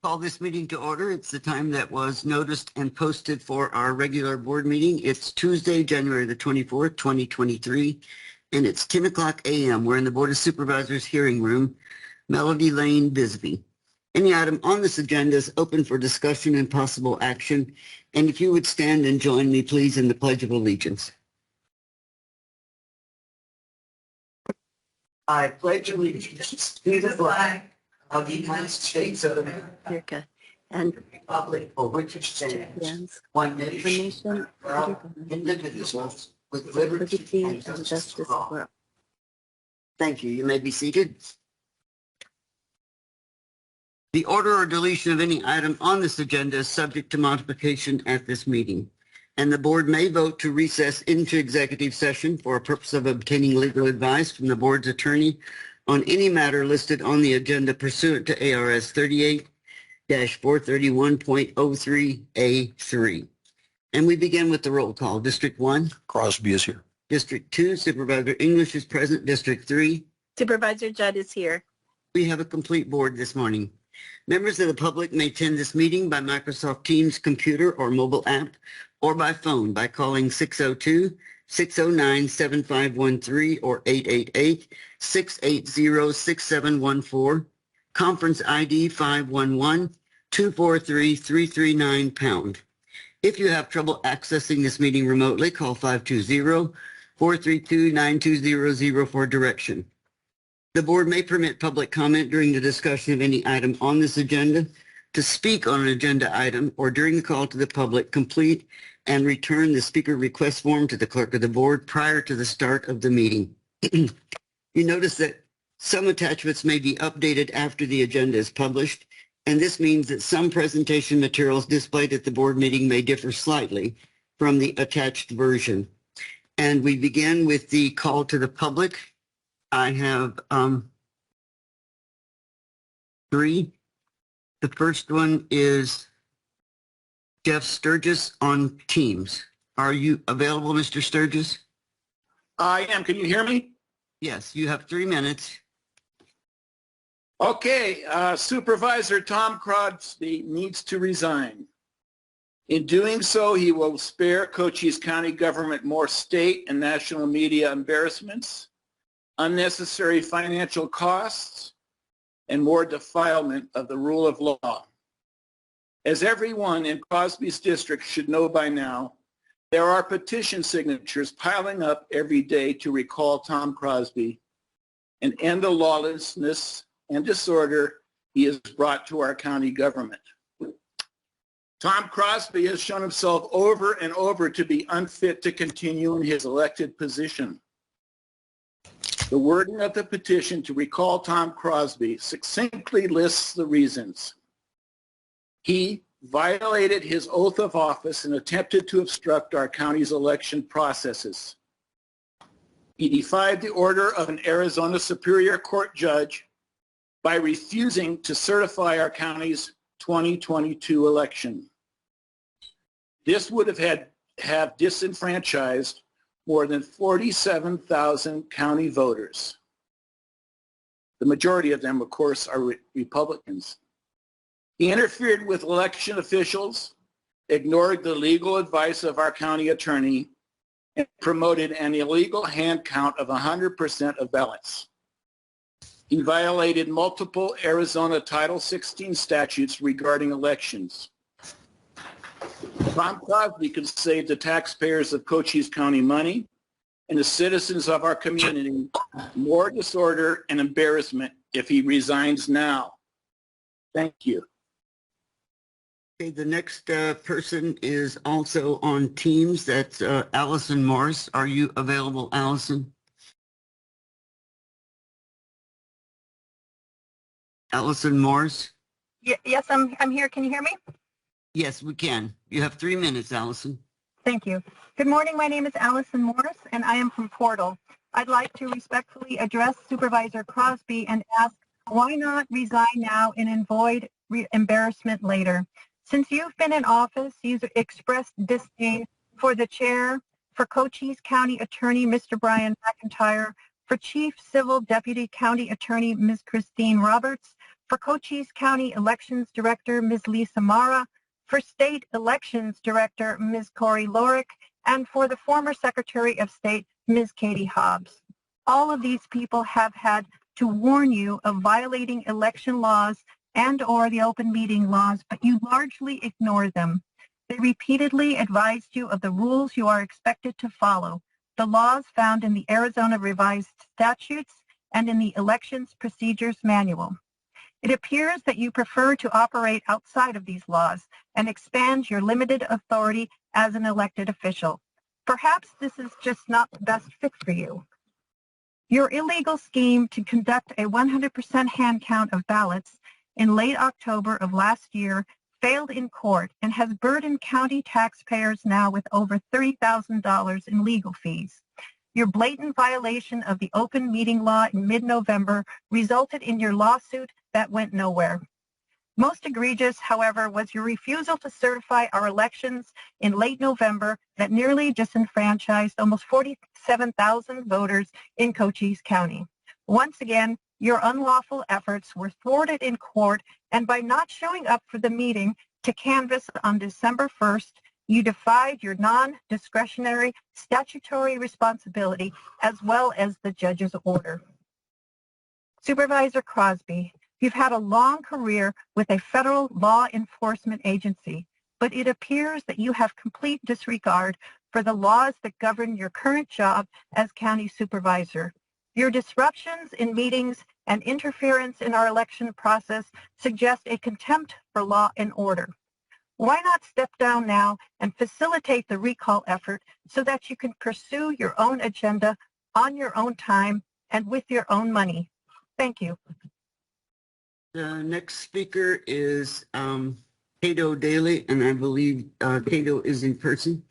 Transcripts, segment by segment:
Call this meeting to order. It's the time that was noticed and posted for our regular board meeting. It's Tuesday, January the 24th, 2023, and it's 10 o'clock a.m. We're in the Board of Supervisors hearing room, Melody Lane, Bisbee. Any item on this agenda is open for discussion and possible action. And if you would stand and join me, please, in the Pledge of Allegiance. I pledge allegiance to the flag of the United States of America and the republic for which it stands, one nation, under God, indivisible, with liberty and justice for all. Thank you. You may be seated. The order or deletion of any item on this agenda is subject to modification at this meeting, and the board may vote to recess into executive session for a purpose of obtaining legal advice from the board's attorney on any matter listed on the agenda pursuant to ARS 38-431.03A3. And we begin with the roll call. District 1. Crosby is here. District 2, Supervisor English is present. District 3. Supervisor Judd is here. We have a complete board this morning. Members of the public may attend this meeting by Microsoft Teams computer or mobile app, or by phone by calling 602-609-7513 or 888-680-6714, conference ID 511-243-339#. If you have trouble accessing this meeting remotely, call 520-432-9200 for direction. The board may permit public comment during the discussion of any item on this agenda. To speak on an agenda item or during the call to the public, complete and return the speaker request form to the clerk of the board prior to the start of the meeting. You notice that some attachments may be updated after the agenda is published, and this means that some presentation materials displayed at the board meeting may differ slightly from the attached version. And we begin with the call to the public. I have three. The first one is Jeff Sturgis on Teams. Are you available, Mr. Sturgis? I am. Can you hear me? Yes, you have 3 minutes. Okay. Supervisor Tom Crosby needs to resign. In doing so, he will spare Cochise County government more state and national media embarrassments, unnecessary financial costs, and more defilement of the rule of law. As everyone in Crosby's district should know by now, there are petition signatures piling up every day to recall Tom Crosby and end the lawlessness and disorder he has brought to our county government. Tom Crosby has shown himself over and over to be unfit to continue in his elected position. The wording of the petition to recall Tom Crosby succinctly lists the reasons. He violated his oath of office and attempted to obstruct our county's election processes. He defied the order of an Arizona Superior Court judge by refusing to certify our county's 2022 election. This would have disenfranchised more than 47,000 county voters. The majority of them, of course, are Republicans. He interfered with election officials, ignored the legal advice of our county attorney, and promoted an illegal hand count of 100% of ballots. He violated multiple Arizona Title 16 statutes regarding elections. Tom Crosby could save the taxpayers of Cochise County money and the citizens of our community more disorder and embarrassment if he resigns now. Thank you. Okay, the next person is also on Teams. That's Allison Morris. Are you available, Allison? Allison Morris? Yes, I'm here. Can you hear me? Yes, we can. You have 3 minutes, Allison. Thank you. Good morning. My name is Allison Morris, and I am from Portal. I'd like to respectfully address Supervisor Crosby and ask, why not resign now and avoid embarrassment later? Since you've been in office, you've expressed disdain for the chair, for Cochise County Attorney Mr. Brian McIntyre, for Chief Civil Deputy County Attorney Ms. Christine Roberts, For Cochise County Elections Director, Ms. Lisa Mara, for State Elections Director, Ms. Corey Lorick, and for the former Secretary of State, Ms. Katie Hobbs. All of these people have had to warn you of violating election laws and/or the open meeting laws, but you largely ignore them. They repeatedly advised you of the rules you are expected to follow, the laws found in the Arizona Revised Statutes and in the Elections Procedures Manual. It appears that you prefer to operate outside of these laws and expand your limited authority as an elected official. Perhaps this is just not the best fit for you. Your illegal scheme to conduct a 100% hand count of ballots in late October of last year failed in court and has burdened county taxpayers now with over $30,000 in legal fees. Your blatant violation of the open meeting law in mid-November resulted in your lawsuit that went nowhere. Most egregious, however, was your refusal to certify our elections in late November that nearly disenfranchised almost 47,000 voters in Cochise County. Once again, your unlawful efforts were thwarted in court, and by not showing up for the meeting to canvass on December 1st, you defied your non-discretionary statutory responsibility as well as the judge's order. Supervisor Crosby, you've had a long career with a federal law enforcement agency, but it appears that you have complete disregard for the laws that govern your current job as county supervisor. Your disruptions in meetings and interference in our election process suggest a contempt for law and order. Why not step down now and facilitate the recall effort so that you can pursue your own agenda on your own time and with your own money? Thank you. The next speaker is Cato Daly, and I believe Cato is in person.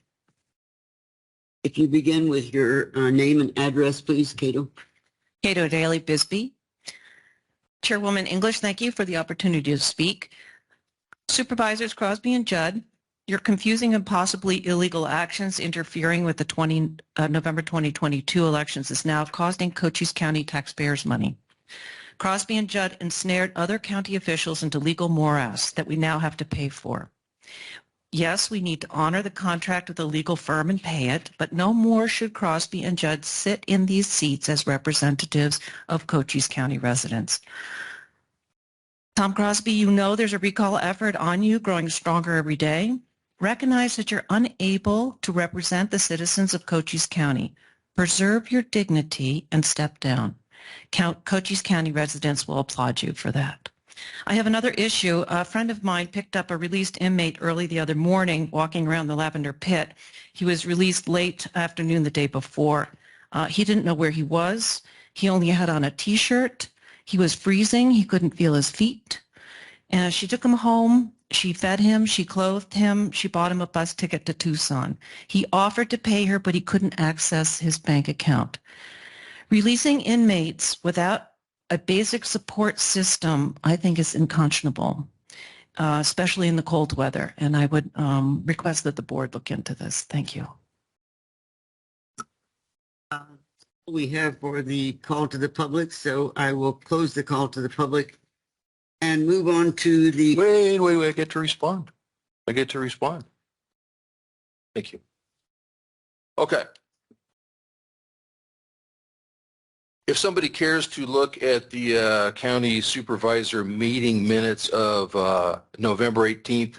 If you begin with your name and address, please, Cato. Cato Daly, Bisbee. Chairwoman English, thank you for the opportunity to speak. Supervisors Crosby and Judd, your confusing and possibly illegal actions interfering with the November 2022 elections is now costing Cochise County taxpayers money. Crosby and Judd ensnared other county officials into legal morass that we now have to pay for. Yes, we need to honor the contract with the legal firm and pay it, but no more should Crosby and Judd sit in these seats as representatives of Cochise County residents. Tom Crosby, you know there's a recall effort on you growing stronger every day. Recognize that you're unable to represent the citizens of Cochise County. Preserve your dignity and step down. Cochise County residents will applaud you for that. I have another issue. A friend of mine picked up a released inmate early the other morning walking around the Lavender Pit. He was released late afternoon the day before. He didn't know where he was. He only had on a T-shirt. He was freezing. He couldn't feel his feet. And she took him home. She fed him. She clothed him. She bought him a bus ticket to Tucson. He offered to pay her, but he couldn't access his bank account. Releasing inmates without a basic support system, I think, is unconscionable, especially in the cold weather. And I would request that the board look into this. Thank you. We have for the call to the public, so I will close the call to the public and move on to the... Wait, I get to respond. Thank you. Okay. If somebody cares to look at the county supervisor meeting minutes of November 18th,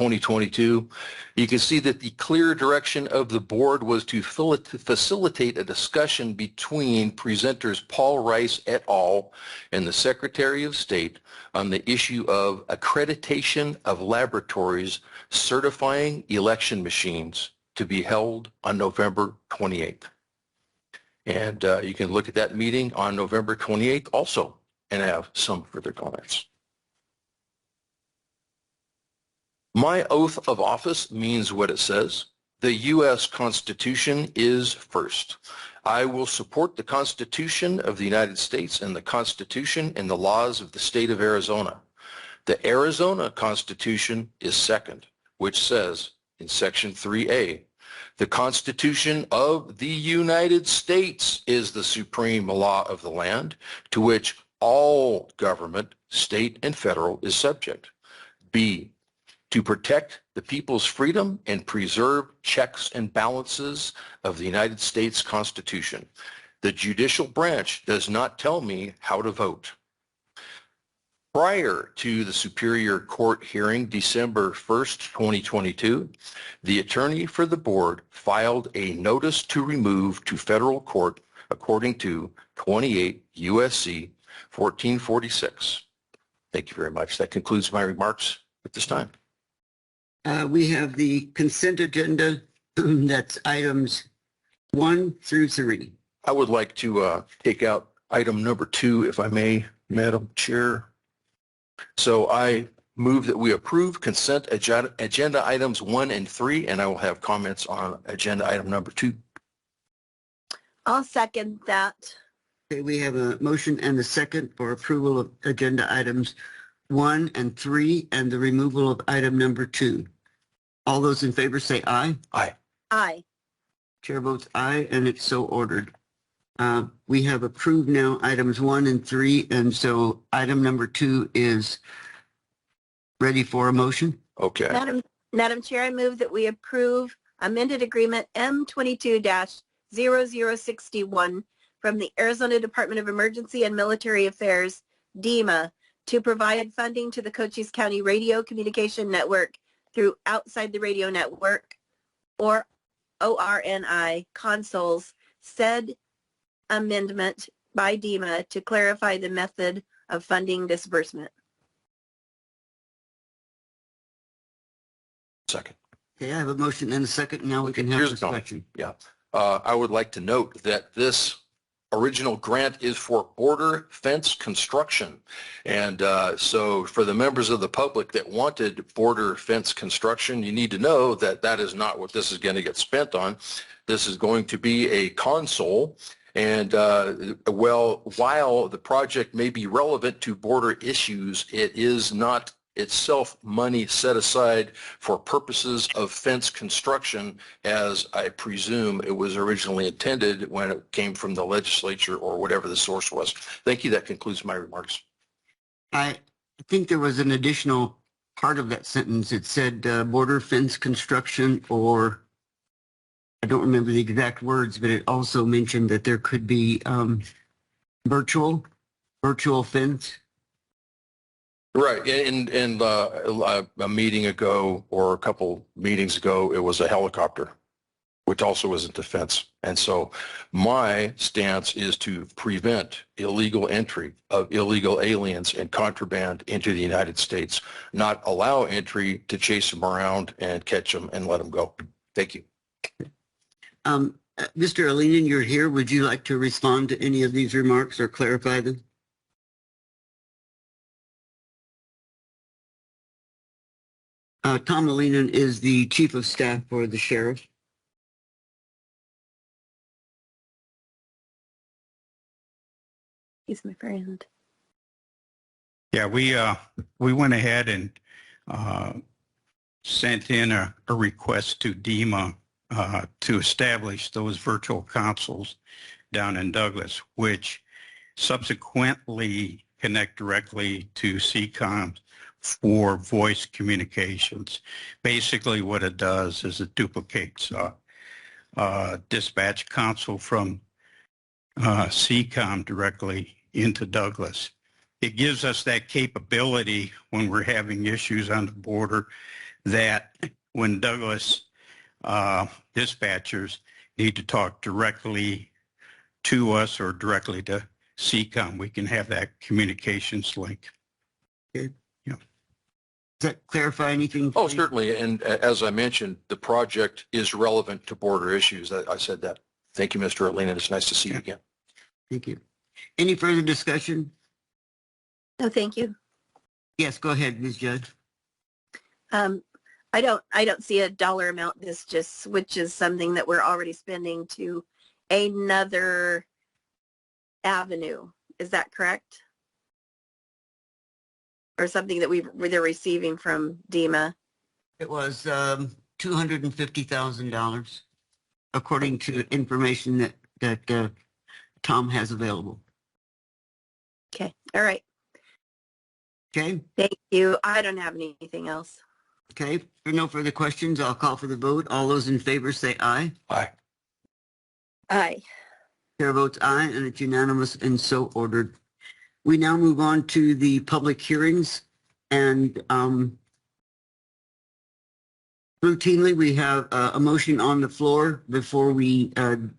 2022, you can see that the clear direction of the board was to facilitate a discussion between presenters Paul Rice et al. And the Secretary of State on the issue of accreditation of laboratories certifying election machines to be held on November 28th. And you can look at that meeting on November 28th also and have some further comments. My oath of office means what it says. The U.S. Constitution is first. I will support the Constitution of the United States and the Constitution and the laws of the state of Arizona. The Arizona Constitution is second, which says in Section 3A, the Constitution of the United States is the supreme law of the land, to which all government, state and federal, is subject. B, to protect the people's freedom and preserve checks and balances of the United States Constitution. The judicial branch does not tell me how to vote. Prior to the Superior Court hearing December 1st, 2022, the attorney for the board filed a notice to remove to federal court according to 28 USC 1446. Thank you very much. That concludes my remarks at this time. We have the consent agenda. That's items 1 through 3. I would like to take out item number 2, if I may, Madam Chair. So I move that we approve consent agenda items 1 and 3, and I will have comments on agenda item number 2. I'll second that. Okay, we have a motion and a second for approval of agenda items 1 and 3 and the removal of item number 2. All those in favor say aye. Aye. Aye. Chair votes aye, and it's so ordered. We have approved now items 1 and 3, and so item number 2 is ready for a motion. Okay. Madam Chair, I move that we approve amended agreement M22-0061 from the Arizona Department of Emergency and Military Affairs, DEMA, to provide funding to the Cochise County Radio Communication Network through Outside the Radio Network, or ORNI, consoles, said amendment by DEMA to clarify the method of funding disbursement. Second. Okay, I have a motion and a second. Now we can have Here's the discussion. Yeah. I would like to note that this original grant is for border fence construction. And so for the members of the public that wanted border fence construction, you need to know that that is not what this is going to get spent on. This is going to be a console. And while the project may be relevant to border issues, it is not itself money set aside for purposes of fence construction, as I presume it was originally intended when it came from the legislature or whatever the source was. Thank you. That concludes my remarks. I think there was an additional part of that sentence. It said border fence construction, or I don't remember the exact words, but it also mentioned that there could be virtual fence. Right. And a meeting ago or a couple meetings ago, it was a helicopter, which also isn't defense. And so my stance is to prevent illegal entry of illegal aliens and contraband into the United States, not allow entry to chase them around and catch them and let them go. Thank you. Mr. Alinen, you're here. Would you like to respond to any of these remarks or clarify them? Tom Alinen is the Chief of Staff for the Sheriff. He's my friend. Yeah, we went ahead and sent in a request to DEMA to establish those virtual consoles down in Douglas, which subsequently connect directly to CCOM for voice communications. Basically what it does is it duplicates dispatch console from CCOM directly into Douglas. It gives us that capability when we're having issues on the border, that when Douglas dispatchers need to talk directly to us or directly to CCOM, we can have that communications link. Okay. Does that clarify anything? Oh, certainly. And as I mentioned, the project is relevant to border issues. I said that. Thank you, Mr. Alinen. It's nice to see you again. Thank you. Any further discussion? No, thank you. Yes, go ahead, Ms. Judd. I don't see a dollar amount. This just switches something that we're already spending to another avenue. Is that correct? Or something that they're receiving from DEMA? It was $250,000, according to information that Tom has available. Okay, All right. Okay. Thank you. I don't have anything else. Okay. If there are no further questions, I'll call for the vote. All those in favor say aye. Aye. Aye. Chair votes aye, and it's unanimous and so ordered. We now move on to the public hearings, and routinely we have a motion on the floor before we have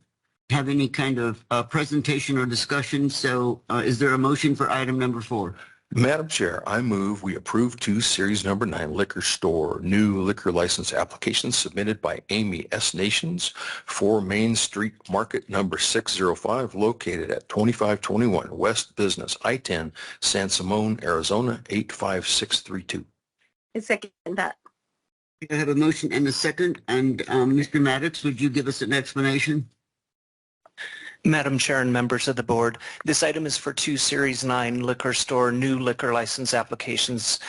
any kind of presentation or discussion. So is there a motion for item number 4? Madam Chair, I move we approve 2 Series Number 9 liquor store new liquor license applications submitted by Amy S. Nations for Main Street Market number 605 located at 2521 West Business I-10, San Simon, Arizona 85632. I second that. I have a motion and a second, and Mr. Maddox, would you give us an explanation? Madam Chair and members of the board, this item is for 2 Series 9 liquor store new liquor license applications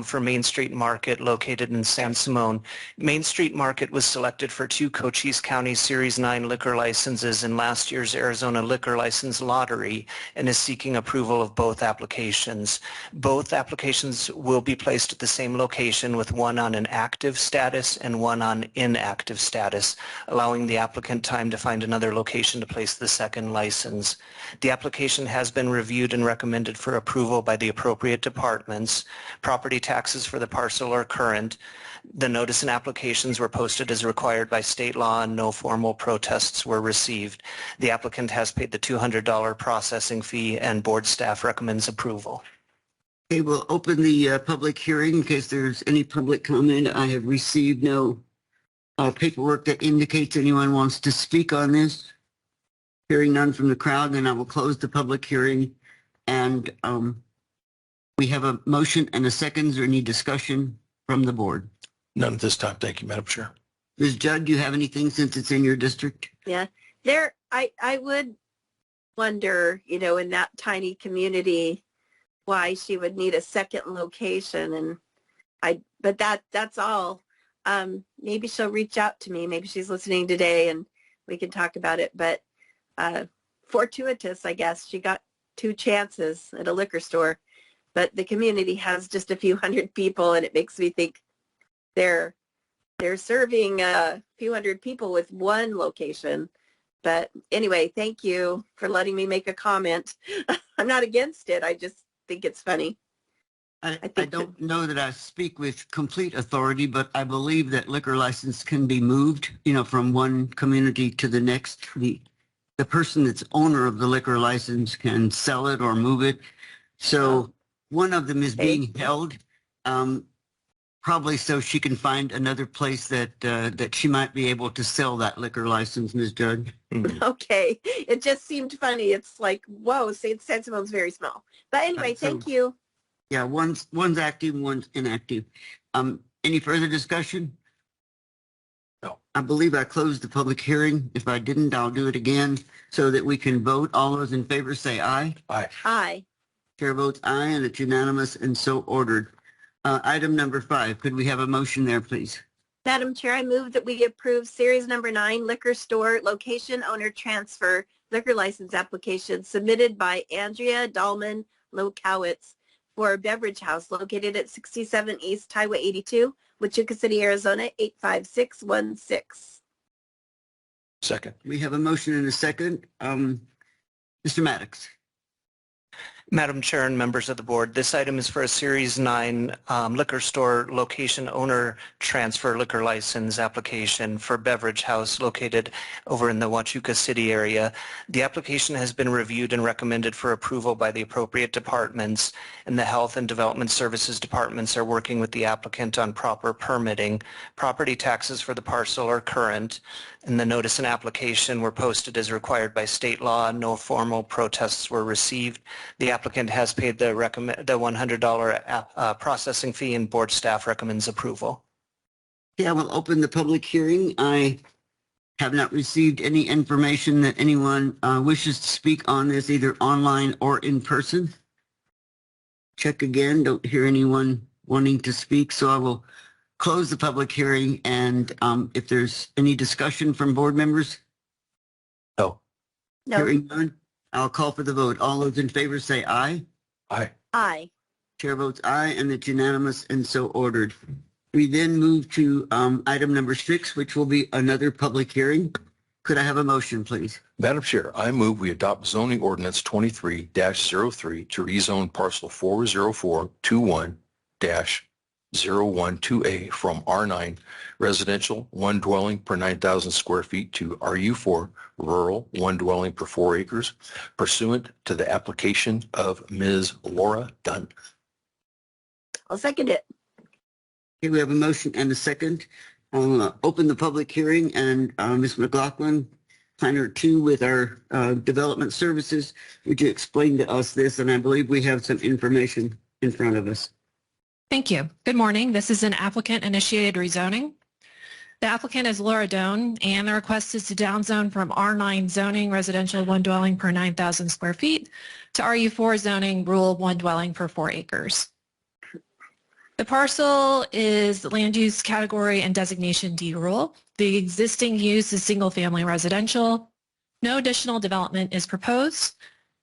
for Main Street Market located in San Simon. Main Street Market was selected for 2 Cochise County Series 9 liquor licenses in last year's Arizona Liquor License Lottery and is seeking approval of both applications. Both applications will be placed at the same location with one on an active status and one on inactive status, allowing the applicant time to find another location to place the second license. The application has been reviewed and recommended for approval by the appropriate departments. Property taxes for the parcel are current. The notice and applications were posted as required by state law and no formal protests were received. The applicant has paid the $200 processing fee and board staff recommends approval. Okay, we'll open the public hearing in case there's any public comment. I have received no paperwork that indicates anyone wants to speak on this. Hearing none from the crowd, then I will close the public hearing. And we have a motion and a second. Is there any discussion from the board? None at this time. Thank you, Madam Chair. Ms. Judd, do you have anything since it's in your district? Yeah. I would wonder, in that tiny community, why she would need a second location. But that's all. Maybe she'll reach out to me. Maybe she's listening today and we can talk about it. But fortuitous, I guess. She got 2 chances at a liquor store, but the community has just a few hundred people, and it makes me think they're serving a few hundred people with one location. But anyway, thank you for letting me make a comment. I'm not against it. I just think it's funny. I don't know that I speak with complete authority, but I believe that liquor license can be moved, from one community to the next. The person that's owner of the liquor license can sell it or move it. So one of them is being held, probably so she can find another place that she might be able to sell that liquor license, Ms. Judd. Okay. It just seemed funny. It's like, whoa, San Simone's very small. But anyway, thank you. Yeah, one's active, one's inactive. Any further discussion? No. I believe I closed the public hearing. If I didn't, I'll do it again so that we can vote. All those in favor say aye. Aye. Aye. Chair votes aye, and it's unanimous and so ordered. Item number 5, could we have a motion there, please? Madam Chair, I move that we approve Series Number 9 liquor store location owner transfer liquor license application submitted by Andrea Dahlman Lokowitz for a beverage house located at 67 East Highway 82, Wichita City, Arizona 85616. Second. We have a motion and a second. Mr. Maddox. Madam Chair and members of the board, this item is for a Series 9 liquor store location owner transfer liquor license application for beverage house located over in the Huachuca City area. The application has been reviewed and recommended for approval by the appropriate departments, and the Health and Development Services departments are working with the applicant on proper permitting. Property taxes for the parcel are current, and the notice and application were posted as required by state law. No formal protests were received. The applicant has paid the $100 processing fee, and board staff recommends approval. Yeah, we'll open the public hearing. I have not received any information that anyone wishes to speak on this, either online or in person. Check again. Don't hear anyone wanting to speak, so I will close the public hearing. And if there's any discussion from board members? No. No. Hearing none, I'll call for the vote. All those in favor say aye. Aye. Aye. Chair votes aye, and it's unanimous and so ordered. We then move to item number 6, which will be another public hearing. Could I have a motion, please? Madam Chair, I move we adopt zoning ordinance 23-03 to rezone parcel 40421-012A from R9 residential 1 dwelling per 9,000 square feet to RU4 rural 1 dwelling per 4 acres pursuant to the application of Ms. Laura Dunn. I'll second it. Okay, we have a motion and a second. I'll open the public hearing, and Ms. McLaughlin, planner 2 with our development services, would you explain to us this? And I believe we have some information in front of us. Thank you. Good morning. This is an applicant-initiated rezoning. The applicant is Laura Doan, and the request is to downzone from R9 zoning residential 1 dwelling per 9,000 square feet to RU4 zoning rural 1 dwelling per 4 acres. The parcel is land use category and designation D rural. The existing use is single-family residential. No additional development is proposed.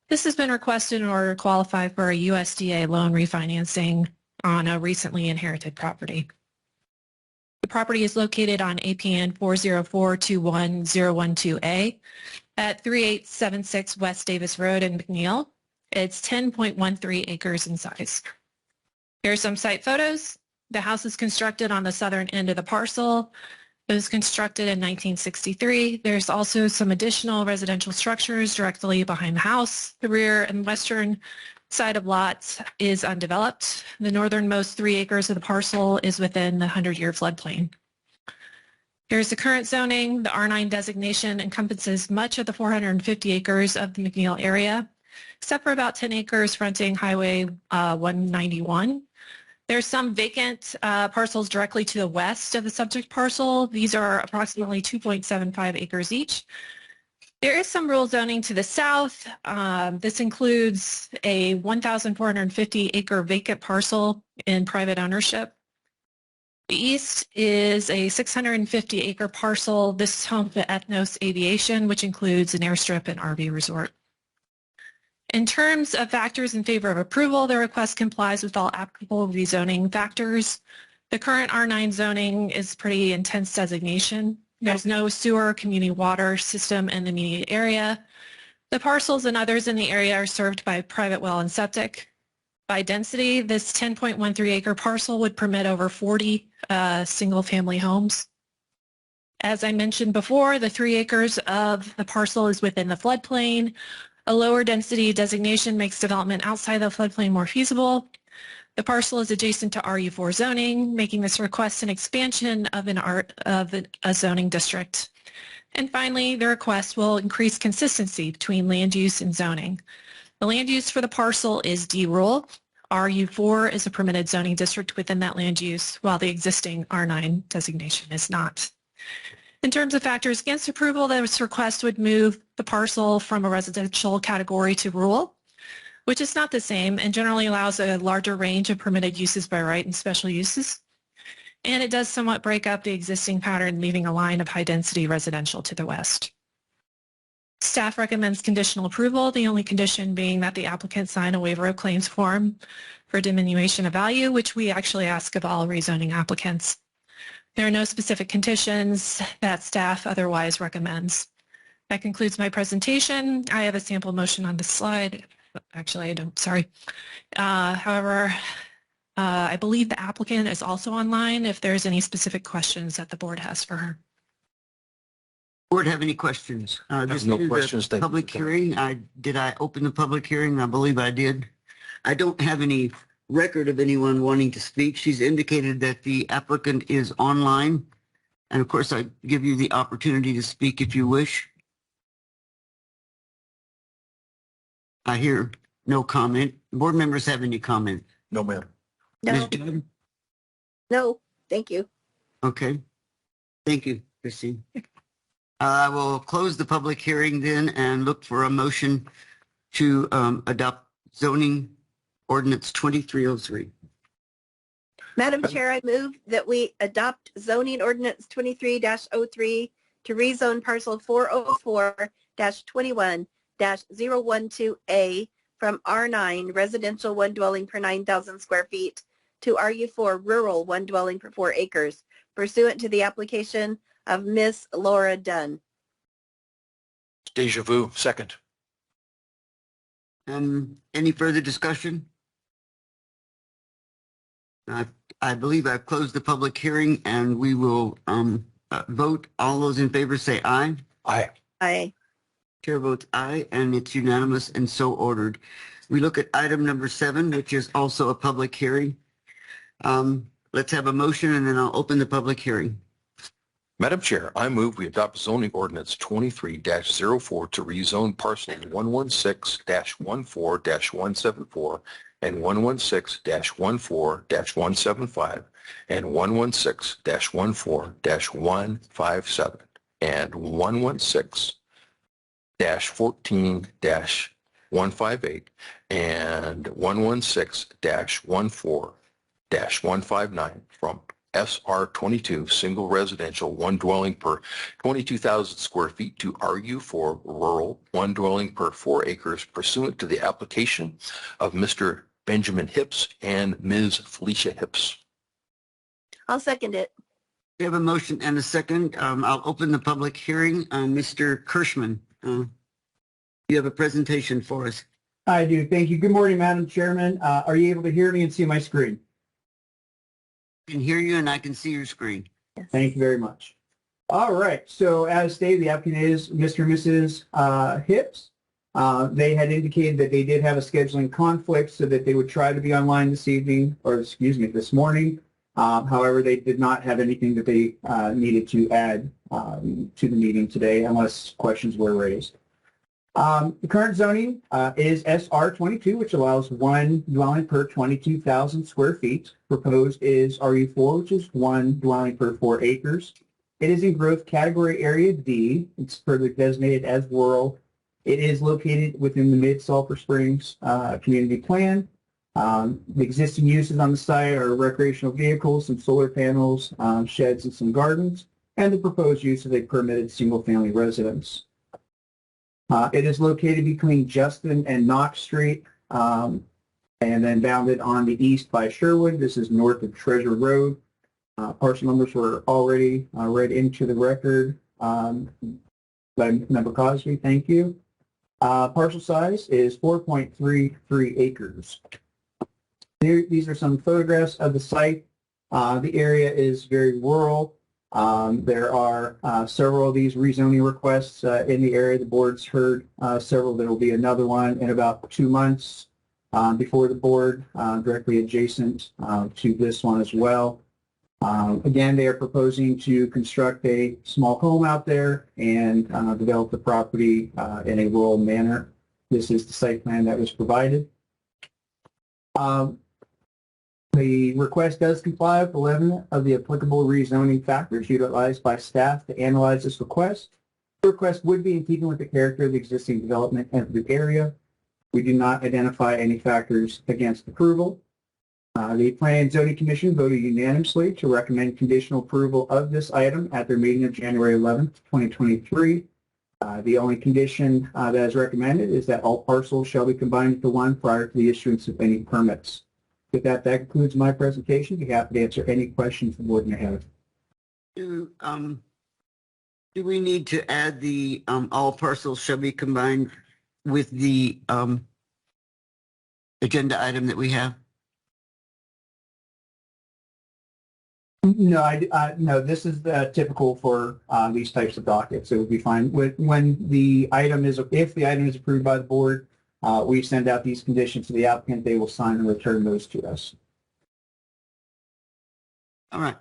This has been requested in order to qualify for a USDA loan refinancing on a recently inherited property. The property is located on APN 40421-012A at 3876 West Davis Road in McNeil. It's 10.13 acres in size. Here are some site photos. The house is constructed on the southern end of the parcel. It was constructed in 1963. There's also some additional residential structures directly behind the house. The rear and western side of lots is undeveloped. The northernmost 3 acres of the parcel is within the 100-year floodplain. Here's the current zoning. The R9 designation encompasses much of the 450 acres of the McNeil area, except for about 10 acres fronting Highway 191. There's some vacant parcels directly to the west of the subject parcel. These are approximately 2.75 acres each. There is some rural zoning to the south. This includes a 1,450 acre vacant parcel in private ownership. The east is a 650 acre parcel. This is home to Ethnos Aviation, which includes an airstrip and RV resort. In terms of factors in favor of approval, the request complies with all applicable rezoning factors. The current R9 zoning is pretty intense designation. There's no sewer community water system in the immediate area. The parcels and others in the area are served by private well and septic. By density, this 10.13 acre parcel would permit over 40 single-family homes. As I mentioned before, the 3 acres of the parcel is within the floodplain. A lower density designation makes development outside the floodplain more feasible. The parcel is adjacent to RU4 zoning, making this request an expansion of a zoning district. And finally, the request will increase consistency between land use and zoning. The land use for the parcel is D rural. RU4 is a permitted zoning district within that land use, while the existing R9 designation is not. In terms of factors against approval, this request would move the parcel from a residential category to rural, which is not the same and generally allows a larger range of permitted uses by right and special uses. And it does somewhat break up the existing pattern, leaving a line of high-density residential to the west. Staff recommends conditional approval, the only condition being that the applicant sign a waiver of claims form for diminution of value, which we actually ask of all rezoning applicants. There are no specific conditions that staff otherwise recommends. That concludes my presentation. I have a sample motion on the slide. Actually, I don't, sorry. However, I believe the applicant is also online if there's any specific questions that the board has for her. Board have any questions? There's no questions. Public hearing. Did I open the public hearing? I believe I did. I don't have any record of anyone wanting to speak. She's indicated that the applicant is online. And of course, I give you the opportunity to speak if you wish. I hear no comment. Board members have any comment? No, ma'am. No, Ms. Judd? no, thank you. Okay. Thank you, Christine. I will close the public hearing then and look for a motion to adopt zoning ordinance 2303. Madam Chair, I move that we adopt zoning ordinance 23-03 to rezone parcel 404-21-012A from R9 residential one dwelling per 9,000 square feet to RU4 rural one dwelling per 4 acres pursuant to the application of Miss Laura Dunn. Deja vu, second. Any further discussion? I believe I've closed the public hearing and we will vote. All those in favor say aye. Aye. Aye. Chair votes aye, and it's unanimous and so ordered. We look at item number 7, which is also a public hearing. Let's have a motion and then I'll open the public hearing. Madam Chair, I move we adopt zoning ordinance 23-04 to rezone parcels 116-14-174 and 116-14-175 and 116-14-157 and 116-14-158 and 116-14-159 from SR 22 single residential one dwelling per 22,000 square feet to RU4 rural one dwelling per 4 acres pursuant to the application of Mr. Benjamin Hips and Ms. Felicia Hips. I'll second it. We have a motion and a second. I'll open the public hearing. Mr. Kirschman, you have a presentation for us. I do. Thank you. Good morning, Madam Chairman. Are you able to hear me and see my screen? I can hear you and I can see your screen. Thank you very much. All right. So as stated, the applicant is Mr. and Mrs. Hips. They had indicated that they did have a scheduling conflict so that they would try to be online this evening, or excuse me, this morning. However, they did not have anything that they needed to add to the meeting today unless questions were raised. The current zoning is SR 22, which allows one dwelling per 22,000 square feet. Proposed is RU4, which is one dwelling per 4 acres. It is in growth category area D. It's further designated as rural. It is located within the Mid-Sulphur Springs community plan. The existing uses on the site are recreational vehicles, some solar panels, sheds, and some gardens. And the proposed use is a permitted single-family residence. It is located between Justin and Knox Street, and then bounded on the east by Sherwood. This is north of Treasure Road. Parcel numbers were already read into the record by Member Cosby. Thank you. Parcel size is 4.33 acres. These are some photographs of the site. The area is very rural. There are several of these rezoning requests in the area. The board's heard several. There will be another one in about 2 months before the board, directly adjacent to this one as well. Again, they are proposing to construct a small home out there and develop the property in a rural manner. This is the site plan that was provided. The request does comply with 11 of the applicable rezoning factors utilized by staff to analyze this request. The request would be in keeping with the character of the existing development and the area. We do not identify any factors against approval. The Planning and Zoning Commission voted unanimously to recommend conditional approval of this item at their meeting of January 11th, 2023. The only condition that is recommended is that all parcels shall be combined into one prior to the issuance of any permits. With that, that concludes my presentation. I'd be happy to answer any questions the board may have. Do we need to add the all parcels shall be combined with the agenda item that we have? No, no. This is typical for these types of dockets. It would be fine when the item is, if the item is approved by the board. We send out these conditions to the applicant. They will sign and return those to us. All right.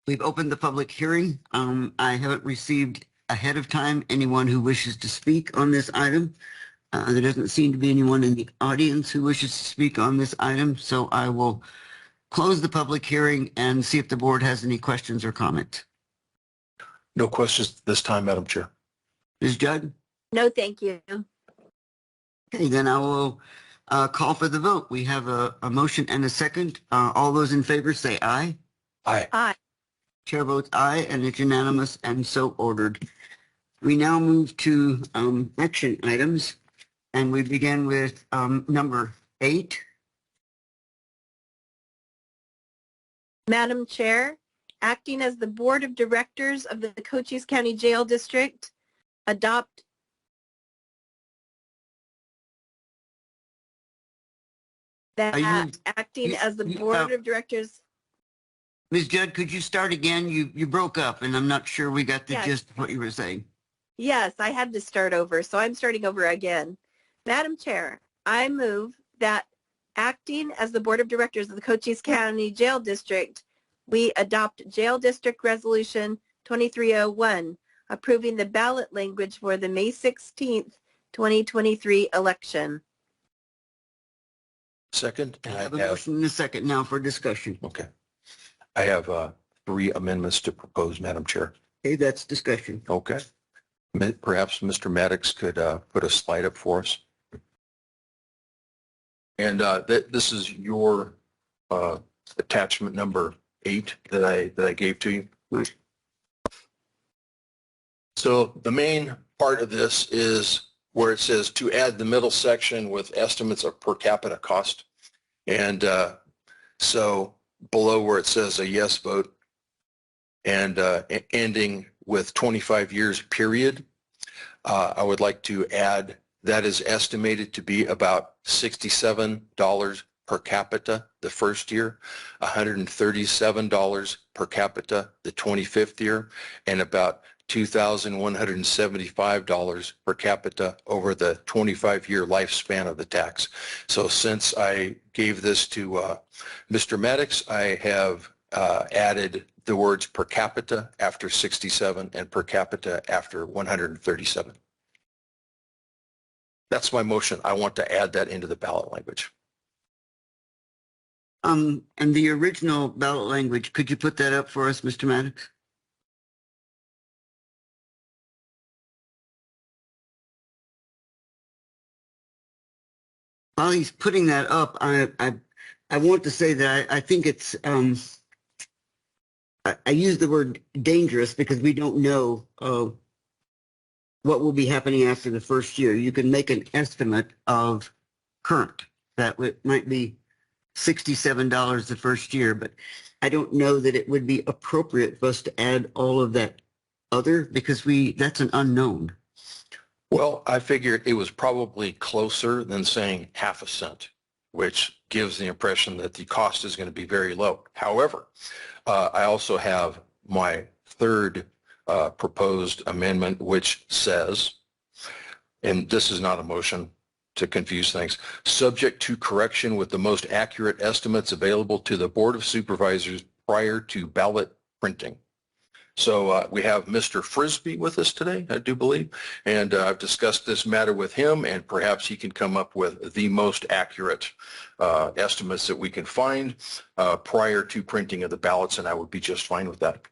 We've opened the public hearing. I haven't received ahead of time anyone who wishes to speak on this item. There doesn't seem to be anyone in the audience who wishes to speak on this item, so I will close the public hearing and see if the board has any questions or comments. No questions this time, Madam Chair. Ms. Judd? No, thank you. Okay, then I will call for the vote. We have a motion and a second. All those in favor say aye. Aye. Aye. Chair votes aye, and it's unanimous and so ordered. We now move to action items. And we begin with number 8. Madam Chair, acting as the Board of Directors of the Cochise County Jail District, adopt that acting as the Board of Directors. Ms. Judd, could you start again? You broke up, and I'm not sure we got the Yes. gist of what you were saying. Yes, I had to start over, so I'm starting over again. Madam Chair, I move that acting as the Board of Directors of the Cochise County Jail District, we adopt Jail District Resolution 2301, approving the ballot language for the May 16th, 2023 election. Second, I and have a motion and a second now for discussion. okay. I have 3 amendments to propose, Madam Chair. Okay, that's discussion. Okay. Perhaps Mr. Maddox could put a slide up for us. And this is your attachment number 8 that I gave to you. Right. So the main part of this is where it says to add the middle section with estimates of per capita cost. And so below where it says a yes vote and ending with 25 years period, I would like to add that is estimated to be about $67 per capita the first year, $137 per capita the 25th year, and about $2,175 per capita over the 25-year lifespan of the tax. So since I gave this to Mr. Maddox, I have added the words per capita after 67 and per capita after 137. That's my motion. I want to add that into the ballot language. And the original ballot language, could you put that up for us, Mr. Maddox? While he's putting that up, I want to say that I think it's, I use the word dangerous because we don't know what will be happening after the first year. You can make an estimate of current. That might be $67 the first year, but I don't know that it would be appropriate for us to add all of that other because that's an unknown. Well, I figured it was probably closer than saying half a cent, which gives the impression that the cost is going to be very low. However, I also have my third proposed amendment, which says, and this is not a motion to confuse things, subject to correction with the most accurate estimates available to the Board of Supervisors prior to ballot printing. So we have Mr. Frisbee with us today, I do believe, and I've discussed this matter with him, and perhaps he can come up with the most accurate estimates that we can find prior to printing of the ballots, and I would be just fine with that.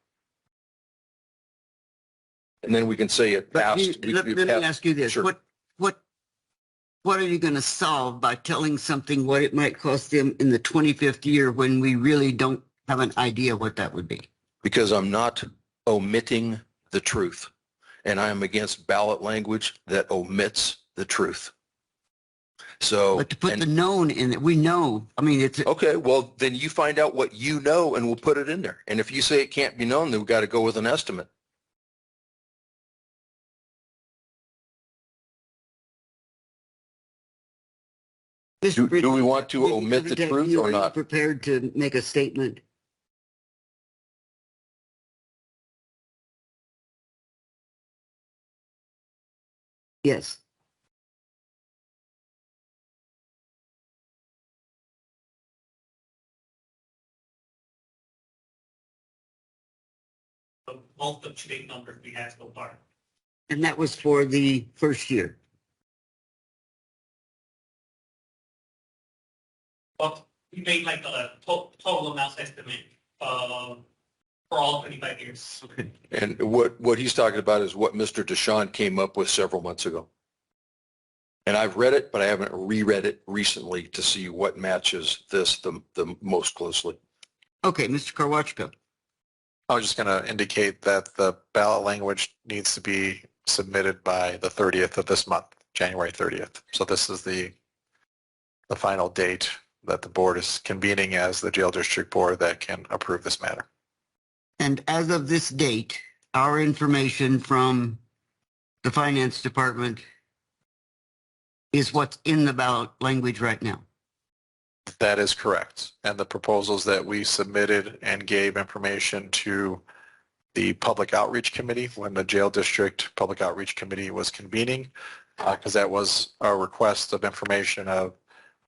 And then we can say it passed. Let me ask you this. Sure. What are you going to solve by telling something what it might cost them in the 25th year when we really don't have an idea what that would be? Because I'm not omitting the truth, and I am against ballot language that omits the truth. So, but to put the known in it, we know. I mean, it's okay. Well, then you find out what you know, and we'll put it in there. And if you say it can't be known, then we've got to go with an estimate. Do we want to omit the truth or not? Prepared to make a statement? Yes. The most up-to-date numbers we have so far. And that was for the first year. But we made like a total amount estimate for all 25 years. Okay. And what he's talking about is what Mr. Deshawn came up with several months ago. And I've read it, but I haven't reread it recently to see what matches this the most closely. Okay, Mr. Karwachka. I was just going to indicate that the ballot language needs to be submitted by the 30th of this month. January 30th. So this is the final date that the board is convening as the jail district board that can approve this matter. And as of this date, our information from the finance department is what's in the ballot language right now. That is correct. And the proposals that we submitted and gave information to the public outreach committee when the jail district public outreach committee was convening, because that was a request of information of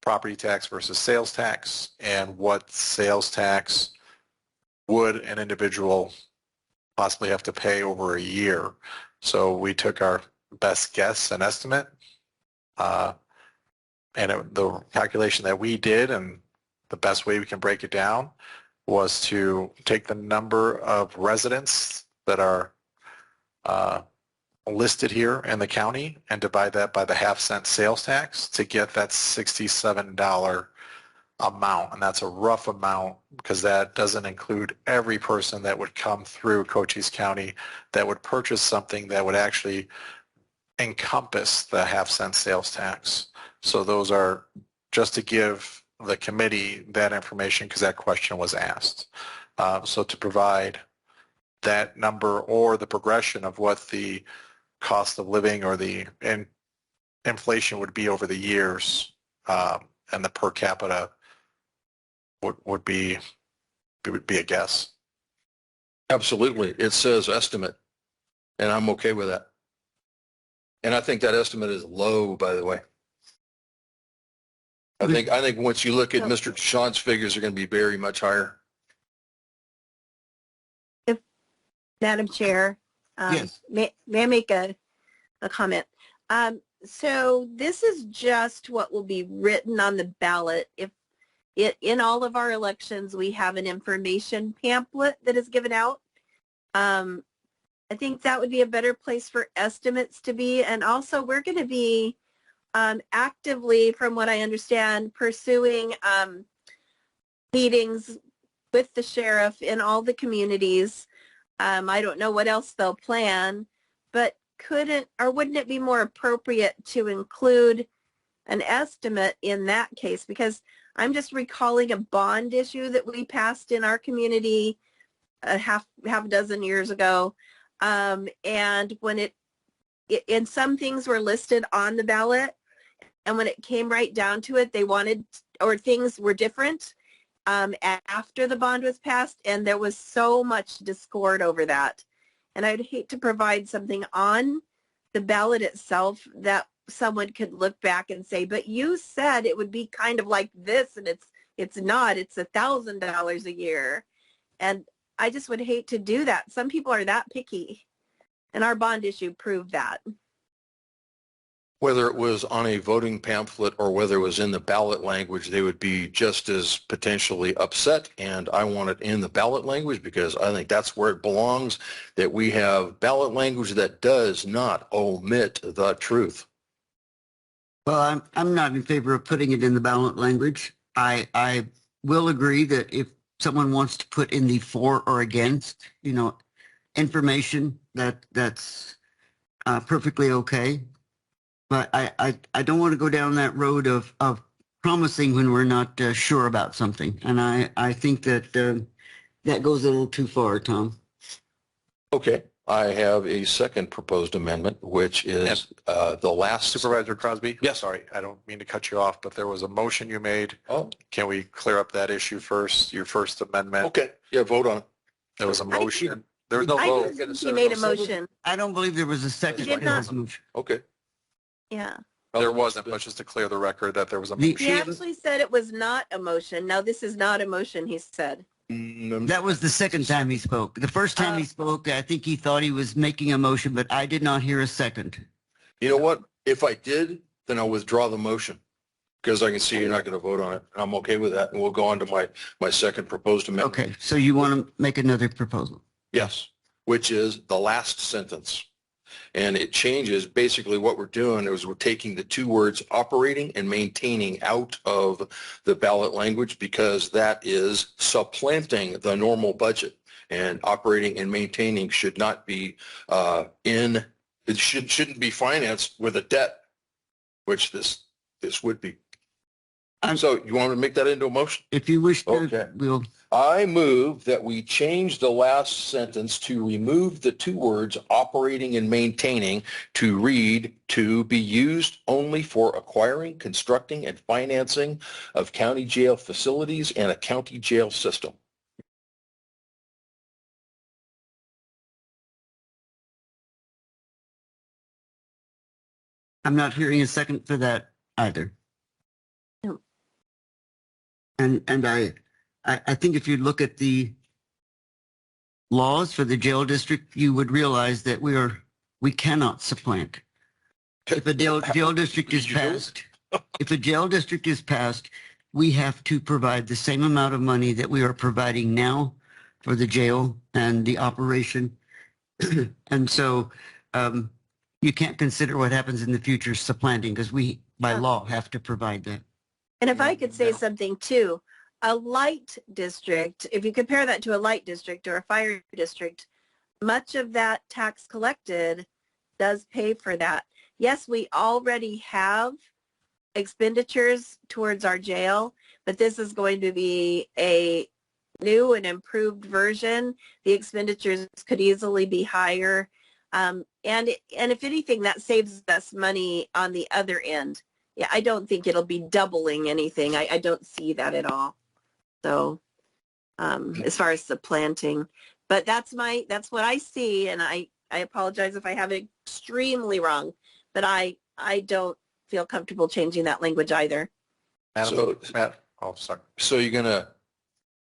property tax versus sales tax and what sales tax would an individual possibly have to pay over a year. So we took our best guess and estimate, the calculation that we did and the best way we can break it down was to take the number of residents that are listed here in the county and divide that by the half-cent sales tax to get that $67 amount. And that's a rough amount because that doesn't include every person that would come through Cochise County that would purchase something that would actually encompass the half-cent sales tax. So those are just to give the committee that information because that question was asked. So to provide that number or the progression of what the cost of living or the inflation would be over the years and the per capita would be a guess. Absolutely. It says estimate, and I'm okay with that. And I think that estimate is low, by the way. I think once you look at Mr. Sean's figures, they're going to be very much higher. If Madam Chair, Yes. may I make a comment? So this is just what will be written on the ballot. If in all of our elections, we have an information pamphlet that is given out. I think that would be a better place for estimates to be. And also we're going to be actively, from what I understand, pursuing meetings with the sheriff in all the communities. I don't know what else they'll plan, but wouldn't it be more appropriate to include an estimate in that case? Because I'm just recalling a bond issue that we passed in our community a half a dozen years ago. And when and some things were listed on the ballot, and when it came right down to it, they wanted, or things were different after the bond was passed, and there was so much discord over that. And I'd hate to provide something on the ballot itself that someone could look back and say, but you said it would be kind of like this, and it's not. It's $1,000 a year. And I just would hate to do that. Some people are that picky, and our bond issue proved that. Whether it was on a voting pamphlet or whether it was in the ballot language, they would be just as potentially upset. And I want it in the ballot language because I think that's where it belongs, that we have ballot language that does not omit the truth. Well, I'm not in favor of putting it in the ballot language. I will agree that if someone wants to put in the for or against, information, that's perfectly okay. But I don't want to go down that road of promising when we're not sure about something. And I think that that goes a little too far, Tom. Okay. I have a second proposed amendment, which is the last. Supervisor Crosby? Yes. Sorry, I don't mean to cut you off, but there was a motion you made. Oh. Can we clear up that issue first? Your first amendment? Okay. Yeah, vote on it. There was a motion. There was no I vote. think he made a motion. I don't believe there was a second. He did not. Motion. Okay. Yeah. There wasn't, but just to clear the record that there was a The- motion. He actually said it was not a motion. Now, this is not a motion, he said. That was the second time he spoke. The first time he spoke, I think he thought he was making a motion, but I did not hear a second. You know what? If I did, then I'll withdraw the motion because I can see you're not going to vote on it. I'm okay with that. And we'll go on to my second proposed amendment. Okay, so you want to make another proposal? Yes, which is the last sentence. And it changes basically what we're doing is we're taking the two words operating and maintaining out of the ballot language because that is supplanting the normal budget, and operating and maintaining should not be it shouldn't be financed with a debt. which this would be. So you want to make that into a motion? If you wish to, Okay. we'll, I move that we change the last sentence to remove the two words operating and maintaining to read to be used only for acquiring, constructing, and financing of county jail facilities and a county jail system. I'm not hearing a second for that either. No. And I think if you look at the laws for the jail district, you would realize that we cannot supplant. If a jail district is passed, if a jail district is passed, we have to provide the same amount of money that we are providing now for the jail and the operation. And so you can't consider what happens in the future supplanting because we, by law, have to provide that. And if I could say something too, a light district, if you compare that to a light district or a fire district, much of that tax collected does pay for that. Yes, we already have expenditures towards our jail, but this is going to be a new and improved version. The expenditures could easily be higher. And if anything, that saves us money on the other end. Yeah, I don't think it'll be doubling anything. I don't see that at all. So as far as supplanting, but that's what I see. And I apologize if I have it extremely wrong, but I don't feel comfortable changing that language either. Madam, So, sorry. So you're going to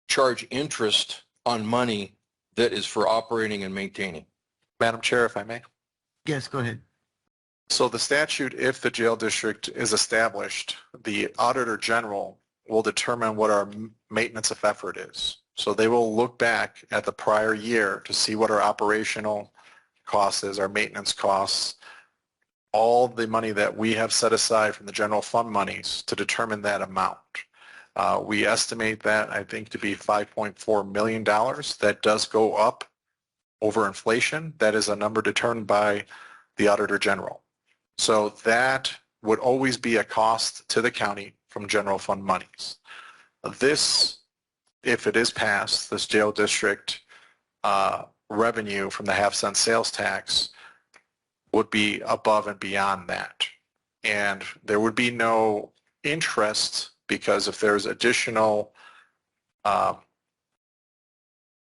charge interest on money that is for operating and maintaining. Madam Chair, if I may. Yes, go ahead. So the statute, if the jail district is established, the Auditor General will determine what our maintenance of effort is. So they will look back at the prior year to see what our operational cost is, our maintenance costs, all the money that we have set aside from the general fund monies to determine that amount. We estimate that, I think, to be $5.4 million. That does go up over inflation. That is a number determined by the Auditor General. So that would always be a cost to the county from general fund monies. This, if it is passed, this jail district revenue from the half-cent sales tax would be above and beyond that. And there would be no interest because if there's additional,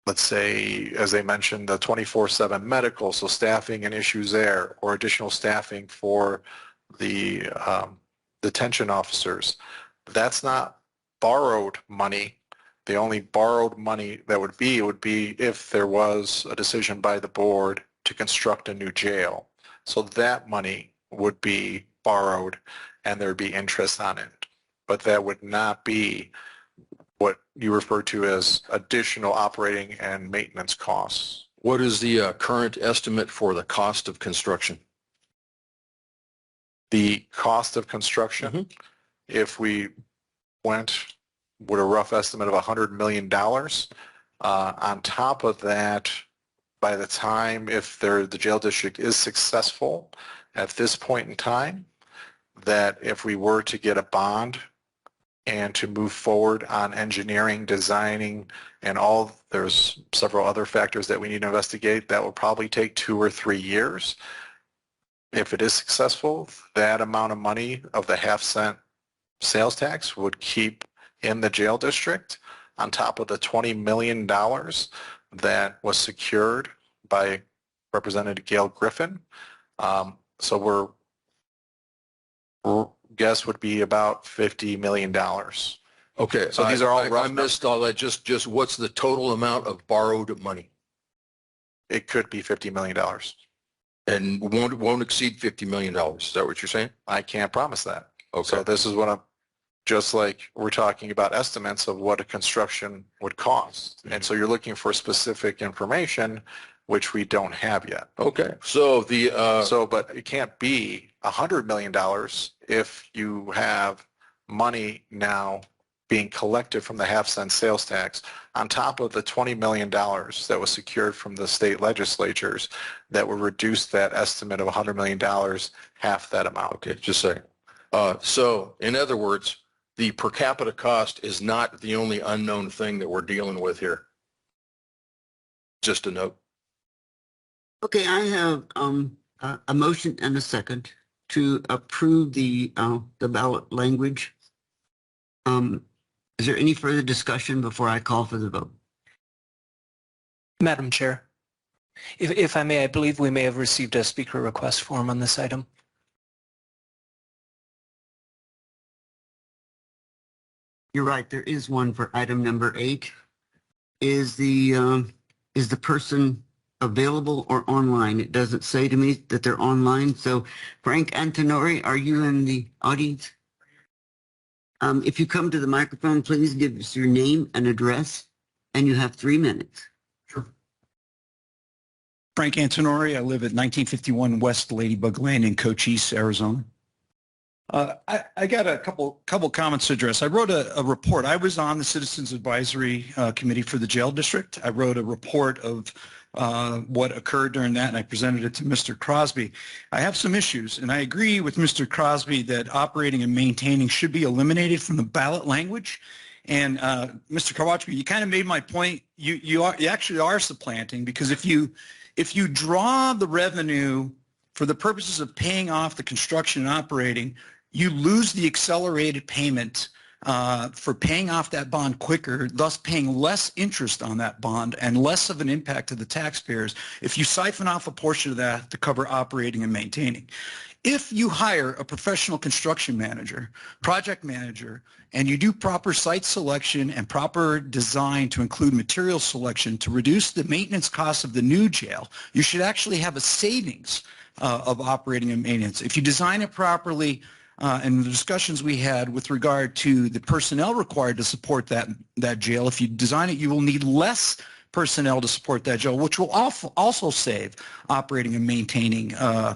let's say, as they mentioned, the 24/7 medical, so staffing and issues there, or additional staffing for the detention officers, that's not borrowed money. The only borrowed money that would be if there was a decision by the board to construct a new jail. So that money would be borrowed and there'd be interest on it. But that would not be what you refer to as additional operating and maintenance costs. What is the current estimate for the cost of construction? The cost of construction, if we went with a rough estimate of $100 million, on top of that, by the time if the jail district is successful at this point in time, that if we were to get a bond and to move forward on engineering, designing, and there's several other factors that we need to investigate, that will probably take 2 or 3 years. If it is successful, that amount of money of the half-cent sales tax would keep in the jail district on top of the $20 million that was secured by Representative Gail Griffin. So guess would be about $50 million. Okay, So these are all rough I missed all that. Just what's the total amount of borrowed money? It could be $50 million. And won't exceed $50 million. Is that what you're saying? I can't promise that. Okay. So this is what just like we're talking about estimates of what a construction would cost. And so you're looking for specific information, which we don't have yet. Okay. So but it can't be $100 million if you have money now being collected from the half-cent sales tax on top of the $20 million that was secured from the state legislatures that would reduce that estimate of $100 million, half that amount. Okay, just say. So in other words, the per capita cost is not the only unknown thing that we're dealing with here. Just a note. Okay, I have a motion and a second to approve the ballot language. Is there any further discussion before I call for the vote? Madam Chair, if I may, I believe we may have received a speaker request form on this item. You're right, there is one for item number 8. Is the person available or online? It doesn't say to me that they're online. So Frank Antonori, are you in the audience? If you come to the microphone, please give us your name and address, and you have 3 minutes. Sure. Frank Antonori, I live at 1951 West Ladybug Lane in Cochise, Arizona. I got a couple comments to address. I wrote a report. I was on the Citizens Advisory Committee for the jail district. I wrote a report of what occurred during that, and I presented it to Mr. Crosby. I have some issues, and I agree with Mr. Crosby that operating and maintaining should be eliminated from the ballot language. And Mr. Kowalski, you kind of made my point. You actually are supplanting, because if you draw the revenue for the purposes of paying off the construction and operating, you lose the accelerated payment for paying off that bond quicker, thus paying less interest on that bond and less of an impact to the taxpayers if you siphon off a portion of that to cover operating and maintaining. If you hire a professional construction manager, project manager, and you do proper site selection and proper design to include material selection to reduce the maintenance costs of the new jail, you should actually have a savings of operating and maintenance. If you design it properly, and the discussions we had with regard to the personnel required to support that jail, if you design it, you will need less personnel to support that jail, which will also save operating and maintaining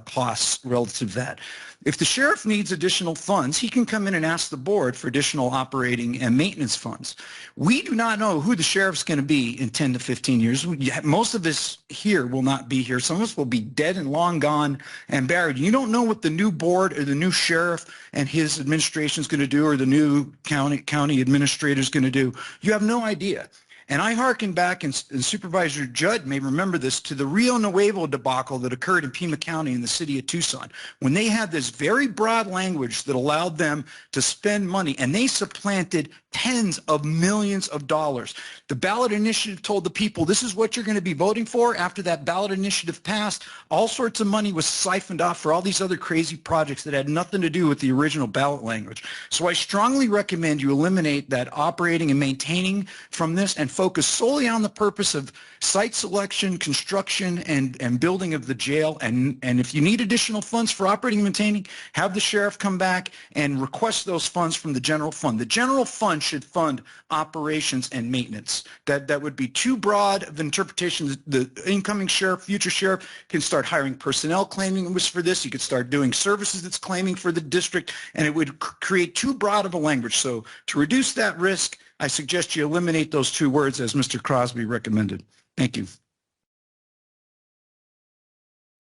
costs relative to that. If the sheriff needs additional funds, he can come in and ask the board for additional operating and maintenance funds. We do not know who the sheriff's going to be in 10 to 15 years. Most of us here will not be here. Some of us will be dead and long gone and buried. You don't know what the new board or the new sheriff and his administration is going to do, or the new county administrator is going to do. You have no idea. And I hearken back, and Supervisor Judd may remember this, to the Rio Nuevo debacle that occurred in Pima County in the city of Tucson, when they had this very broad language that allowed them to spend money, and they supplanted tens of millions of dollars. The ballot initiative told the people, this is what you're going to be voting for. After that ballot initiative passed, all sorts of money was siphoned off for all these other crazy projects that had nothing to do with the original ballot language. So I strongly recommend you eliminate that operating and maintaining from this and focus solely on the purpose of site selection, construction, and building of the jail. And if you need additional funds for operating and maintaining, have the sheriff come back and request those funds from the general fund. The general fund should fund operations and maintenance. That would be too broad of interpretations. The incoming sheriff, future sheriff, can start hiring personnel claiming it was for this. You could start doing services that's claiming for the district, and it would create too broad of a language. So to reduce that risk, I suggest you eliminate those two words as Mr. Crosby recommended. Thank you.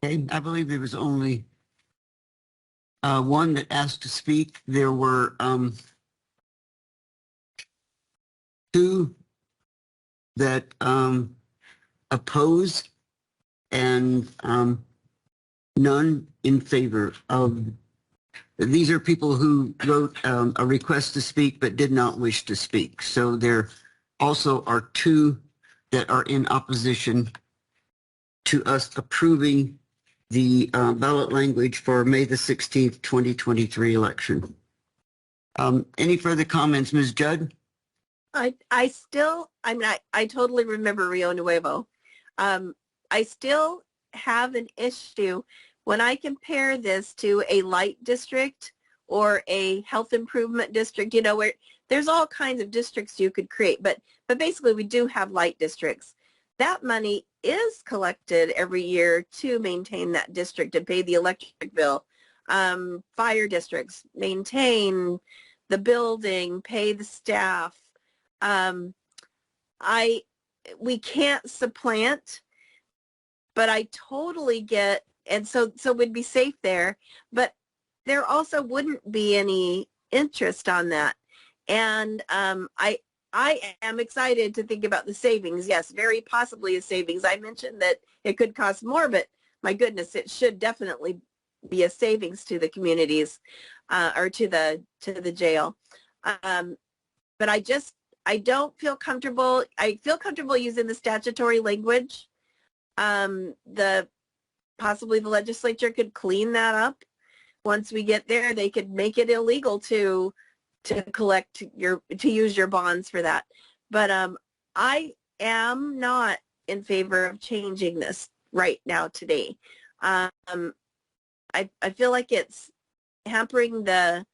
Okay, I believe there was only one that asked to speak. There were two that opposed, and none in favor of. These are people who wrote a request to speak but did not wish to speak. So there also are two that are in opposition to us approving the ballot language for May the 16th, 2023 election. Any further comments, Ms. Judd? I totally remember Rio Nuevo. I still have an issue when I compare this to a light district or a health improvement district, you know, where there's all kinds of districts you could create, but basically we do have light districts. That money is collected every year to maintain that district and pay the electric bill. Fire districts maintain the building, pay the staff. We can't supplant, but I totally get, and so we'd be safe there. But there also wouldn't be any interest on that. And I am excited to think about the savings. Yes, very possibly a savings. I mentioned that it could cost more, but my goodness, it should definitely be a savings to the communities or to the jail. But I don't feel comfortable. I feel comfortable using the statutory language. Possibly the legislature could clean that up. Once we get there, they could make it illegal to use your bonds for that. But I am not in favor of changing this right now today. I feel like it's hampering the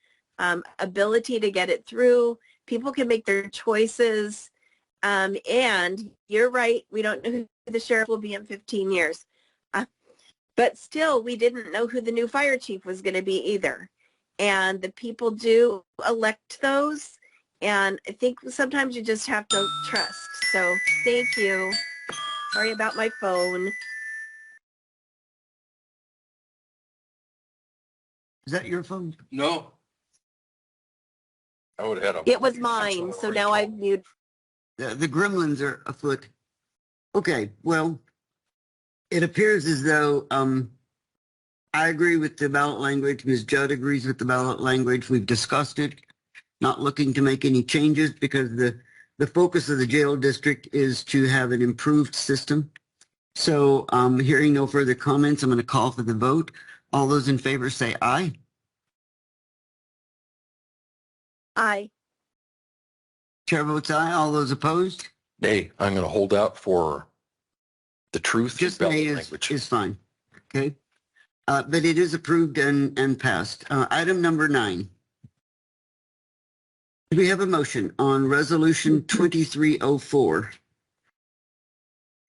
ability to get it through. People can make their choices. And you're right, we don't know who the sheriff will be in 15 years. But still, we didn't know who the new fire chief was going to be either. And the people do elect those. And I think sometimes you just have to trust. So thank you. Sorry about my phone. Is that your phone? No. I would have had a. It was mine, so now I've muted. The gremlins are afoot. Okay, well, it appears as though I agree with the ballot language. Ms. Judd agrees with the ballot language. We've discussed it, not looking to make any changes because the focus of the jail district is to have an improved system. So hearing no further comments, I'm going to call for the vote. All those in favor say aye. Aye. Chair votes aye. All those opposed? Nay, I'm going to hold out for the truth. Just ballot nay language. is fine. Okay. But it is approved and passed. Item number 9. Do we have a motion on Resolution 2304?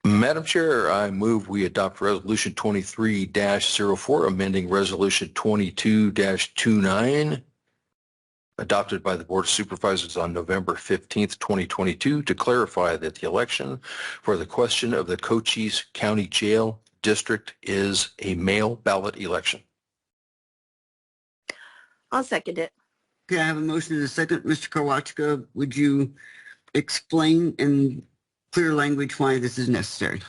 Madam Chair, I move we adopt Resolution 23-04, amending Resolution 22-29, adopted by the Board of Supervisors on November 15th, 2022, to clarify that the election for the question of the Cochise County Jail District is a mail ballot election. I'll second it. Okay, I have a motion and a second. Mr. Kowalczyk, would you explain in clear language why this is necessary?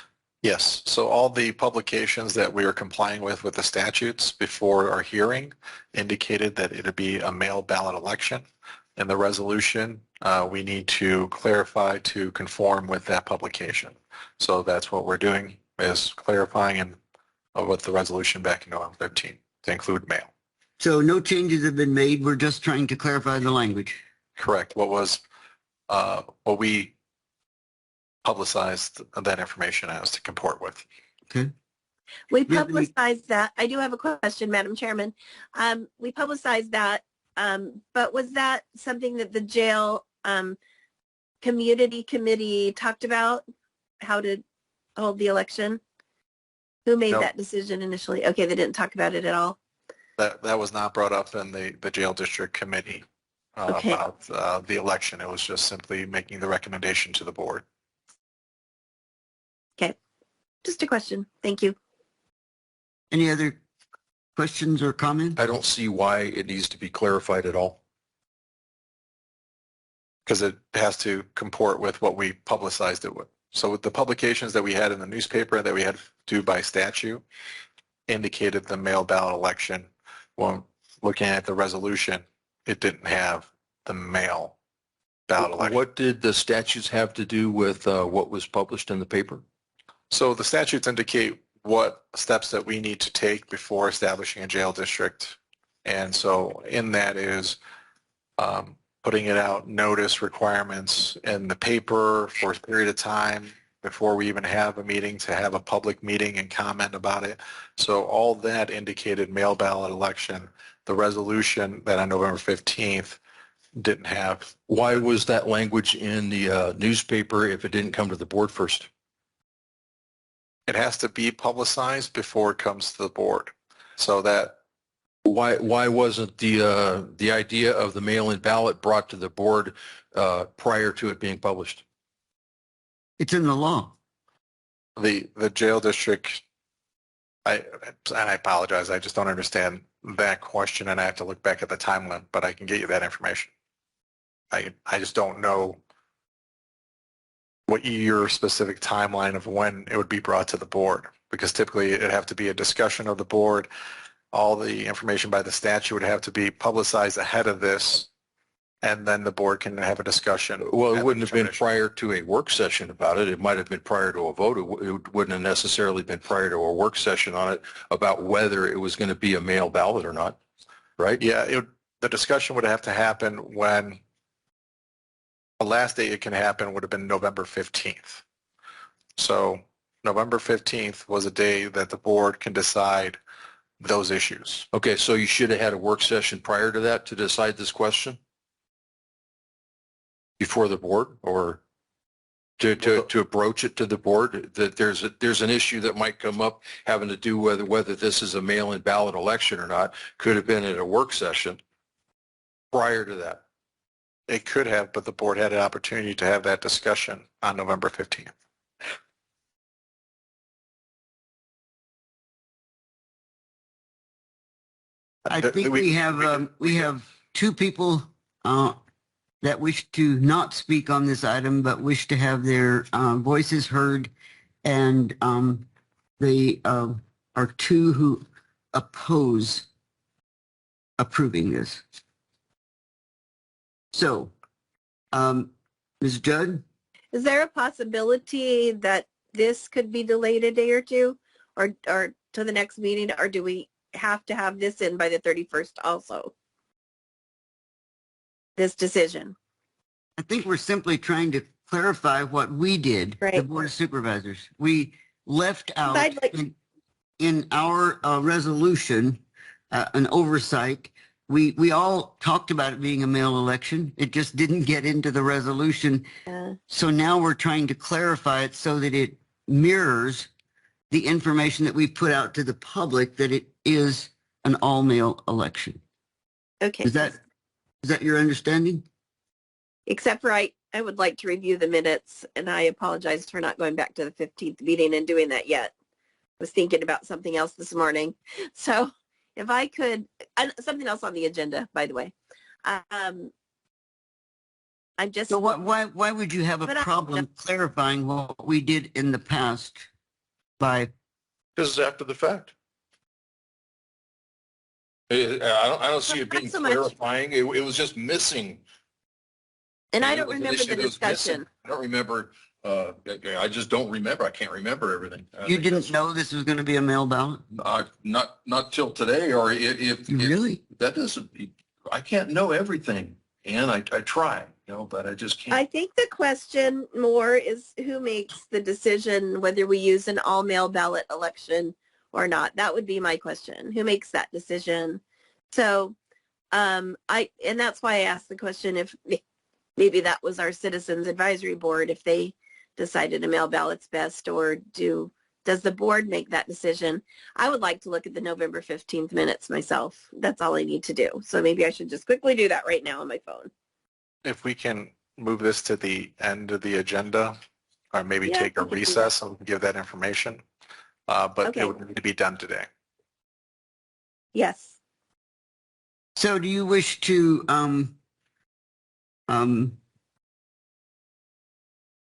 Yes. So all the publications that we are complying with the statutes before our hearing indicated that it would be a mail ballot election. In the resolution, we need to clarify to conform with that publication. So that's what we're doing, is clarifying and with the resolution back in November 13th to include mail. So no changes have been made. We're just trying to clarify the language. Correct. What we publicized that information as to comport with. Okay. We publicized that. I do have a question, Madam Chairman. We publicized that, but was that something that the jail community committee talked about, how to hold the election? Who made that decision initially? Okay, they didn't talk about it at all. That was not brought up in the jail district committee about the election. It was just simply making the recommendation to the board. Okay, just a question. Thank you. Any other questions or comments? I don't see why it needs to be clarified at all. Because it has to comport with what we publicized it with. So with the publications that we had in the newspaper that we had to do by statute indicated the mail ballot election. When looking at the resolution, it didn't have the mail ballot election. What did the statutes have to do with what was published in the paper? So the statutes indicate what steps that we need to take before establishing a jail district. And so in that is putting it out, notice requirements in the paper for a period of time before we even have a meeting, to have a public meeting and comment about it. So all that indicated mail ballot election. The resolution that on November 15th didn't have. Why was that language in the newspaper if it didn't come to the board first? It has to be publicized before it comes to the board. So that. Why wasn't the idea of the mail-in ballot brought to the board prior to it being published? It's in the law. The jail district I apologize. I just don't understand that question, and I have to look back at the timeline, but I can get you that information. I just don't know what your specific timeline of when it would be brought to the board, because typically it'd have to be a discussion of the board. All the information by the statute would have to be publicized ahead of this, and then the board can have a discussion. Well, it wouldn't have been prior to a work session about it. It might have been prior to a vote. It wouldn't have necessarily been prior to a work session on it about whether it was going to be a mail ballot or not, right? Yeah, the discussion would have to happen when the last day it can happen would have been November 15th. So November 15th was a day that the board can decide those issues. Okay, so you should have had a work session prior to that to decide this question? Before the board, or to broach it to the board that there's an issue that might come up having to do whether this is a mail-in ballot election or not. Could have been at a work session prior to that. It could have, but the board had an opportunity to have that discussion on November 15th. I think we have two people that wish to not speak on this item, but wish to have their voices heard, and they are two who oppose approving this. So, Ms. Judd? Is there a possibility that this could be delayed a day or two, or to the next meeting, or do we have to have this in by the 31st also? This decision. I think we're simply trying to clarify what we did, Right. the Board of Supervisors. We left out I'd like- in our resolution an oversight. We all talked about it being a mail election. It just didn't get into the resolution. So now we're trying to clarify it so that it mirrors the information that we put out to the public, that it is an all-mail election. Okay. Is that your understanding? Except for I would like to review the minutes, and I apologize for not going back to the 15th meeting and doing that yet. I was thinking about something else this morning. So if I could, something else on the agenda, by the way. I'm just. So why would you have a problem clarifying what we did in the past by? This is after the fact. I don't see it being Not so much. clarifying. It was just missing. And I It don't was an remember issue the that was missing. discussion. I don't remember. I just don't remember. I can't remember everything. You didn't know this was going to be a mail ballot? Not till today, or if Really? that doesn't. I can't know everything, and I try, but I just can't. I think the question more is who makes the decision whether we use an all-mail ballot election or not. That would be my question. Who makes that decision? So and that's why I asked the question if maybe that was our Citizens Advisory Board, if they decided a mail ballot's best, or does the board make that decision? I would like to look at the November 15th minutes myself. That's all I need to do. So maybe I should just quickly do that right now on my phone. If we can move this to the end of the agenda, or maybe Yeah, take a we can do recess and give that information, but Okay. it would need to be done today. Yes. So do you wish to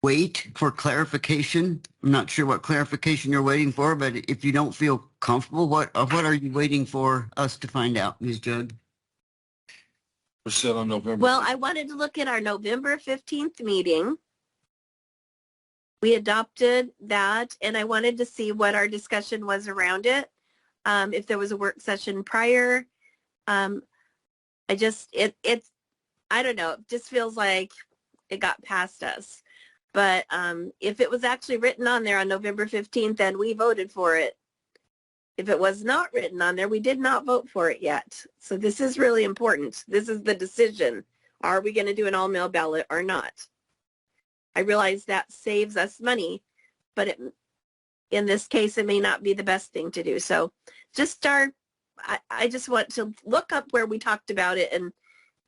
wait for clarification? I'm not sure what clarification you're waiting for, but if you don't feel comfortable, what are you waiting for us to find out, Ms. Judd? We're set on November. Well, I wanted to look at our November 15th meeting. We adopted that, and I wanted to see what our discussion was around it. If there was a work session prior. I don't know, it just feels like it got past us. But if it was actually written on there on November 15th, then we voted for it. If it was not written on there, we did not vote for it yet. So this is really important. This is the decision. Are we going to do an all-mail ballot or not? I realize that saves us money, but in this case, it may not be the best thing to do. So just I just want to look up where we talked about it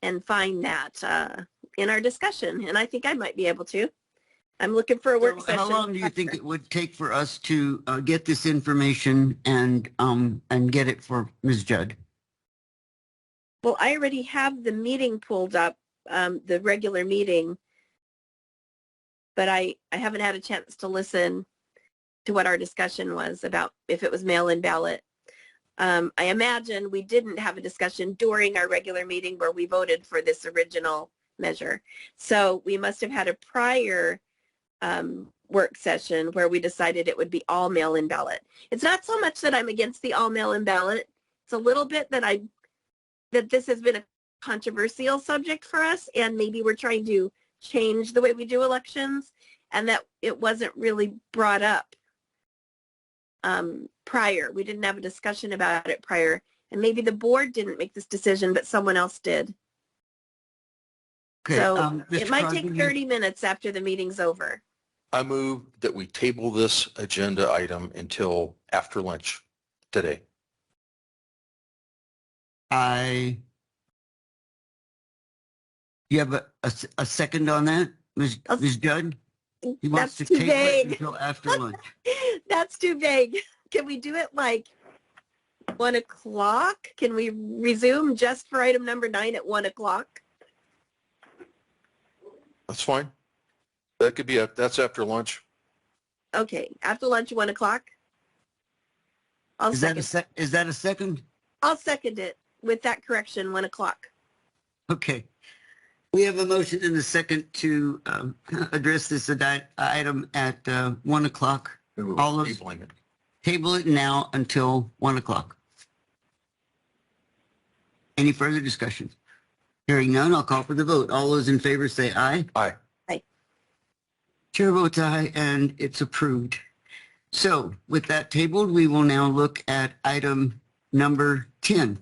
and find that in our discussion. And I think I might be able to. I'm looking for a work So session. how long do you think it would take for us to get this information and get it for Ms. Judd? Well, I already have the meeting pulled up, the regular meeting, but I haven't had a chance to listen to what our discussion was about if it was mail-in ballot. I imagine we didn't have a discussion during our regular meeting where we voted for this original measure. So we must have had a prior work session where we decided it would be all mail-in ballot. It's not so much that I'm against the all mail-in ballot. It's a little bit that this has been a controversial subject for us, and maybe we're trying to change the way we do elections, and that it wasn't really brought up prior. We didn't have a discussion about it prior, and maybe the board didn't make this decision, but someone else did. Okay, So it Mr. might Crosby, take 30 minutes after the meeting's over. I move that we table this agenda item until after lunch today. You have a second on that, Ms. Judd? He wants That's to too table it vague. until after lunch. That's too vague. Can we do it like 1 o'clock? Can we resume just for item number 9 at 1 o'clock? That's fine. That could be that's after lunch. Okay, after lunch, 1 o'clock. Is that a second? I'll second it with that correction, 1 o'clock. Okay. We have a motion and a second to address this item at 1 o'clock. All those table it now until 1 o'clock. Any further discussion? Hearing none, I'll call for the vote. All those in favor say aye. Aye. Aye. Chair votes aye, and it's approved. So with that tabled, we will now look at item number 10.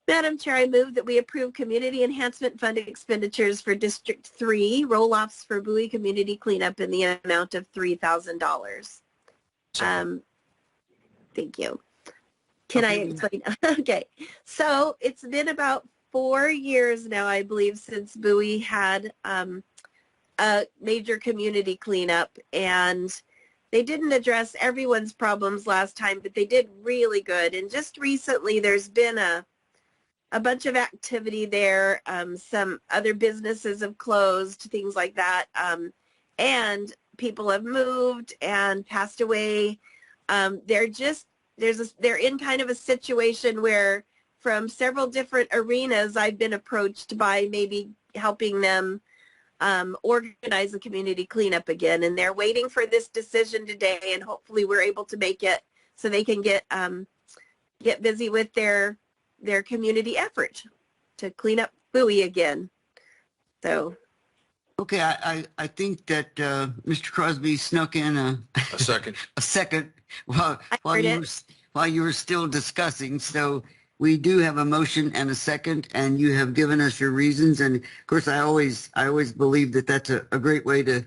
Madam Chair, I move that we approve Community Enhancement Fund expenditures for District 3, roll-offs for Bowie Community Cleanup in the amount of $3,000. Thank you. Can I explain? Okay. So it's been about 4 years now, I believe, since Bowie had a major community cleanup, and they didn't address everyone's problems last time, but they did really good. And just recently, there's been a bunch of activity there. Some other businesses have closed, things like that. And people have moved and passed away. They're in kind of a situation where from several different arenas, I've been approached by maybe helping them organize the community cleanup again. And they're waiting for this decision today, and hopefully we're able to make it so they can get busy with their community effort to clean up Bowie again. So. Okay, I think that Mr. Crosby snuck in a second. a second while you were still discussing. So we do have a motion and a second, and you have given us your reasons. And of course, I always believe that that's a great way to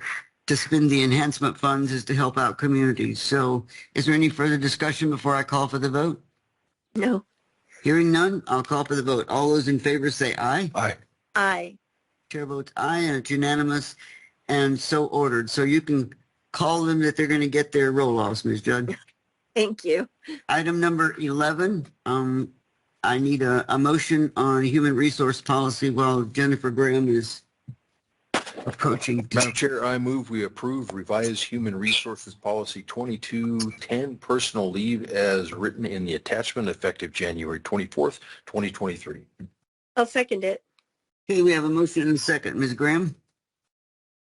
spend the enhancement funds, is to help out communities. So is there any further discussion before I call for the vote? No. Hearing none, I'll call for the vote. All those in favor say aye. Aye. Aye. Chair votes aye, and it's unanimous and so ordered. So you can call them that they're going to get their roll-offs, Ms. Judd. Thank you. Item number 11, I need a motion on human resource policy while Jennifer Graham is approaching. Madam Chair, I move we approve revised human resources policy 2210 personal leave as written in the attachment effective January 24th, 2023. I'll second it. Okay, we have a motion and a second. Ms. Graham?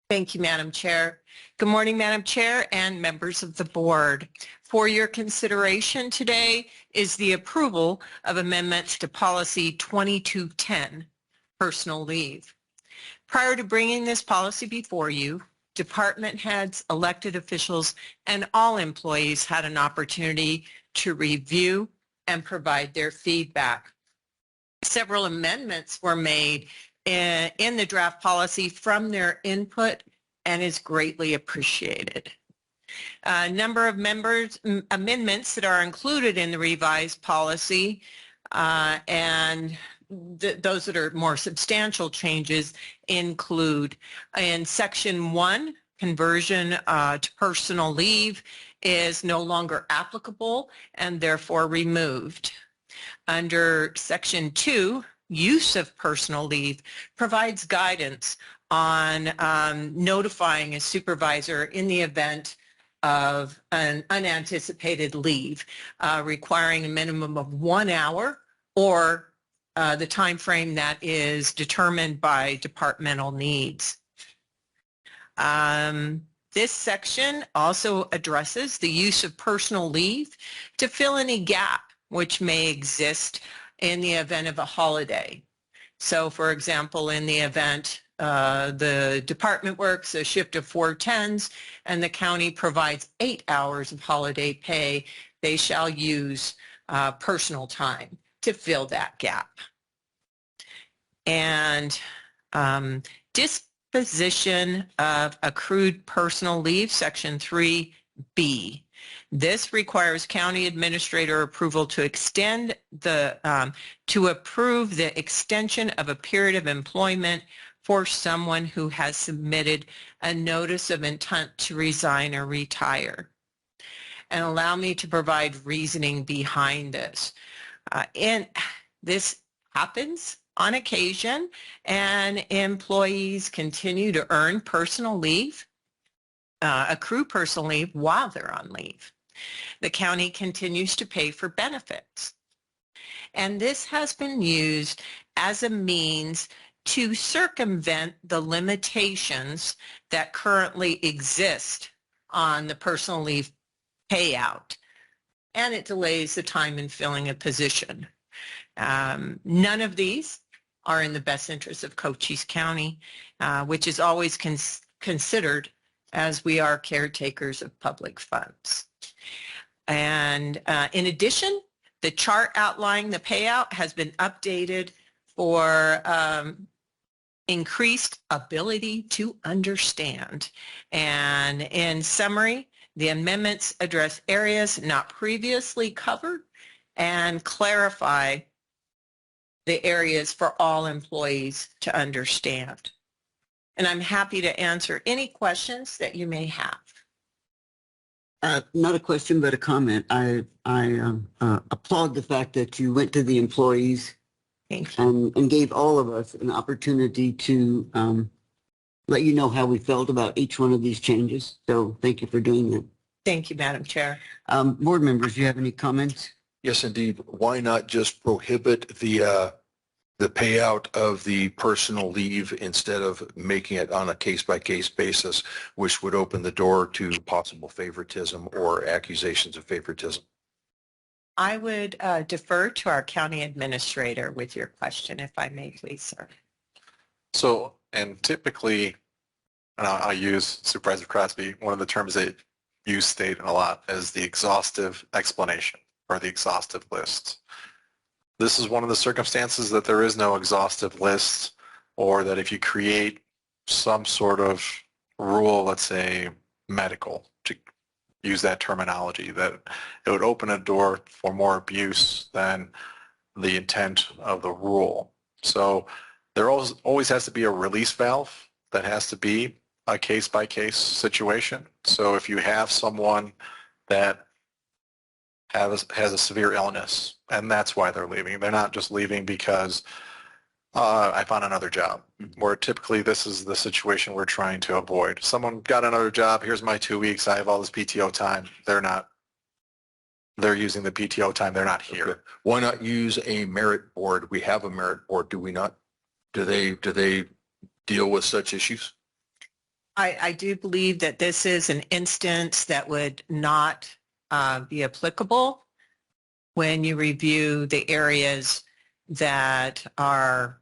Thank you, Madam Chair. Good morning, Madam Chair and members of the board. For your consideration today is the approval of amendments to policy 2210, personal leave. Prior to bringing this policy before you, department heads, elected officials, and all employees had an opportunity to review and provide their feedback. Several amendments were made in the draft policy from their input and is greatly appreciated. A number of amendments that are included in the revised policy and those that are more substantial changes include in section 1 conversion to personal leave is no longer applicable and therefore removed. Under Section 2, use of personal leave provides guidance on notifying a supervisor in the event of an unanticipated leave, requiring a minimum of 1 hour or the time frame that is determined by departmental needs. This section also addresses the use of personal leave to fill any gap which may exist in the event of a holiday. So, for example, in the event the department works a shift of 4/10s and the county provides 8 hours of holiday pay, they shall use personal time to fill that gap. And disposition of accrued personal leave, Section 3B. This requires county administrator approval to extend the, to approve the extension of a period of employment for someone who has submitted a notice of intent to resign or retire. And allow me to provide reasoning behind this. And this happens on occasion, and employees continue to earn personal leave, accrue personal leave while they're on leave. The county continues to pay for benefits. And this has been used as a means to circumvent the limitations that currently exist on the personal leave payout. And it delays the time in filling a position. None of these are in the best interest of Cochise County, which is always considered as we are caretakers of public funds. And in addition, the chart outlining the payout has been updated for increased ability to understand. And in summary, the amendments address areas not previously covered and clarify the areas for all employees to understand. And I'm happy to answer any questions that you may have. Not a question, but a comment. I applaud the fact that you went to the employees and gave all of us an opportunity to let you know how we felt about each one of these changes. So thank you for doing that. Thank you, Madam Chair. Board members, do you have any comments? Yes, indeed. Why not just prohibit the payout of the personal leave instead of making it on a case-by-case basis, which would open the door to possible favoritism or accusations of favoritism? I would defer to our county administrator with your question, if I may, please, sir. So, and typically, and I'll use Supervisor Crosby, one of the terms that you state a lot is the exhaustive explanation or the exhaustive list. This is one of the circumstances that there is no exhaustive list, or that if you create some sort of rule, let's say medical, to use that terminology, that it would open a door for more abuse than the intent of the rule. So there always has to be a release valve that has to be a case-by-case situation. So if you have someone that has a severe illness, and that's why they're leaving. They're not just leaving because I found another job, where typically this is the situation we're trying to avoid. Someone got another job, here's my 2 weeks, I have all this PTO time. They're using the PTO time, they're not here. Okay. Why not use a merit board? We have a merit board, do we not? Do they deal with such issues? I do believe that this is an instance that would not be applicable when you review the areas that are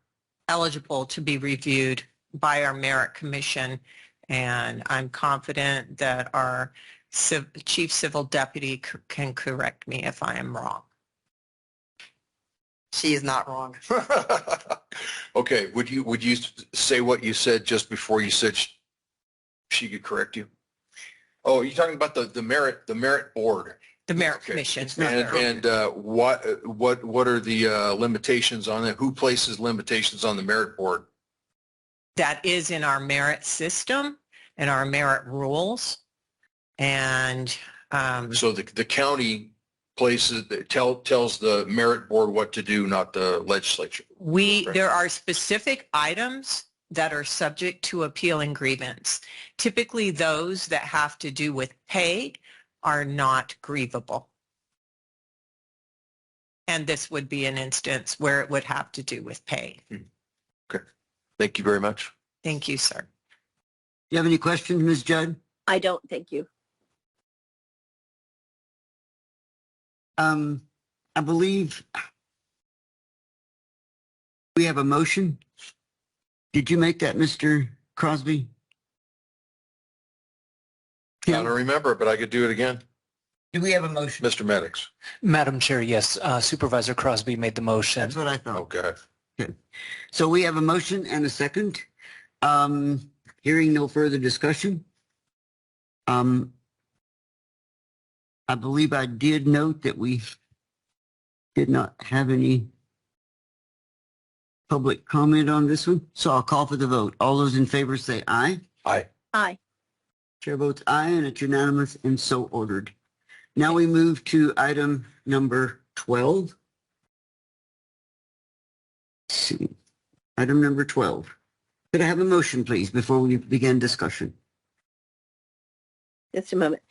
eligible to be reviewed by our merit commission. And I'm confident that our chief civil deputy can correct me if I am wrong. She is not wrong. Okay, would you say what you said just before you said she could correct you? Oh, you're talking about the merit board. The merit commission. And what are the limitations on it? Who places limitations on the merit board? That is in our merit system. in our merit rules. And So the county places, tells the merit board what to do, not the legislature. there are specific items that are subject to appeal and grievance. Typically, those that have to do with pay are not grievable. And this would be an instance where it would have to do with pay. Okay. Thank you very much. Thank you, sir. Do you have any questions, Ms. Judd? I don't, thank you. I believe we have a motion. Did you make that, Mr. Crosby? I don't remember, but I could do it again. Do we have a motion? Mr. Maddox. Madam Chair, yes, Supervisor Crosby made the motion. That's what I thought. Okay. Okay. So we have a motion and a second. Hearing no further discussion. I believe I did note that we did not have any public comment on this one. So I'll call for the vote. All those in favor say aye. Aye. Aye. Chair votes aye, and it's unanimous and so ordered. Now we move to item number 12. Let's see. Item number 12. Could I have a motion, please, before we begin discussion? Just a moment.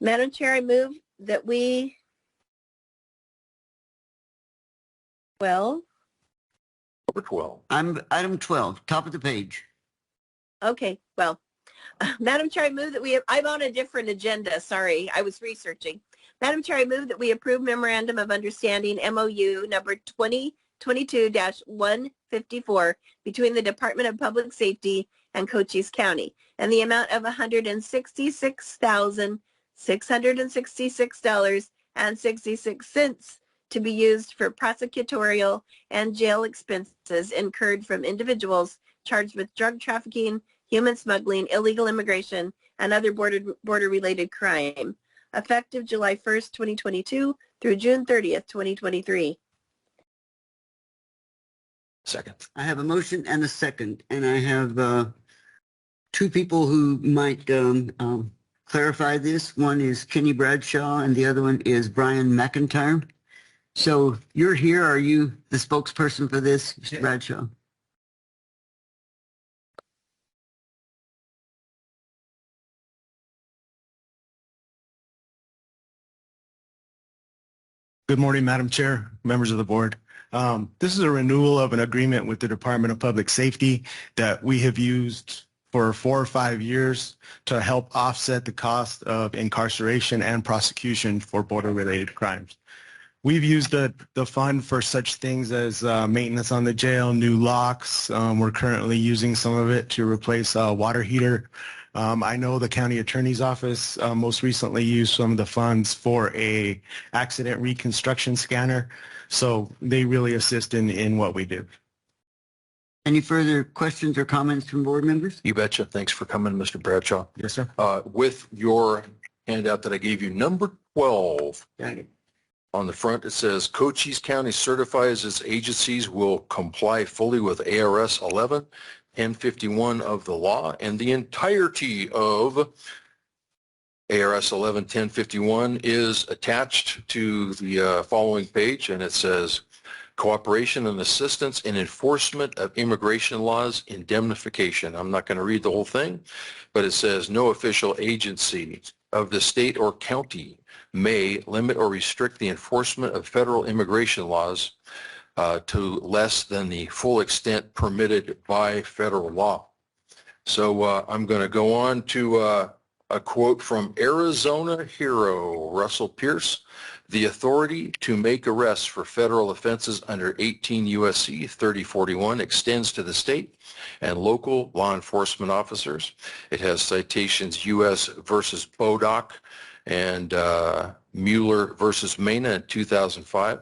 Madam Chair, I move that we, Number 12. I'm item 12, top of the page. okay, well, Madam Chair, I move that I'm on a different agenda, sorry, I was researching. Madam Chair, I move that we approve Memorandum of Understanding MOU number 2022-154 between the Department of Public Safety and Cochise County, and the amount of $166,666.66 to be used for prosecutorial and jail expenses incurred from individuals charged with drug trafficking, human smuggling, illegal immigration, and other border-related crime, effective July 1st, 2022 through June 30th, 2023. Second. I have a motion and a second, and I have two people who might clarify this. One is Kenny Bradshaw, and the other one is Brian McIntyre. So you're here. Are you the spokesperson for this, Mr. Bradshaw? Good morning, Madam Chair, members of the board. This is a renewal of an agreement with the Department of Public Safety that we have used for 4 or 5 years to help offset the cost of incarceration and prosecution for border-related crimes. We've used the fund for such things as maintenance on the jail, new locks. We're currently using some of it to replace a water heater. I know the county attorney's office most recently used some of the funds for a accident reconstruction scanner. So they really assist in what we do. Any further questions or comments from board members? You betcha. Thanks for coming, Mr. Bradshaw. Yes, sir. With your handout that I gave you, number 12. Got it. On the front, it says Cochise County certifies its agencies will comply fully with ARS 11-1051 of the law, and the entirety of ARS 11-1051 is attached to the following page, and it says cooperation and assistance in enforcement of immigration laws, indemnification. I'm not going to read the whole thing, but it says no official agency of the state or county may limit or restrict the enforcement of federal immigration laws to less than the full extent permitted by federal law. So I'm going to go on to a quote from Arizona hero Russell Pierce. The authority to make arrests for federal offenses under 18 U.S.C. 3041 extends to the state and local law enforcement officers. It has citations U.S. versus Bodock and Mueller versus Mena in 2005.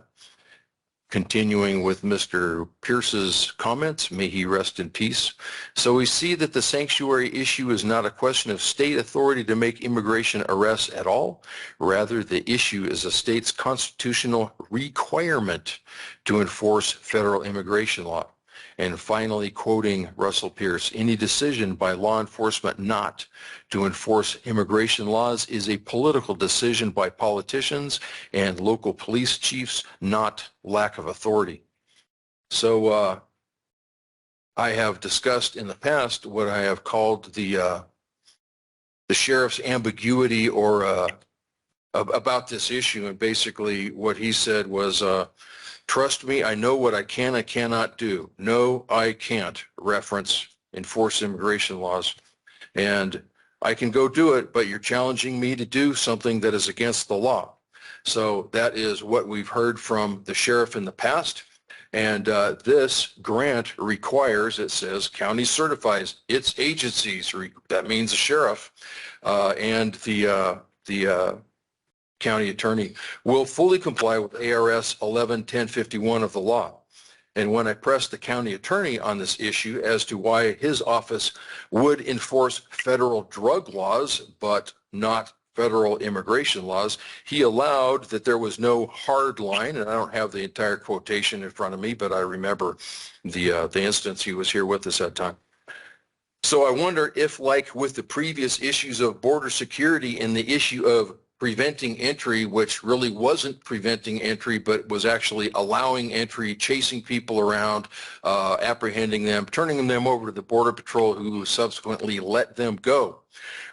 Continuing with Mr. Pierce's comments, may he rest in peace. So we see that the sanctuary issue is not a question of state authority to make immigration arrests at all. Rather, the issue is a state's constitutional requirement to enforce federal immigration law. And finally, quoting Russell Pierce, any decision by law enforcement not to enforce immigration laws is a political decision by politicians and local police chiefs, not lack of authority. So I have discussed in the past what I have called the sheriff's ambiguity or about this issue, and basically what he said was, trust me, I know what I can and cannot do. No, I can't reference enforce immigration laws. And I can go do it, but you're challenging me to do something that is against the law. So that is what we've heard from the sheriff in the past. And this grant requires, it says, county certifies its agencies, that means the sheriff and the county attorney, will fully comply with ARS 11-1051 of the law. And when I pressed the county attorney on this issue as to why his office would enforce federal drug laws but not federal immigration laws, he allowed that there was no hard line, and I don't have the entire quotation in front of me, but I remember the instance. He was here with us at that time. So I wonder if, like with the previous issues of border security and the issue of preventing entry, which really wasn't preventing entry, but was actually allowing entry, chasing people around, apprehending them, turning them over to the Border Patrol, who subsequently let them go.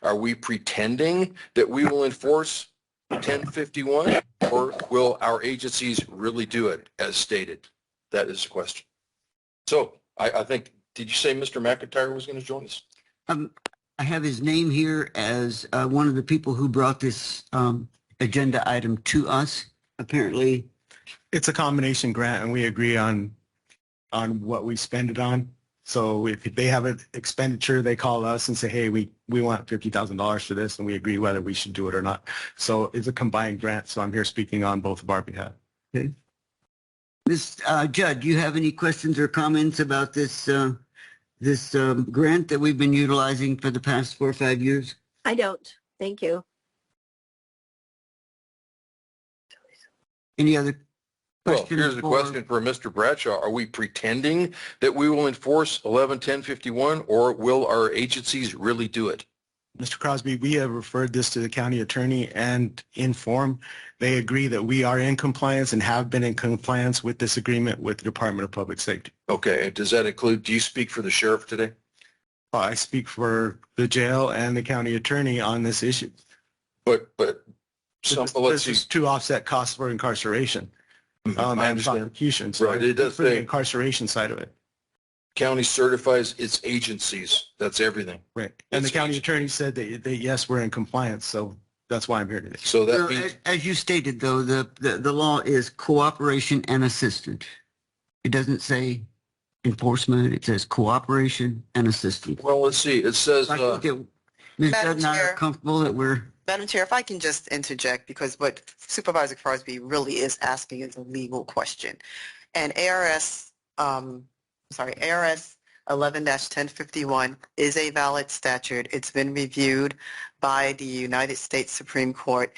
Are we pretending that we will enforce 1051, or will our agencies really do it as stated? That is the question. So I think, did you say Mr. McIntyre was going to join us? I have his name here as one of the people who brought this agenda item to us. Apparently, It's a combination grant, and we agree on what we spend it on. So if they have an expenditure, they call us and say, hey, we want $50,000 for this, and we agree whether we should do it or not. So it's a combined grant, so I'm here speaking on both of our behalf. Okay. Ms. Judd, do you have any questions or comments about this grant that we've been utilizing for the past 4 or 5 years? I don't. Thank you. Any other Well, questions? here's a question for Mr. Bradshaw. Are we pretending that we will enforce 11-1051, or will our agencies really do it? Mr. Crosby, we have referred this to the county attorney, and in form, they agree that we are in compliance and have been in compliance with this agreement with the Department of Public Safety. Okay, does that include, do you speak for the sheriff today? I speak for the jail and the county attorney on this issue. But let's see. This is to offset costs for incarceration I and understand. prosecution. So Right, it does for the say incarceration side of it. county certifies its agencies. That's everything. Right. And the It's county easy. attorney said that yes, we're in compliance. So that's why I'm here today. So that Well, means, as you stated, though, the law is cooperation and assistance. It doesn't say enforcement. It says cooperation and assistance. well, let's see. It says, I think Ms. Madam Judd and I are Chair. comfortable that we're Madam Chair, if I can just interject, because what Supervisor Crosby really is asking is a legal question. And ARS 11-1051 is a valid statute. It's been reviewed by the United States Supreme Court.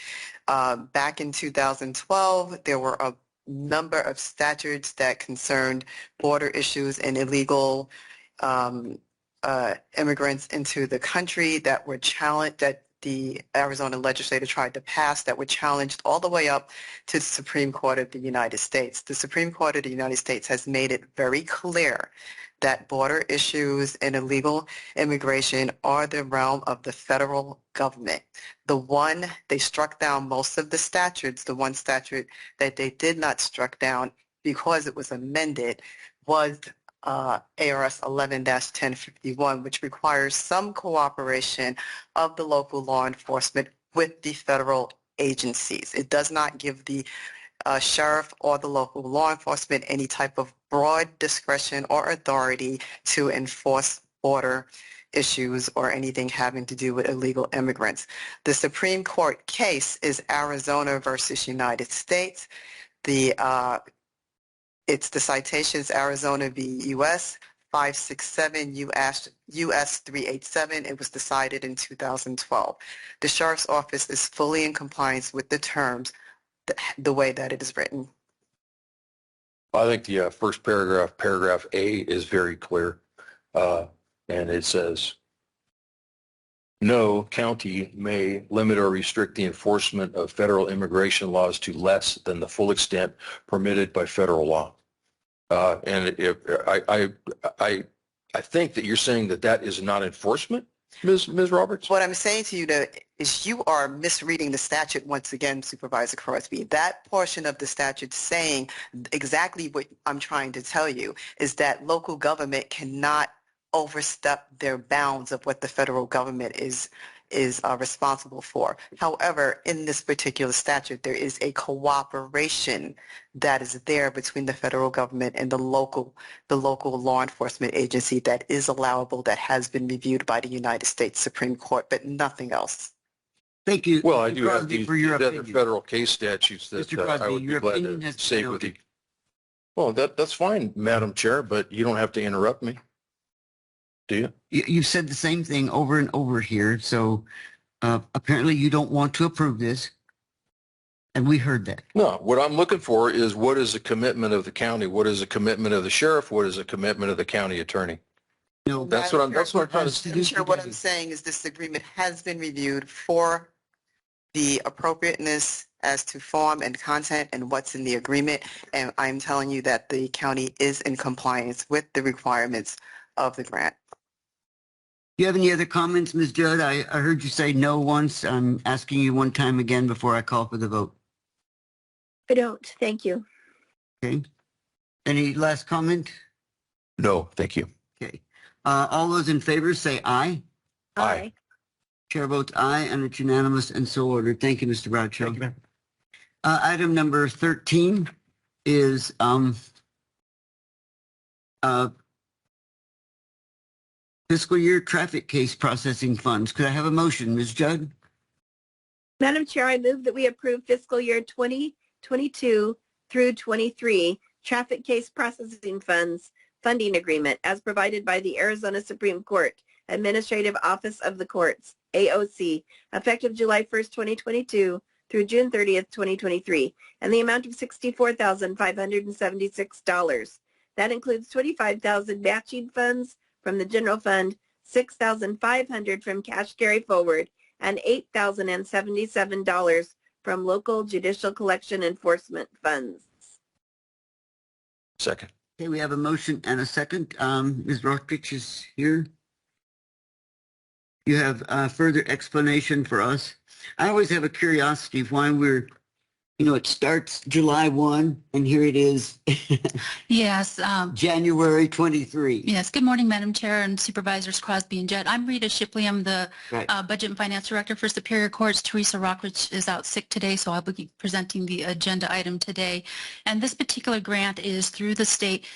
Back in 2012, there were a number of statutes that concerned border issues and illegal immigrants into the country that were challenged, that the Arizona legislature tried to pass, that were challenged all the way up to the Supreme Court of the United States. The Supreme Court of the United States has made it very clear that border issues and illegal immigration are the realm of the federal government. They struck down most of the statutes. The one statute that they did not struck down because it was amended was ARS 11-1051, which requires some cooperation of the local law enforcement with the federal agencies. It does not give the sheriff or the local law enforcement any type of broad discretion or authority to enforce border issues or anything having to do with illegal immigrants. The Supreme Court case is Arizona versus United States. It's the citations Arizona v. U.S. 567 U.S. 387. It was decided in 2012. The Sheriff's Office is fully in compliance with the terms the way that it is written. I think the first paragraph, paragraph A, is very clear. And it says, no county may limit or restrict the enforcement of federal immigration laws to less than the full extent permitted by federal law. And if I think that you're saying that that is not enforcement, Ms. Roberts? What I'm saying to you is you are misreading the statute once again, Supervisor Crosby. That portion of the statute saying exactly what I'm trying to tell you is that local government cannot overstep their bounds of what the federal government is responsible for. However, in this particular statute, there is a cooperation that is there between the federal government and the local law enforcement agency that is allowable, that has been reviewed by the United States Supreme Court, but nothing else. Thank you. Well, I Mr. do have Crosby, these for your other opinion. federal case statutes that Mr. Crosby, I would be your glad opinion to has been save with noted. you. Well, that's fine, Madam Chair, but you don't have to interrupt me. Do you? You've said the same thing over and over here, so apparently you don't want to approve this, and we heard that. No, what I'm looking for is what is the commitment of the county? What is the commitment of the sheriff? What is the commitment of the county attorney? No, That's what I'm trying to I'm sure what I'm saying is this agreement has been reviewed for the appropriateness as to form and content and what's in the agreement, and I'm telling you that the county is in compliance with the requirements of the grant. Do you have any other comments, Ms. Judd? I heard you say no once. I'm asking you one time again before I call for the vote. I don't. Thank you. Okay. Any last comment? No, thank you. Okay. All those in favor say aye. Aye. Chair votes aye, and it's unanimous and so ordered. Thank you, Mr. Bradshaw. Thank you, ma'am. Item number 13 is fiscal year traffic case processing funds. Could I have a motion, Ms. Judd? Madam Chair, I move that we approve fiscal year 2022 through 23 traffic case processing funds funding agreement as provided by the Arizona Supreme Court Administrative Office of the Courts, AOC, effective July 1st, 2022 through June 30th, 2023, and the amount of $64,576. That includes $25,000 matching funds from the general fund, $6,500 from cash carry forward, and $8,077 from local judicial collection enforcement funds. Second. Okay, we have a motion and a second. Ms. Rockridge is here. You have further explanation for us? I always have a curiosity of why we're, it starts July 1 and here it is Yes. January 23. Yes. Good morning, Madam Chair and Supervisors Crosby and Judd. I'm Rita Shipley. I'm the Budget and Finance Director for Superior Courts. Teresa Rockridge is out sick today, so I'll be presenting the agenda item today. And this particular grant is through the state.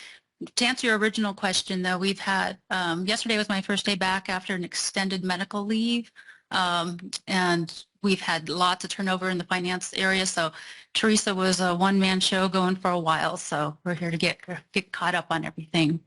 To answer your original question, though, we've had, yesterday was my first day back after an extended medical leave, and we've had lots of turnover in the finance area, so Teresa was a one-man show going for a while, so we're here to get caught up on everything.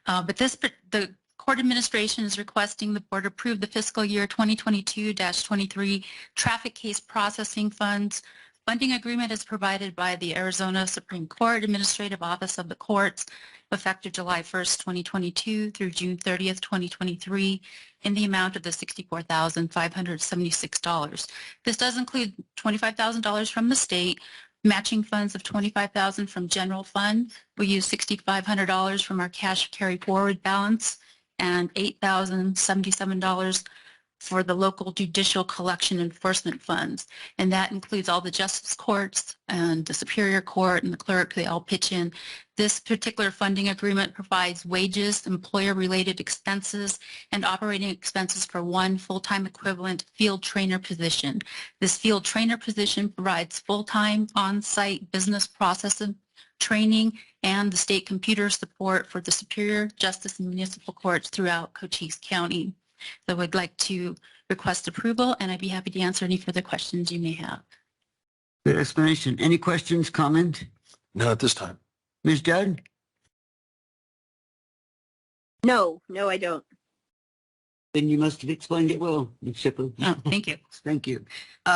But the court administration is requesting the board approve the fiscal year 2022-23 traffic case processing funds. Funding agreement is provided by the Arizona Supreme Court Administrative Office of the Courts, effective July 1st, 2022 through June 30th, 2023, in the amount of the $64,576. This does include $25,000 from the state, matching funds of $25,000 from general fund. We use $6,500 from our cash carry forward balance and $8,077 for the local judicial collection enforcement funds. And that includes all the justice courts and the Superior Court and the clerk. They all pitch in. This particular funding agreement provides wages, employer-related expenses, and operating expenses for one full-time equivalent field trainer position. This field trainer position provides full-time on-site business processing training and the state computer support for the Superior, Justice, and Municipal Courts throughout Cochise County. So I would like to request approval, and I'd be happy to answer any further questions you may have. Good explanation. Any questions, comment? Not at this time. Ms. Judd? No, I don't. Then you must have explained it well, Ms. Shipley. Oh, thank you. Thank you.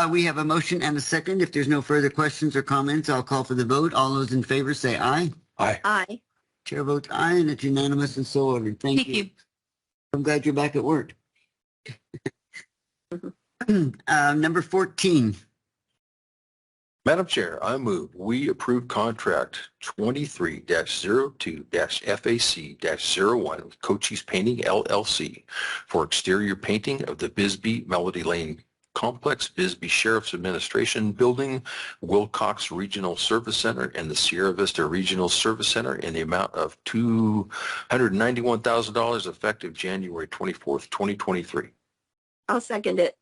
We have a motion and a second. If there's no further questions or comments, I'll call for the vote. All those in favor say aye. Aye. Aye. Chair votes aye, and it's unanimous and so ordered. Thank you. I'm glad you're back at work. Number 14. Madam Chair, I move we approve contract 23-02-FAC-01 with Cochise Painting LLC for exterior painting of the Bisbee Melody Lane Complex, Bisbee Sheriff's Administration Building, Wilcox Regional Service Center, and the Sierra Vista Regional Service Center in the amount of $291,000 effective January 24th, 2023. I'll second it.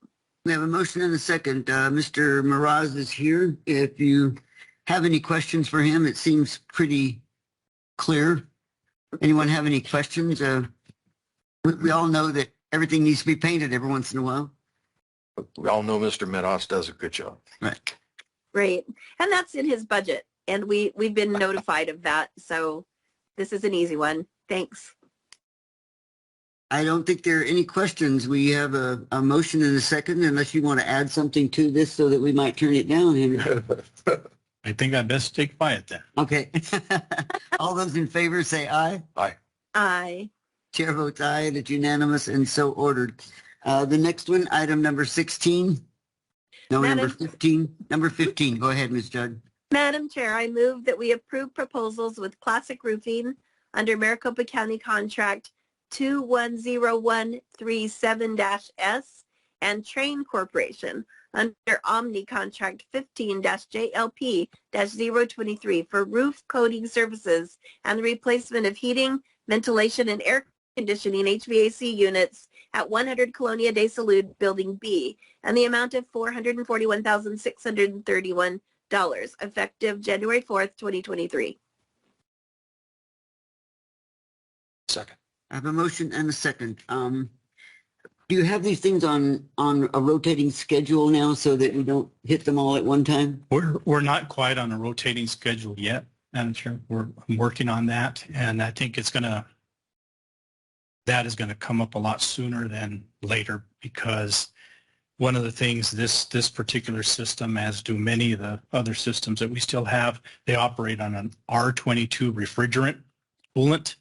We have a motion and a second. Mr. Mraz is here. If you have any questions for him, it seems pretty clear. Anyone have any questions? We all know that everything needs to be painted every once in a while. We all know Mr. Meadows does a good job. Right. Great. And that's in his budget. And we've been notified of that. So this is an easy one. Thanks. I don't think there are any questions. We have a motion and a second, unless you want to add something to this so that we might turn it down, Henry. I think I best stay quiet then. Okay. All those in favor say aye. Aye. Aye. Chair votes aye, and it's unanimous and so ordered. The next one, item number 16. No, number 15. Number 15. Go ahead, Ms. Judd. Madam Chair, I move that we approve proposals with Classic Roofing under Maricopa County Contract 210137-S and Train Corporation under Omni Contract 15-JLP-023 for roof coating services and the replacement of heating, ventilation, and air conditioning HVAC units at 100 Colonia de Salud Building B, and the amount of $441,631 effective January 4th, 2023. Second. I have a motion and a second. Do you have these things on a rotating schedule now so that we don't hit them all at one time? We're not quite on a rotating schedule yet, Madam Chair. I'm working on that, and I think that is going to come up a lot sooner than later, because one of the things this particular system, as do many of the other systems that we still have, they operate on an R22 refrigerant coolant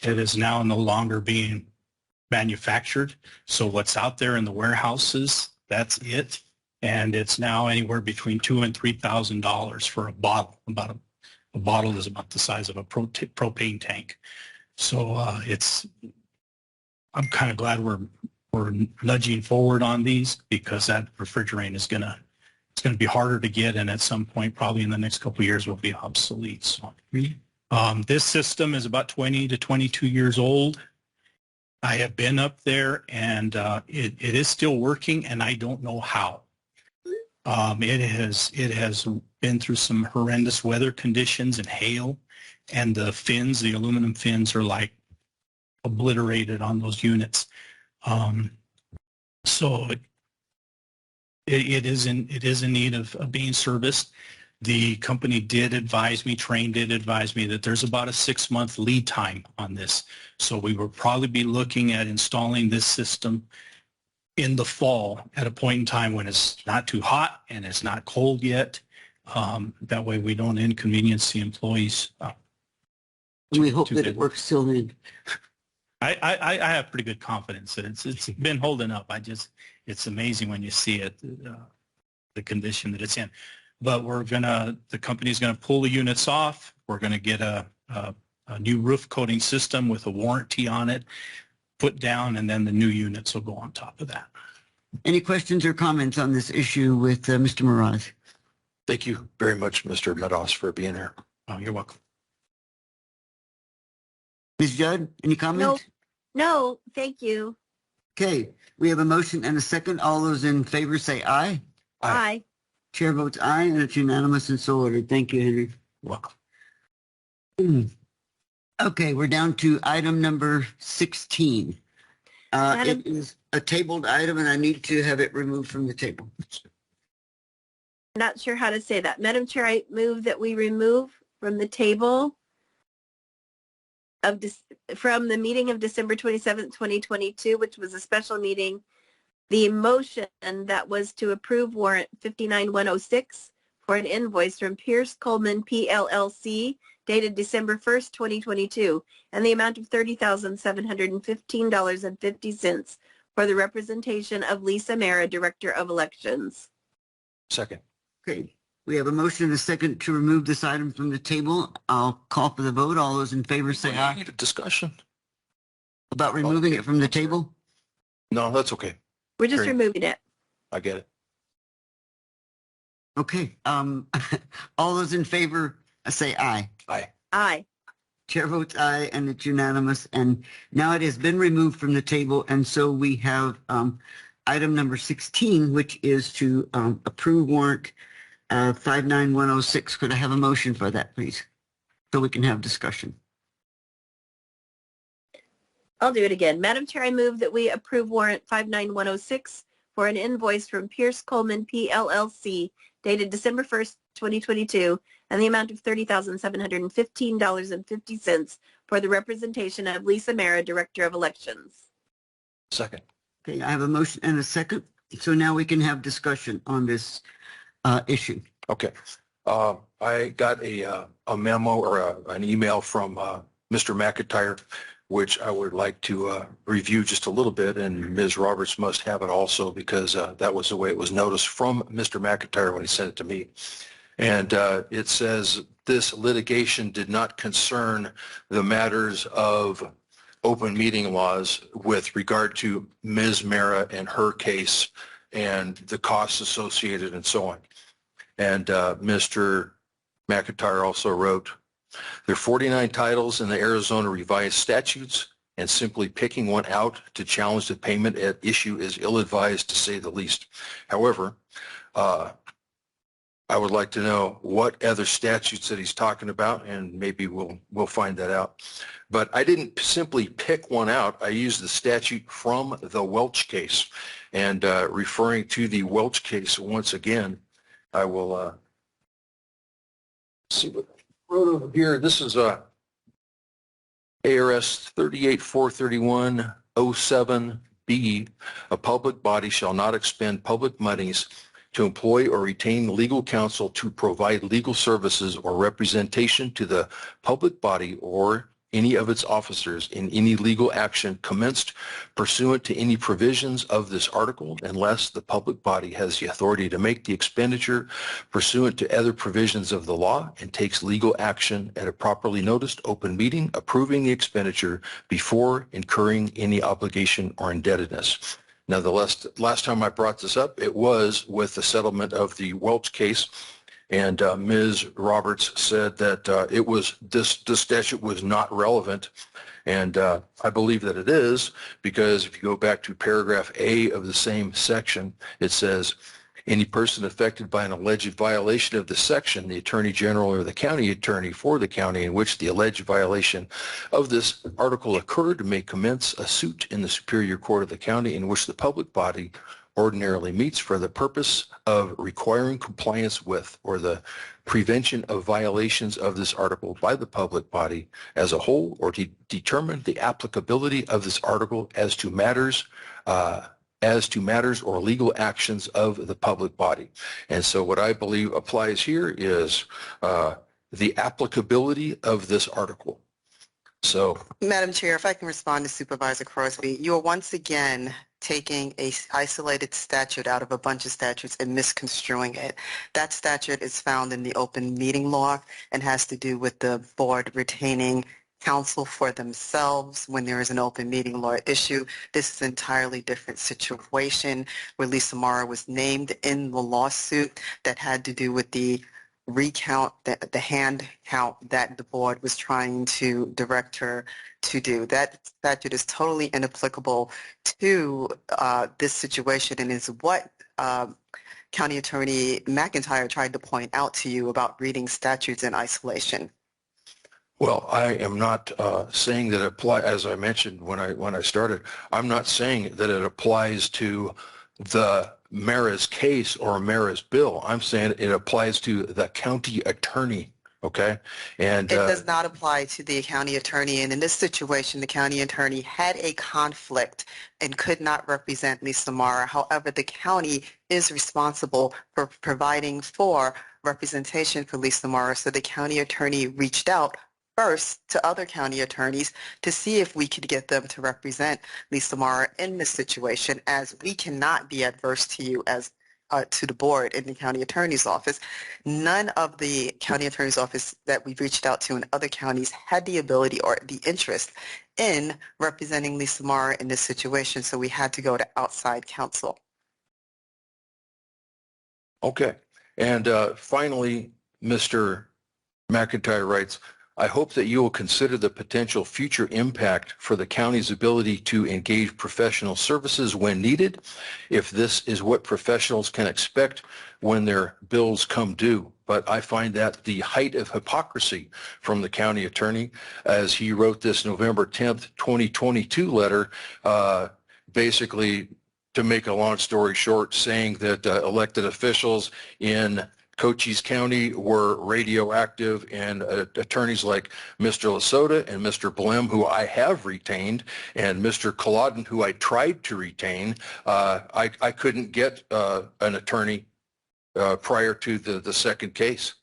that is now no longer being manufactured. So what's out there in the warehouses, that's it. And it's now anywhere between $2,000 and $3,000 for a bottle. A bottle is about the size of a propane tank. So I'm kind of glad we're nudging forward on these, because that refrigerant is it's going to be harder to get, and at some point, probably in the next couple of years, will be obsolete. So this system is about 20 to 22 years old. I have been up there, and it is still working, and I don't know how. It has been through some horrendous weather conditions and hail, and the aluminum fins are like obliterated on those units. So it is in need of being serviced. The company did advise me, Train did advise me, that there's about a 6-month lead time on this. So we will probably be looking at installing this system in the fall at a point in time when it's not too hot and it's not cold yet. That way we don't inconvenience the employees. We hope that it works till then. I have pretty good confidence that it's been holding up. It's amazing when you see it, the condition that it's in. But the company's gonna pull the units off. We're gonna get a new roof coating system with a warranty on it put down, and then the new units will go on top of that. Any questions or comments on this issue with Mr. Mraz? Thank you very much, Mr. Meadows, for being here. Oh, you're welcome. Ms. Judd, any comments? No, thank you. Okay, we have a motion and a second. All those in favor say aye. Aye. Chair votes aye, and it's unanimous and so ordered. Thank you, Henry. Welcome. Okay, we're down to item number 16. It is a tabled item, and I need to have it removed from the table. Not sure how to say that. Madam Chair, I move that we remove from the table from the meeting of December 27th, 2022, which was a special meeting, the motion that was to approve warrant 59106 for an invoice from Pierce Coleman PLLC dated December 1st, 2022, and the amount of $30,715.50 for the representation of Lisa Mara, Director of Elections. Second. Okay, we have a motion and a second to remove this item from the table. I'll call for the vote. All those in favor say aye. Need a discussion? About removing it from the table? No, that's okay. We're just Great. removing it. I get it. Okay, all those in favor say aye. Aye. Aye. Chair votes aye, and it's unanimous. And now it has been removed from the table, and so we have item number 16, which is to approve warrant 59106. Could I have a motion for that, please? So we can have discussion. I'll do it again. Madam Chair, I move that we approve warrant 59106 for an invoice from Pierce Coleman PLLC dated December 1st, 2022, and the amount of $30,715.50 for the representation of Lisa Mara, Director of Elections. Second. Okay, I have a motion and a second. So now we can have discussion on this issue. Okay. I got a memo or an email from Mr. McIntyre, which I would like to review just a little bit, and Ms. Roberts must have it also because that was the way it was noticed from Mr. McIntyre when he sent it to me. And it says this litigation did not concern the matters of open meeting laws with regard to Ms. Mara and her case and the costs associated and so on. And Mr. McIntyre also wrote, there are 49 titles in the Arizona revised statutes, and simply picking one out to challenge the payment at issue is ill-advised to say the least. However, I would like to know what other statutes that he's talking about, and maybe we'll find that out. But I didn't simply pick one out. I used the statute from the Welch case. And referring to the Welch case once again, I will see what I wrote over here. This is ARS 3843107B. A public body shall not expend public monies to employ or retain legal counsel to provide legal services or representation to the public body or any of its officers in any legal action commenced pursuant to any provisions of this article unless the public body has the authority to make the expenditure pursuant to other provisions of the law and takes legal action at a properly noticed open meeting approving the expenditure before incurring any obligation or indebtedness. Now, the last time I brought this up, it was with the settlement of the Welch case, and Ms. Roberts said that this statute was not relevant, and I believe that it is, because if you go back to paragraph A of the same section, it says, any person affected by an alleged violation of this section, the Attorney General or the County Attorney for the county in which the alleged violation of this article occurred may commence a suit in the Superior Court of the county in which the public body ordinarily meets for the purpose of requiring compliance with or the prevention of violations of this article by the public body as a whole, or to determine the applicability of this article as to matters or legal actions of the public body. And so what I believe applies here is the applicability of this article. So, Madam Chair, if I can respond to Supervisor Crosby, you are once again taking a isolated statute out of a bunch of statutes and misconstruing it. That statute is found in the open meeting law and has to do with the board retaining counsel for themselves when there is an open meeting law issue. This is an entirely different situation where Lisa Mara was named in the lawsuit that had to do with the recount, the hand count that the board was trying to direct her to do. That statute is totally inapplicable to this situation and is what County Attorney McIntyre tried to point out to you about reading statutes in isolation. well, I am not saying that it applies, as I mentioned when I started, I'm not saying that it applies to the Mara's case or Mara's bill. I'm saying it applies to the county attorney, okay? And it does not apply to the county attorney. And in this situation, the county attorney had a conflict and could not represent Lisa Mara. However, the county is responsible for providing for representation for Lisa Mara. So the county attorney reached out first to other county attorneys to see if we could get them to represent Lisa Mara in this situation, as we cannot be adverse to you as to the board in the county attorney's office. None of the county attorney's office that we've reached out to in other counties had the ability or the interest in representing Lisa Mara in this situation, so we had to go to outside counsel. Okay. And finally, Mr. McIntyre writes, I hope that you will consider the potential future impact for the county's ability to engage professional services when needed, if this is what professionals can expect when their bills come due. But I find that the height of hypocrisy from the county attorney, as he wrote this November 10th, 2022 letter, basically, to make a long story short, saying that elected officials in Cochise County were radioactive, and attorneys like Mr. Lasota and Mr. Blem, who I have retained, and Mr. Culloden, who I tried to retain, I couldn't get an attorney prior to the second case.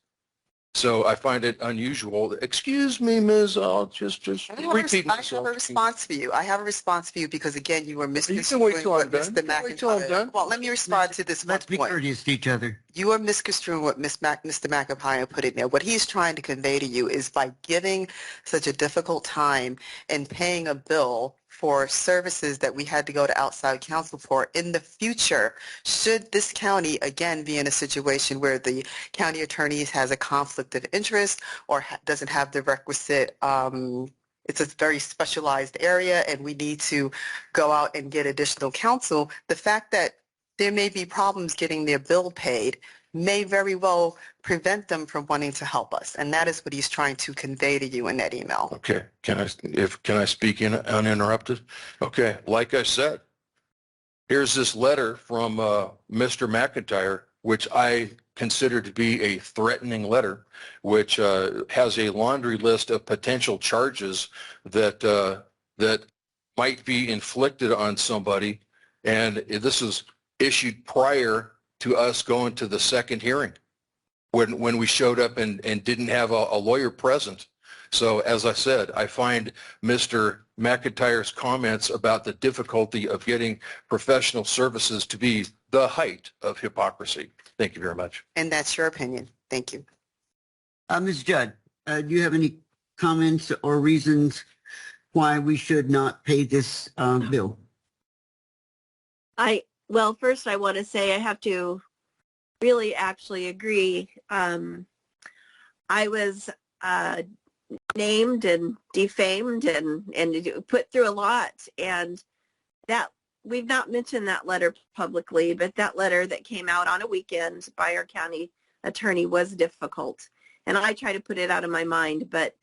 So I find it unusual. Excuse me, Ms. I'll just repeat myself. I have a response for you. I have a response for you because, again, you were misconstruing You can wait till I'm done. Mr. McIntyre. Well, let me respond to this Let's be point. courteous to each other. You are misconstruing what Mr. McIntyre put in there. What he's trying to convey to you is by giving such a difficult time and paying a bill for services that we had to go to outside counsel for in the future, should this county again be in a situation where the county attorney has a conflict of interest or doesn't have the requisite, it's a very specialized area and we need to go out and get additional counsel, the fact that there may be problems getting their bill paid may very well prevent them from wanting to help us. And that is what he's trying to convey to you in that email. Okay. Can I speak uninterrupted? Okay. Like I said, here's this letter from Mr. McIntyre, which I consider to be a threatening letter, which has a laundry list of potential charges that might be inflicted on somebody. And this is issued prior to us going to the second hearing when we showed up and didn't have a lawyer present. So as I said, I find Mr. McIntyre's comments about the difficulty of getting professional services to be the height of hypocrisy. Thank you very much. And that's your opinion. Thank you. Ms. Judd, do you have any comments or reasons why we should not pay this bill? Well, first I want to say I have to really actually agree. I was named and defamed and put through a lot, and that we've not mentioned that letter publicly, but that letter that came out on a weekend by our county attorney was difficult, and I try to put it out of my mind. But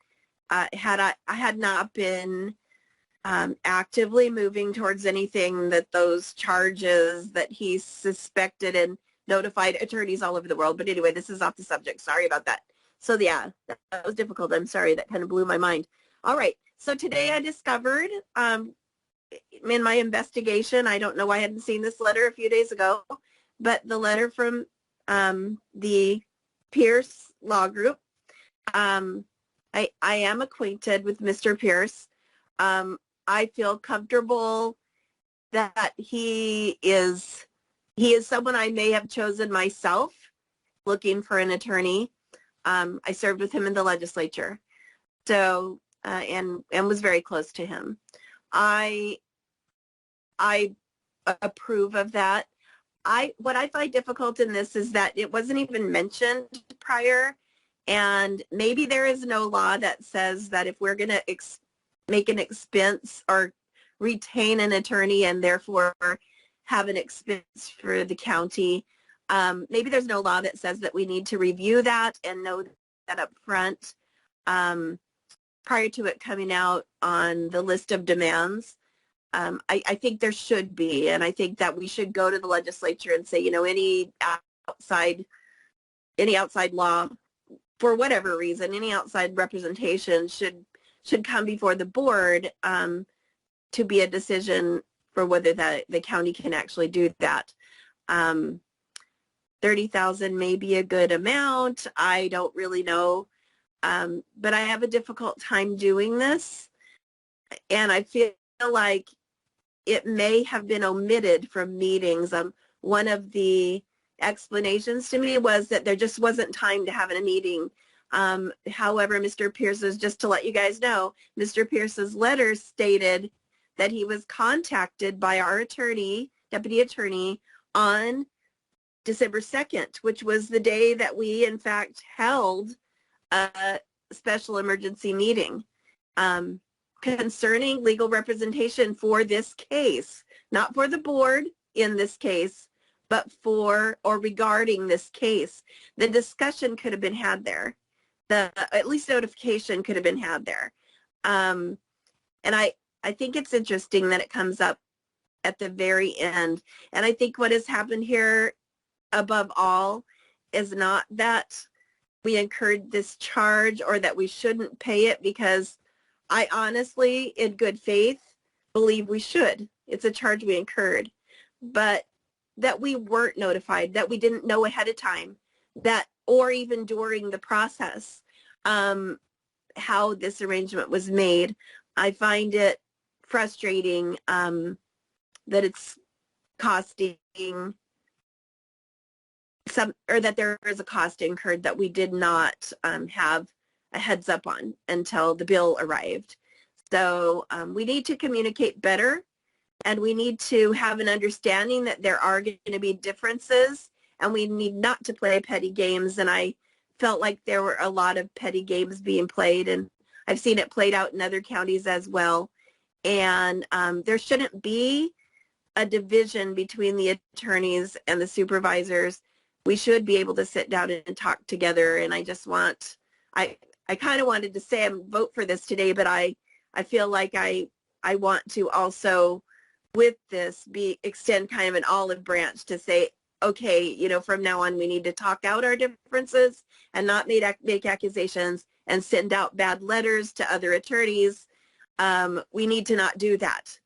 had I had not been actively moving towards anything that those charges that he suspected and notified attorneys all over the world. But anyway, this is off the subject. Sorry about that. So yeah, that was difficult. I'm sorry. That kind of blew my mind. All right. So today I discovered in my investigation, I don't know why I hadn't seen this letter a few days ago, but the letter from the Pierce Law Group. I am acquainted with Mr. Pierce. I feel comfortable that he is someone I may have chosen myself looking for an attorney. I served with him in the legislature, so and was very close to him. I approve of that. What I find difficult in this is that it wasn't even mentioned prior, and maybe there is no law that says that if we're going to make an expense or retain an attorney and therefore have an expense for the county, maybe there's no law that says that we need to review that and know that up front prior to it coming out on the list of demands. I think there should be, and I think that we should go to the legislature and say, you know, any outside law, for whatever reason, any outside representation should come before the board to be a decision for whether the county can actually do that. 30,000 may be a good amount. I don't really know. But I have a difficult time doing this. And I feel like it may have been omitted from meetings. One of the explanations to me was that there just wasn't time to have a meeting. However, Mr. Pierce's, just to let you guys know, Mr. Pierce's letter stated that he was contacted by our attorney, deputy attorney, on December 2nd, which was the day that we, in fact, held a special emergency meeting concerning legal representation for this case, not for the board in this case, but for or regarding this case. The discussion could have been had there. At least notification could have been had there. And I think it's interesting that it comes up at the very end. And I think what has happened here above all is not that we incurred this charge or that we shouldn't pay it, because I honestly, in good faith, believe we should. It's a charge we incurred. But that we weren't notified, that we didn't know ahead of time, that or even during the process, how this arrangement was made. I find it frustrating that it's costing some, or that there is a cost incurred that we did not have a heads up on until the bill arrived. So we need to communicate better, and we need to have an understanding that there are going to be differences, and we need not to play petty games. And I felt like there were a lot of petty games being played, and I've seen it played out in other counties as well. And there shouldn't be a division between the attorneys and the supervisors. We should be able to sit down and talk together. And I just want, I kind of wanted to say and vote for this today, but I feel like I want to also, with this, extend kind of an olive branch to say, okay, you know, from now on we need to talk out our differences and not make accusations and send out bad letters to other attorneys. We need to not do that.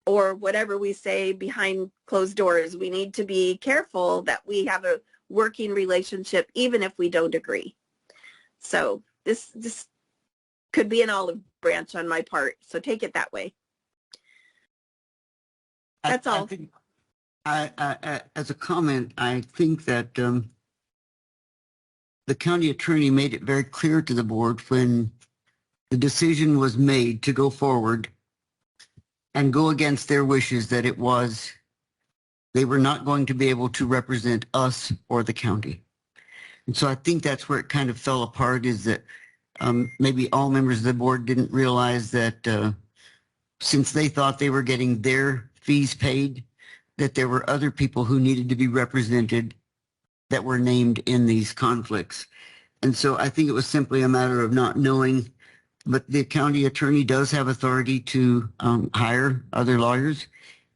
Or whatever we say behind closed doors, we need to be careful that we have a working relationship even if we don't agree. So this could be an olive branch on my part, so take it that way. That's all. As a comment, I think that the county attorney made it very clear to the board when the decision was made to go forward and go against their wishes that they were not going to be able to represent us or the county. And so I think that's where it kind of fell apart, is that maybe all members of the board didn't realize that since they thought they were getting their fees paid, that there were other people who needed to be represented that were named in these conflicts. And so I think it was simply a matter of not knowing, but the county attorney does have authority to hire other lawyers.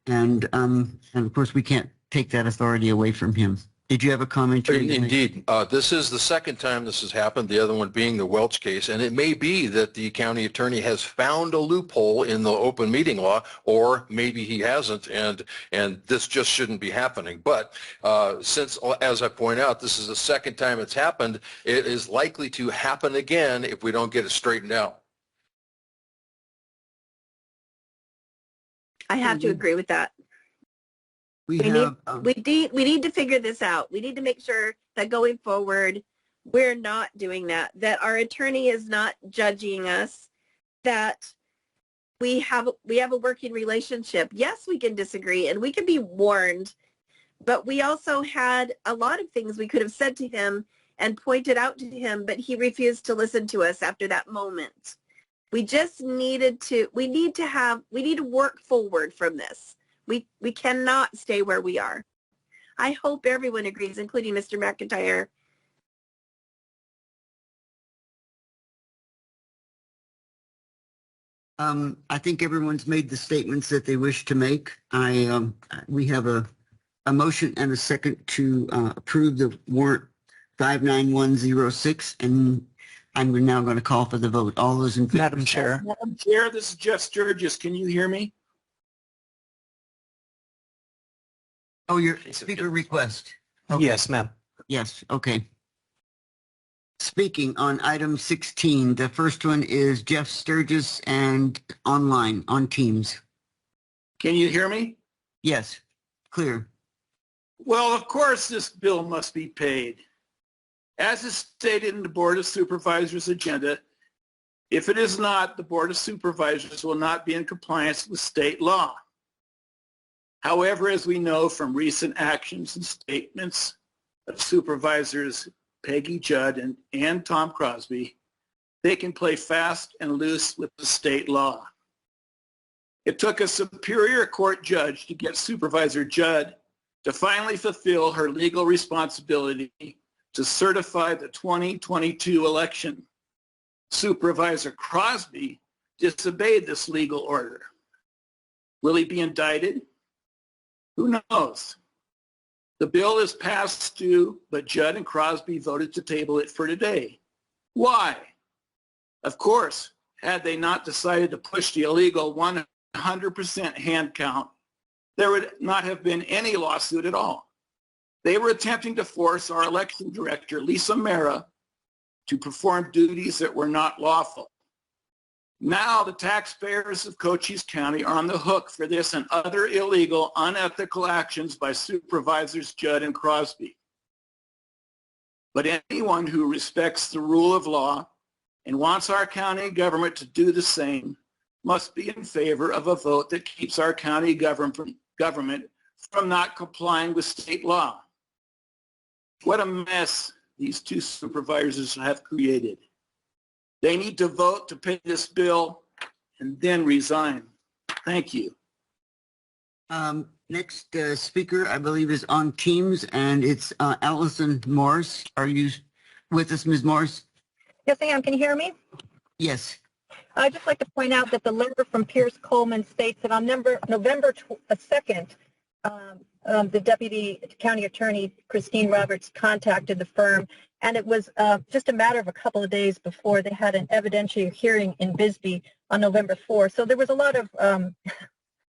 And of course, we can't take that authority away from him. Did you have a comment? Indeed. This is the second time this has happened, the other one being the Welch case. And it may be that the county attorney has found a loophole in the open meeting law, or maybe he hasn't, and this just shouldn't be happening. But since, as I point out, this is the second time it's happened, it is likely to happen again if we don't get it straightened out. I have to agree with that. We need to figure this out. We need to make sure that going forward, we're not doing that, that our attorney is not judging us, that we have a working relationship. Yes, we can disagree and we can be warned, but we also had a lot of things we could have said to him and pointed out to him, but he refused to listen to us after that moment. We just needed to, we need to work forward from this. We cannot stay where we are. I hope everyone agrees, including Mr. McIntyre. I think everyone's made the statements that they wish to make. We have a motion and a second to approve the warrant 59106, and I'm now going to call for the vote. All those in favor? Madam Chair. Madam Chair, this is Jeff Sturgis. Can you hear me? Oh, your speaker request. Okay. Yes, ma'am. Yes, okay. Speaking on item 16, the first one is Jeff Sturgis and online on Teams. Can you hear me? Yes, clear. Well, of course this bill must be paid. As is stated in the Board of Supervisors agenda, if it is not, the Board of Supervisors will not be in compliance with state law. However, as we know from recent actions and statements of Supervisors Peggy Judd and Tom Crosby, they can play fast and loose with the state law. It took a Superior Court judge to get Supervisor Judd to finally fulfill her legal responsibility to certify the 2022 election. Supervisor Crosby disobeyed this legal order. Will he be indicted? Who knows? The bill is past due, but Judd and Crosby voted to table it for today. Why? Of course, had they not decided to push the illegal 100% hand count, there would not have been any lawsuit at all. They were attempting to force our election director, Lisa Mera, to perform duties that were not lawful. Now the taxpayers of Cochise County are on the hook for this and other illegal, unethical actions by Supervisors Judd and Crosby. But anyone who respects the rule of law and wants our county government to do the same must be in favor of a vote that keeps our county government from not complying with state law. What a mess these two supervisors have created. They need to vote to pay this bill and then resign. Thank you. Next speaker, I believe, is on Teams, and it's Allison Morris. Are you with us, Ms. Morris? Yes, I am. Can you hear me? Yes. I'd just like to point out that the letter from Pierce Coleman states that on November 2nd, the Deputy County Attorney, Christine Roberts, contacted the firm, and it was just a matter of a couple of days before they had an evidentiary hearing in Bisbee on November 4th. So there was a lot of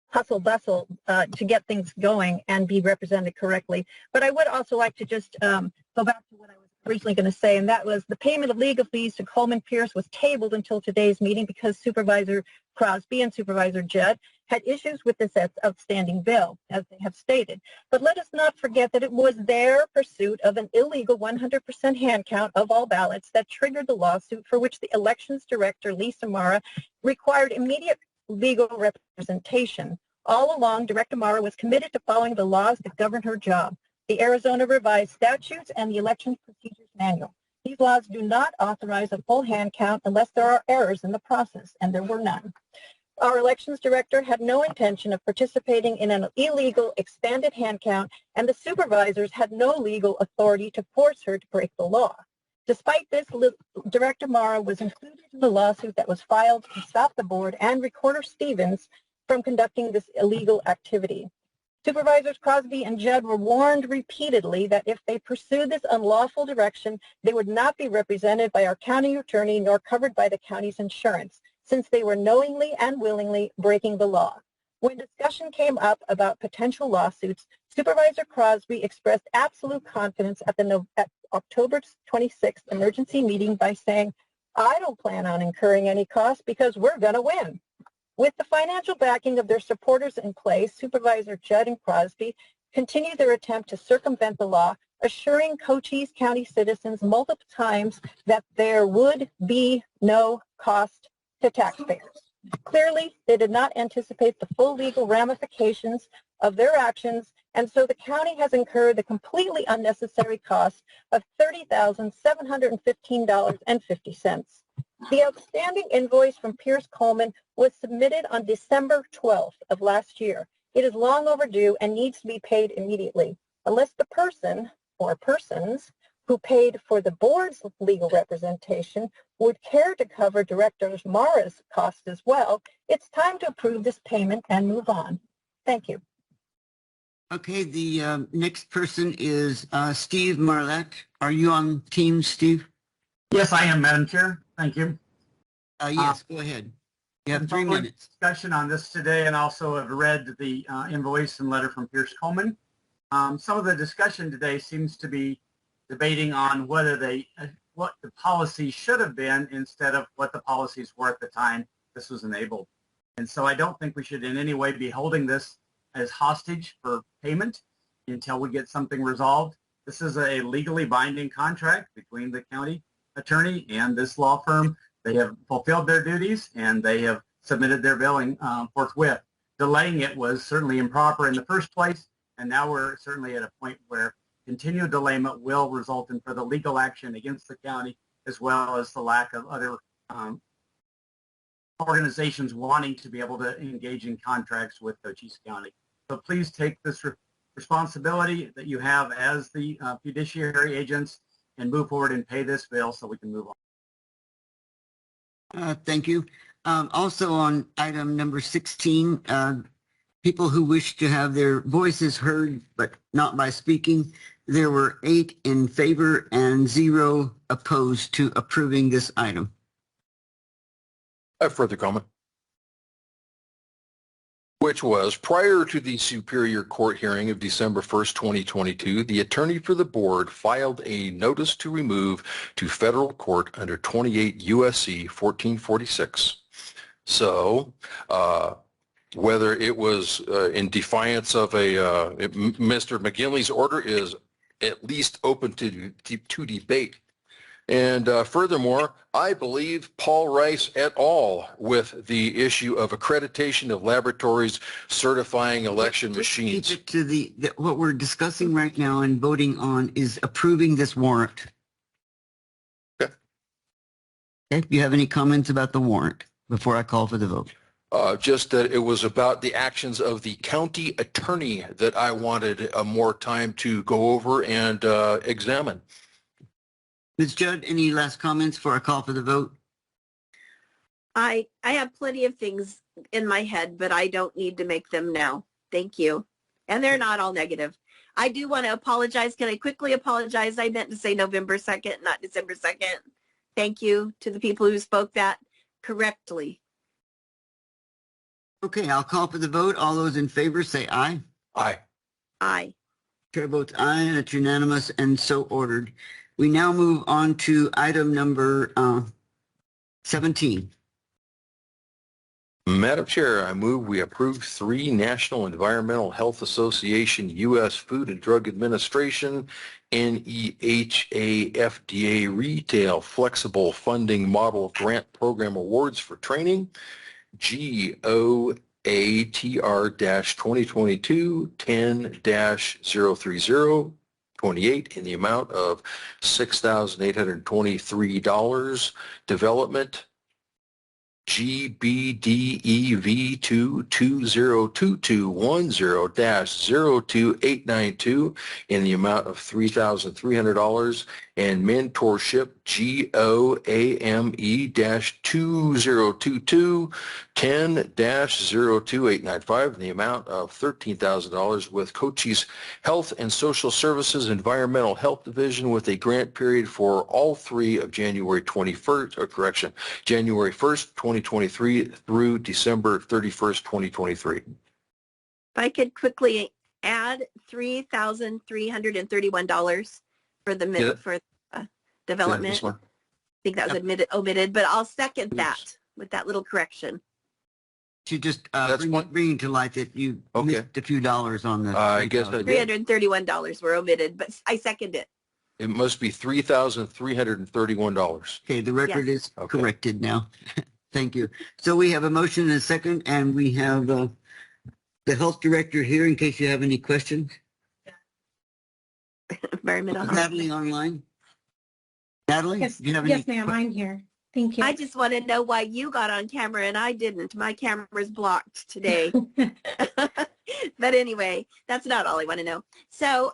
hustle bustle to get things going and be represented correctly. But I would also like to just go back to what I was originally going to say, and that was the payment of legal fees to Coleman Pierce was tabled until today's meeting because Supervisor Crosby and Supervisor Judd had issues with this outstanding bill, as they have stated. But let us not forget that it was their pursuit of an illegal 100% hand count of all ballots that triggered the lawsuit for which the elections director, Lisa Mara, required immediate legal representation. All along, Director Mara was committed to following the laws that govern her job, the Arizona Revised Statutes and the Election Procedures Manual. These laws do not authorize a full hand count unless there are errors in the process, and there were none. Our elections director had no intention of participating in an illegal expanded hand count, and the supervisors had no legal authority to force her to break the law. Despite this, Director Mara was included in the lawsuit that was filed to stop the board and Recorder Stevens from conducting this illegal activity. Supervisors Crosby and Judd were warned repeatedly that if they pursued this unlawful direction, they would not be represented by our county attorney nor covered by the county's insurance, since they were knowingly and willingly breaking the law. When discussion came up about potential lawsuits, Supervisor Crosby expressed absolute confidence at the October 26th emergency meeting by saying, "I don't plan on incurring any costs because we're going to win." With the financial backing of their supporters in place, Supervisor Judd and Crosby continued their attempt to circumvent the law, assuring Cochise County citizens multiple times that there would be no cost to taxpayers. Clearly, they did not anticipate the full legal ramifications of their actions, and so the county has incurred the completely unnecessary cost of $30,715.50. The outstanding invoice from Pierce Coleman was submitted on December 12th of last year. It is long overdue and needs to be paid immediately. Unless the person or persons who paid for the board's legal representation would care to cover Director Mara's costs as well, it's time to approve this payment and move on. Thank you. Okay, the next person is Steve Marlett. Are you on Teams, Steve? Yes, I am, Madam Chair. Thank you. Yes, go ahead. You have 3 minutes. Discussion on this today, and also have read the invoice and letter from Pierce Coleman. Some of the discussion today seems to be debating on whether what the policy should have been instead of what the policies were at the time this was enabled. And so I don't think we should in any way be holding this as hostage for payment until we get something resolved. This is a legally binding contract between the county attorney and this law firm. They have fulfilled their duties and they have submitted their billing forthwith. Delaying it was certainly improper in the first place, and now we're certainly at a point where continued delayment will result in further legal action against the county, as well as the lack of other organizations wanting to be able to engage in contracts with Cochise County. So please take this responsibility that you have as the fiduciary agents and move forward and pay this bill so we can move on. Thank you. Also on item number 16, people who wish to have their voices heard, but not by speaking, there were 8 in favor and 0 opposed to approving this item. I have further comment, which was prior to the Superior Court hearing of December 1st, 2022, the attorney for the board filed a notice to remove to federal court under 28 USC 1446. So whether it was in defiance of Mr. McGinley's order is at least open to debate. And furthermore, I believe Paul Rice et al. With the issue of accreditation of laboratories certifying election machines. Keep it to what we're discussing right now and voting on is approving this warrant. Okay. Okay. Do you have any comments about the warrant before I call for the vote? Just that it was about the actions of the county attorney that I wanted more time to go over and examine. Ms. Judd, any last comments before I call for the vote? I have plenty of things in my head, but I don't need to make them now. Thank you. And they're not all negative. I do want to apologize. Can I quickly apologize? I meant to say November 2nd, not December 2nd. Thank you to the people who spoke that correctly. Okay, I'll call for the vote. All those in favor say aye. Aye. Aye. Chair votes aye, and it's unanimous and so ordered. We now move on to item number 17. Madam Chair, I move we approve 3 National Environmental Health Association U.S. Food and Drug Administration NEHA FDA Retail Flexible Funding Model Grant Program Awards for Training, GOATR-2022-10-030 28 in the amount of $6,823. Development GBDEV2202210-02892 in the amount of $3,300, and mentorship GOAME-2022-10-02895 in the amount of $13,000 with Cochise Health and Social Services Environmental Health Division with a grant period for all 3 of January 1st, 2023 through December 31st, 2023. If I could quickly add $3,331 for the development. I think that was omitted, but I'll second that with that little correction. To just bring to light that you missed a few dollars on the. I guess I did. $331 were omitted, but I second it. It must be $3,331. Okay, the record is corrected now. Thank you. So we have a motion and a second, and we have the health director here in case you have any questions. Environmental health. Natalie online. Natalie, Yes, do you have yes, any ma'am. I'm here. Thank you. I just want to know why you got on camera and I didn't. My camera's blocked today. But anyway, that's not all I want to know. So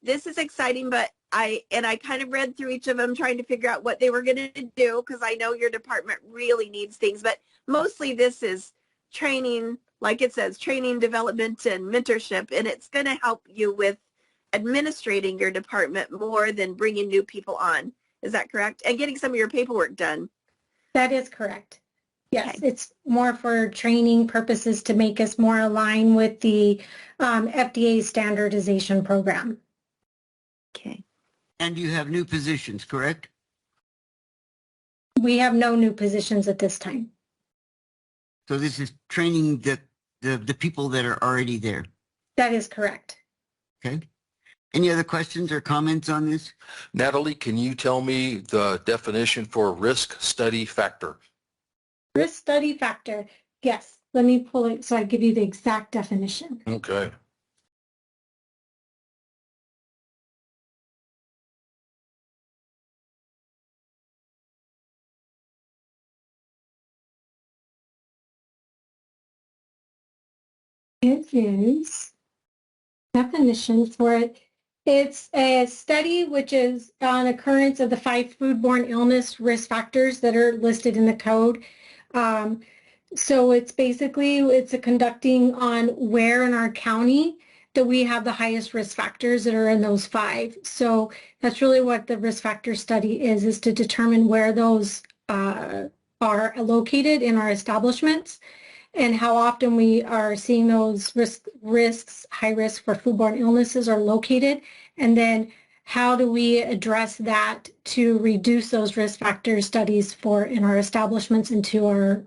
this is exciting, but I kind of read through each of them trying to figure out what they were going to do because I know your department really needs things, but mostly this is training, like it says, training, development, and mentorship, and it's going to help you with administrating your department more than bringing new people on. Is that correct? And getting some of your paperwork done. That is correct. Yes, it's more for training purposes to make us more aligned with the FDA standardization program. Okay. And you have new positions, correct? We have no new positions at this time. So this is training the people that are already there. That is correct. Okay. Any other questions or comments on this? Natalie, can you tell me the definition for risk study factor? Risk study factor. Yes. Let me pull it so I give you the exact definition. Okay. It is definition for it. It's a study which is on occurrence of the 5 foodborne illness risk factors that are listed in the code. So it's basically, it's a conducting on where in our county that we have the highest risk factors that are in those 5. So that's really what the risk factor study is to determine where those are located in our establishments and how often we are seeing those risks, high risk for foodborne illnesses are located. And then how do we address that to reduce those risk factor studies for in our establishments and to our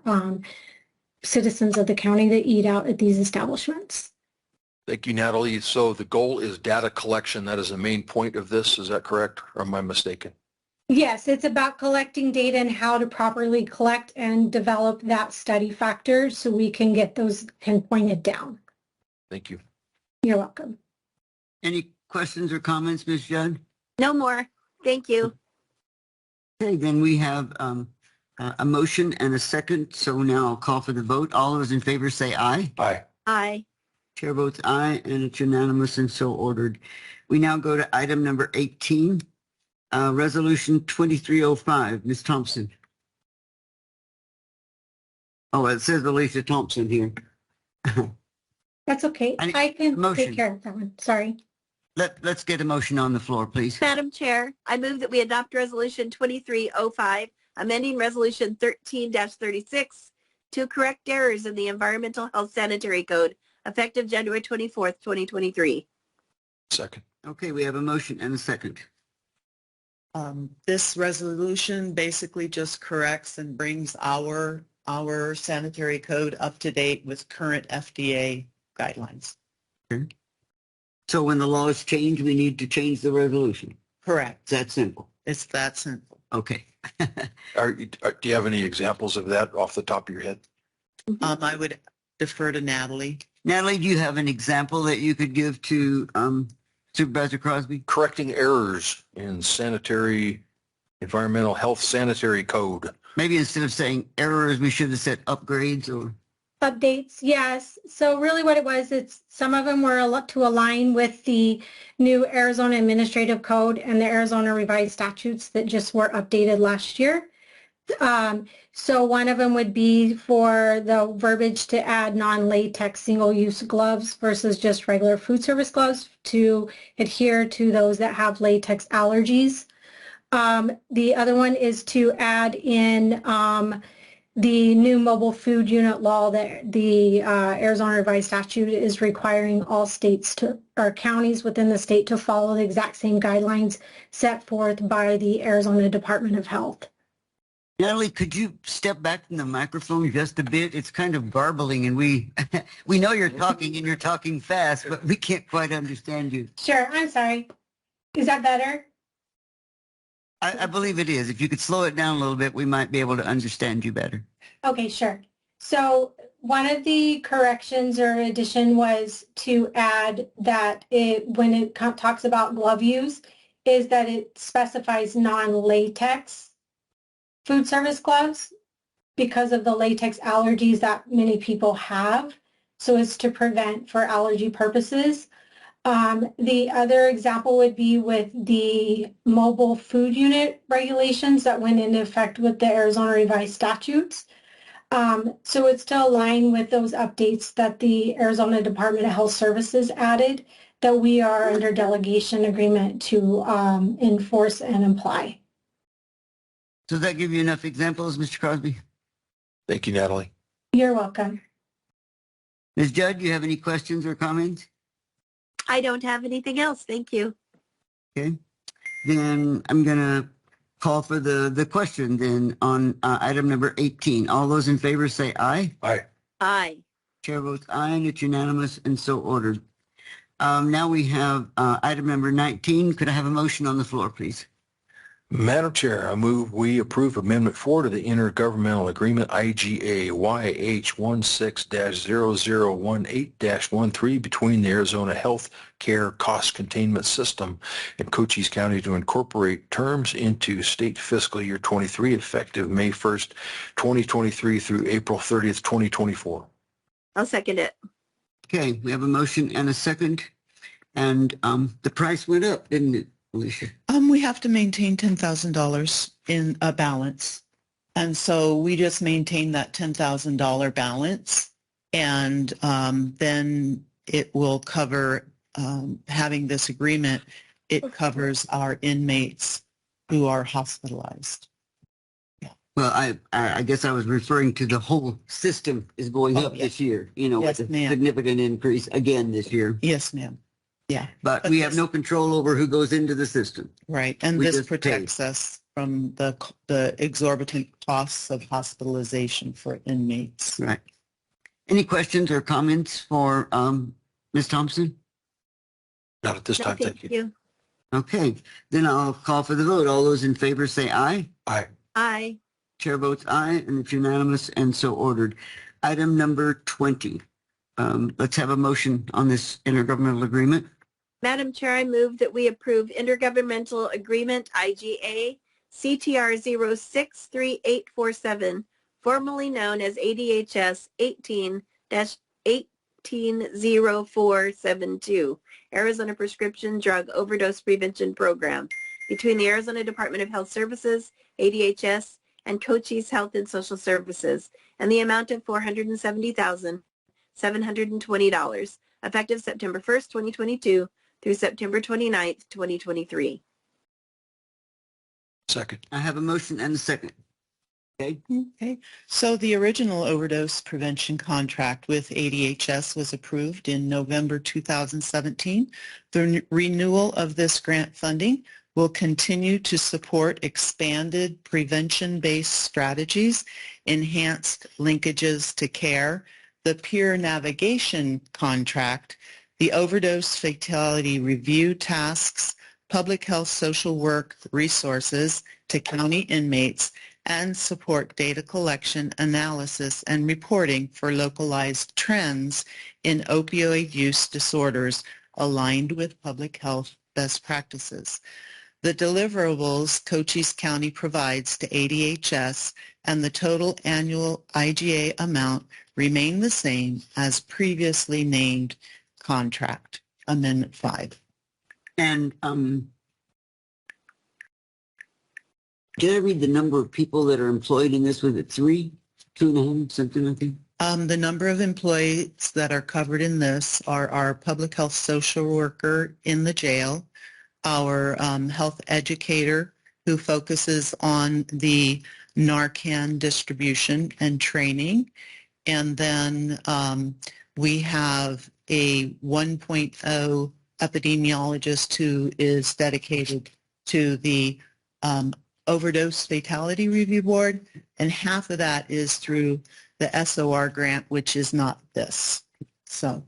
citizens of the county that eat out at these establishments. Thank you, Natalie. So the goal is data collection. That is the main point of this. Is that correct? Or am I mistaken? Yes, it's about collecting data and how to properly collect and develop that study factor so we can get those pinpointed down. Thank you. You're welcome. Any questions or comments, Ms. Judd? No more. Thank you. Okay, then we have a motion and a second. So now I'll call for the vote. All those in favor say aye. Aye. Aye. Chair votes aye, and it's unanimous and so ordered. We now go to item number 18, Resolution 2305. Ms. Thompson. Oh, it says Alicia Thompson here. That's okay. I can take care of that one. Sorry. Let's get a motion on the floor, please. Madam Chair, I move that we adopt Resolution 2305, amending Resolution 13-36 to correct errors in the Environmental Health Sanitary Code effective January 24th, 2023. Second. Okay, we have a motion and a second. This resolution basically just corrects and brings our sanitary code up to date with current FDA guidelines. Okay. So when the laws change, we need to change the resolution. Correct. It's that simple. It's that simple. Okay. Do you have any examples of that off the top of your head? I would defer to Natalie. Natalie, do you have an example that you could give to Supervisor Crosby? Correcting errors in environmental health sanitary code. Maybe instead of saying errors, we should have said upgrades or... Updates, yes. So really what it was, it's some of them were to align with the new Arizona Administrative Code and the Arizona Revised Statutes that just were updated last year. So one of them would be for the verbiage to add non-latex single-use gloves versus just regular food service gloves to adhere to those that have latex allergies. The other one is to add in the new mobile food unit law that the Arizona Revised Statute is requiring all states or counties within the state to follow the exact same guidelines set forth by the Arizona Department of Health. Natalie, could you step back from the microphone just a bit? It's kind of garbling and we know you're talking and you're talking fast, but we can't quite understand you. Sure, I'm sorry. Is that better? I believe it is. If you could slow it down a little bit, we might be able to understand you better. Okay, sure. So one of the corrections or addition was to add that when it talks about glove use, is that it specifies non-latex food service gloves because of the latex allergies that many people have. So it's to prevent for allergy purposes. The other example would be with the mobile food unit regulations that went into effect with the Arizona Revised Statutes. So it's to align with those updates that the Arizona Department of Health Services added that we are under delegation agreement to enforce and apply. Does that give you enough examples, Mr. Crosby? Thank you, Natalie. You're welcome. Ms. Judd, you have any questions or comments? I don't have anything else. Thank you. Okay. Then I'm going to call for the question then on item number 18. All those in favor say aye. Aye. Aye. Chair votes aye and it's unanimous and so ordered. Now we have item number 19. Could I have a motion on the floor, please? Madam Chair, I move we approve Amendment 4 to the Intergovernmental Agreement IGA YH16-0018-13 between the Arizona Health Care Cost Containment System and Cochise County to incorporate terms into state fiscal year 23 effective May 1st, 2023 through April 30th, 2024. I'll second it. Okay, we have a motion and a second. And the price went up, didn't it, Alicia? We have to maintain $10,000 in a balance. And so we just maintain that $10,000 balance, and then it will cover, having this agreement, it covers our inmates who are hospitalized. Well, I guess I was referring to the whole system is going up this year, you know, Yes, with a ma'am. significant increase again this year. Yes, ma'am. Yeah. But we have no control over who goes into the system. Right, and We this just protects us from the exorbitant costs of hospitalization for inmates. Right. Any questions or comments for Ms. Thompson? Not at this time, thank you. Okay, then I'll call for the vote. All those in favor say aye. Aye. Aye. Chair votes aye, and it's unanimous and so ordered. Item number 20. Let's have a motion on this intergovernmental agreement. Madam Chair, I move that we approve Intergovernmental Agreement IGA CTR 063847, formerly known as ADHS 18-180472, Arizona Prescription Drug Overdose Prevention Program, between the Arizona Department of Health Services, ADHS, and Cochise Health and Social Services, and the amount of $470,720, effective September 1st, 2022 through September 29th, 2023. Second. I have a motion and a second. Okay. Okay. So the original overdose prevention contract with ADHS was approved in November 2017. The renewal of this grant funding will continue to support expanded prevention-based strategies, enhanced linkages to care, the peer navigation contract, the overdose fatality review tasks, public health social work resources to county inmates, and support data collection, analysis, and reporting for localized trends in opioid use disorders aligned with public health best practices. The deliverables Cochise County provides to ADHS and the total annual IGA amount remain the same as previously named contract, Amendment 5. And did I read the number of people that are employed in this? Was it 3, 2.5, something like that? The number of employees that are covered in this are our public health social worker in the jail, our health educator who focuses on the Narcan distribution and training, and then we have a 1.0 epidemiologist who is dedicated to the overdose fatality review board, and half of that is through the SOR grant, which is not this. So,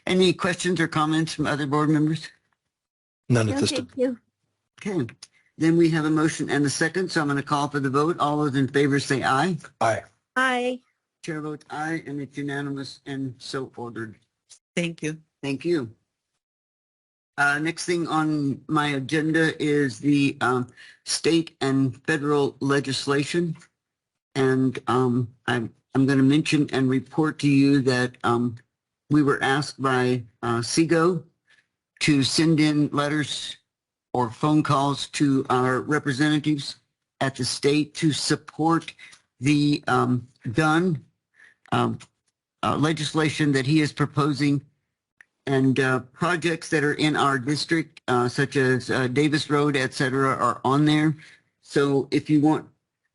any questions or comments from other board members? None at this time. Thank you. Okay, then we have a motion and a second, so I'm going to call for the vote. All those in favor say aye. Aye. Aye. Chair votes aye, and it's unanimous and so ordered. thank you. Thank you. Next thing on my agenda is the state and federal legislation. And I'm going to mention and report to you that we were asked by SEGO to send in letters or phone calls to our representatives at the state to support the gun legislation that he is proposing, and projects that are in our district, such as Davis Road, et cetera, are on there. So if you want,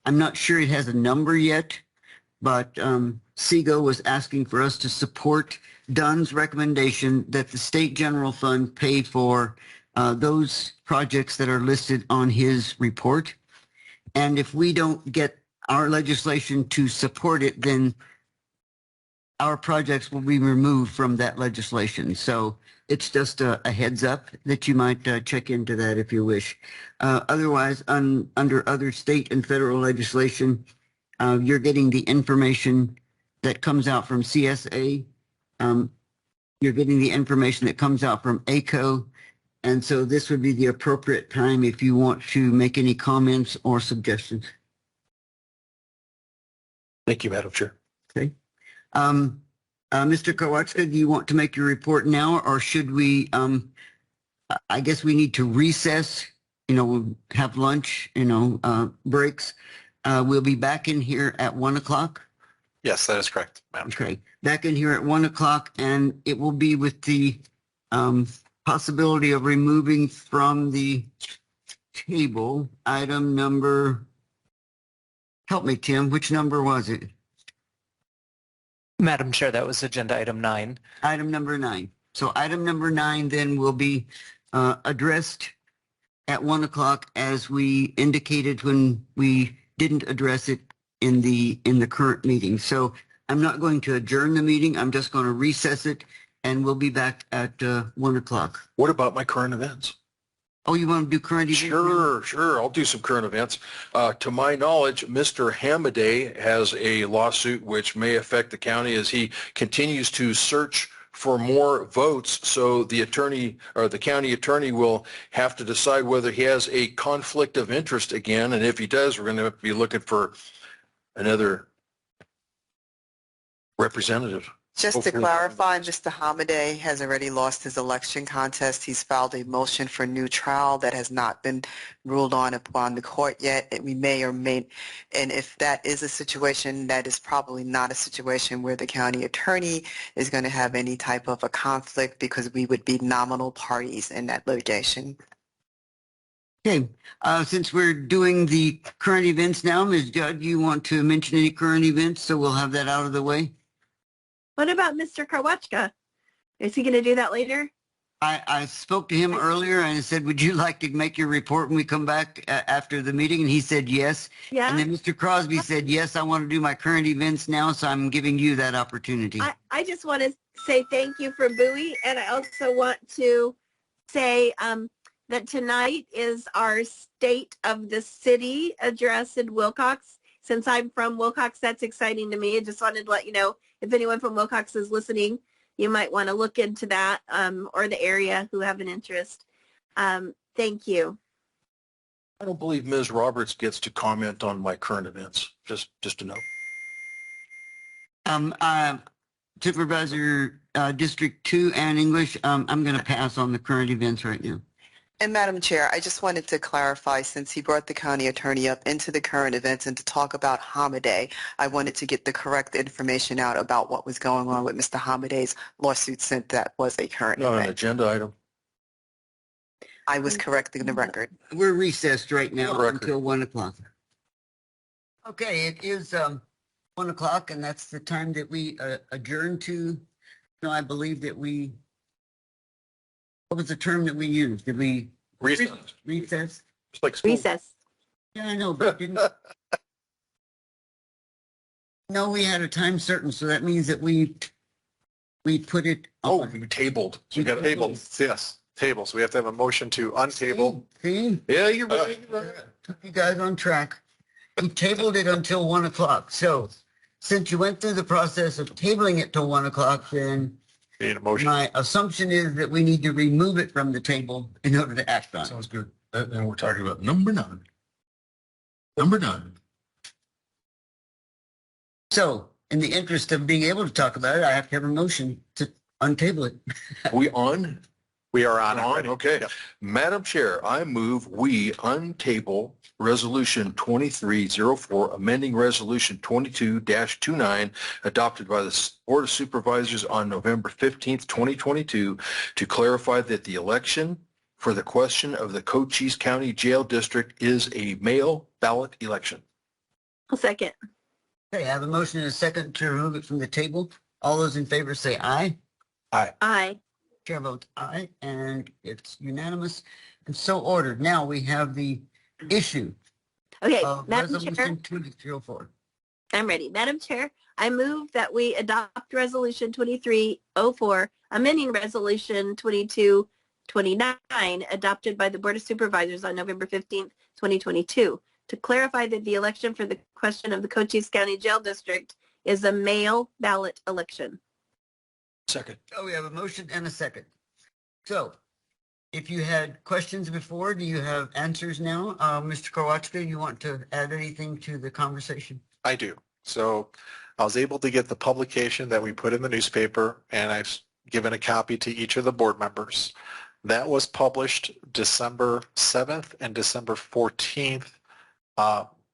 I'm not sure it has a number yet, but SEGO was asking for us to support Dunn's recommendation that the state general fund pay for those projects that are listed on his report. And if we don't get our legislation to support it, then our projects will be removed from that legislation. So it's just a heads up that you might check into that if you wish. Otherwise, under other state and federal legislation, you're getting the information that comes out from CSA. You're getting the information that comes out from ACO. And so this would be the appropriate time if you want to make any comments or suggestions. Thank you, Madam Chair. Okay. Mr. Kowalska, do you want to make your report now, or should we, I guess we need to recess, have lunch, breaks. We'll be back in here at 1 o'clock. Yes, that is correct, Madam Chair. Okay, back in here at 1 o'clock, and it will be with the possibility of removing from the table item number, help me, Tim, which number was it? Madam Chair, that was agenda item 9. Item number 9. So item number 9 then will be addressed at 1 o'clock, as we indicated when we didn't address it in the current meeting. So I'm not going to adjourn the meeting. I'm just going to recess it, and we'll be back at 1 o'clock. What about my current events? Oh, you want to do current events? Sure. I'll do some current events. To my knowledge, Mr. Hamaday has a lawsuit which may affect the county as he continues to search for more votes. So the attorney or the county attorney will have to decide whether he has a conflict of interest again. And if he does, we're going to be looking for another representative. Just to Hopefully. clarify, Mr. Hamaday has already lost his election contest. He's filed a motion for new trial that has not been ruled on upon the court yet. And we may or may, and if that is a situation, that is probably not a situation where the county attorney is going to have any type of a conflict, because we would be nominal parties in that litigation. Okay, since we're doing the current events now, Ms. Judd, you want to mention any current events, so we'll have that out of the way? What about Mr. Krawachka? Is he going to do that later? I spoke to him earlier and I said, would you like to make your report when we come back after the meeting? And he said yes. Yeah. And then Mr. Crosby said, yes, I want to do my current events now, so I'm giving you that opportunity. I just want to say thank you for Bowie, and I also want to say that tonight is our State of the City address in Wilcox. Since I'm from Wilcox, that's exciting to me. I just wanted to let you know, if anyone from Wilcox is listening, you might want to look into that, or the area who have an interest. Thank you. I don't believe Ms. Roberts gets to comment on my current events, just to know. Supervisor District 2 and English, I'm going to pass on the current events right now. And Madam Chair, I just wanted to clarify, since he brought the county attorney up into the current events and to talk about Hamaday, I wanted to get the correct information out about what was going on with Mr. Hamaday's lawsuit, since that was a current Not event. an agenda item. I was correcting the record. We're recessed right now until 1 o'clock. Okay, it is 1 o'clock, and that's the time that we adjourn to. No, I believe that we, what was the term that we used? Did we? Recess. Recess? It's like school. Recess. Yeah, I know, but didn't. No, we had a time certain, so that means that we put it. Oh, we tabled. We got tabled, yes, table. So we have to have a motion to untable. See? Yeah, you're right. Took you guys on track. We tabled it until 1 o'clock. So since you went through the process of tabling it till 1 o'clock, then Need a motion. my assumption is that we need to remove it from the table in order to act on it. Sounds good. Then we're talking about number 9. Number 9. So in the interest of being able to talk about it, I have to have a motion to untable it. We on? We are on already. Okay. Yep. Madam Chair, I move we untable Resolution 2304, amending Resolution 22-29, adopted by the Board of Supervisors on November 15th, 2022, to clarify that the election for the question of the Cochise County Jail District is a mail ballot election. I'll second. Okay, I have a motion and a second to remove it from the table. All those in favor say aye. Aye. Aye. Chair votes aye, and it's unanimous and so ordered. Now we have the issue Okay, of Madam Chair, Resolution 2304. I'm ready. Madam Chair, I move that we adopt Resolution 2304, amending Resolution 2229, adopted by the Board of Supervisors on November 15th, 2022, to clarify that the election for the question of the Cochise County Jail District is a mail ballot election. Second. Oh, we have a motion and a second. So if you had questions before, do you have answers now? Mr. Kowalski, you want to add anything to the conversation? I do. So I was able to get the publication that we put in the newspaper, and I've given a copy to each of the board members. That was published December 7th and December 14th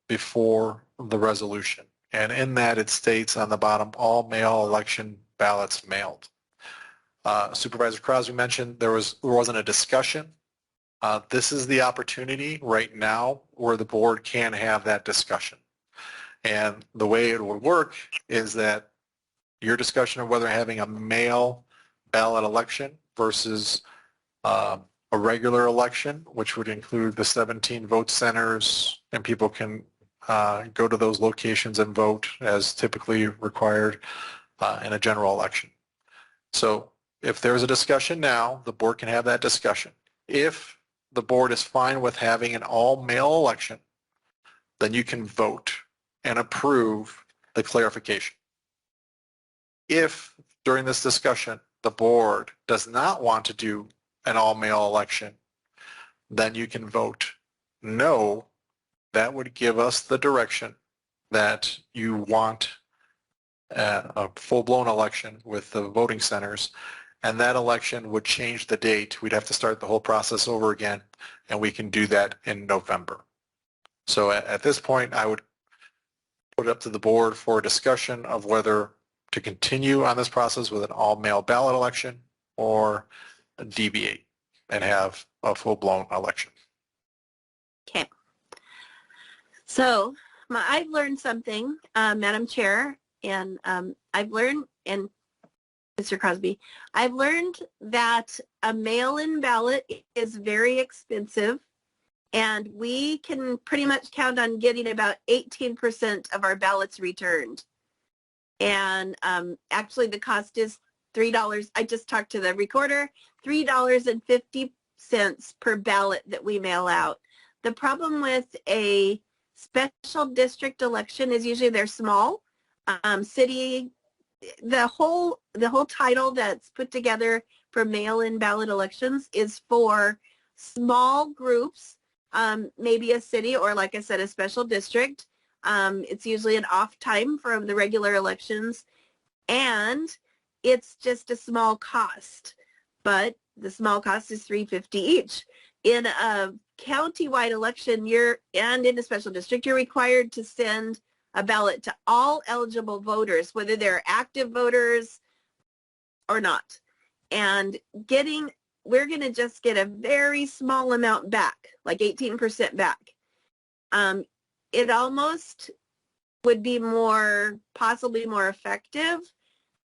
before the resolution. And in that it states on the bottom, all mail election ballots mailed. Supervisor Crosby mentioned there wasn't a discussion. This is the opportunity right now where the board can have that discussion. And the way it would work is that your discussion of whether having a mail ballot election versus a regular election, which would include the 17 vote centers, and people can go to those locations and vote as typically required in a general election. So if there's a discussion now, the board can have that discussion. If the board is fine with having an all-mail election, then you can vote and approve the clarification. If during this discussion the board does not want to do an all-mail election, then you can vote no. That would give us the direction that you want a full-blown election with the voting centers, and that election would change the date. We'd have to start the whole process over again, and we can do that in November. So at this point, I would put it up to the board for a discussion of whether to continue on this process with an all-mail ballot election or deviate and have a full-blown election. Okay. So I've learned something, Madam Chair, and I've learned, and Mr. Crosby, I've learned that a mail-in ballot is very expensive, and we can pretty much count on getting about 18% of our ballots returned. And actually the cost is $3. I just talked to the recorder, $3.50 per ballot that we mail out. The problem with a special district election is usually they're small. City, the whole title that's put together for mail-in ballot elections is for small groups, maybe a city or, like I said, a special district. It's usually an off time from the regular elections, and it's just a small cost. But the small cost is $3.50 each. In a county-wide election, and in a special district, you're required to send a ballot to all eligible voters, whether they're active voters or not. And we're going to just get a very small amount back, like 18% back. It almost would be possibly more effective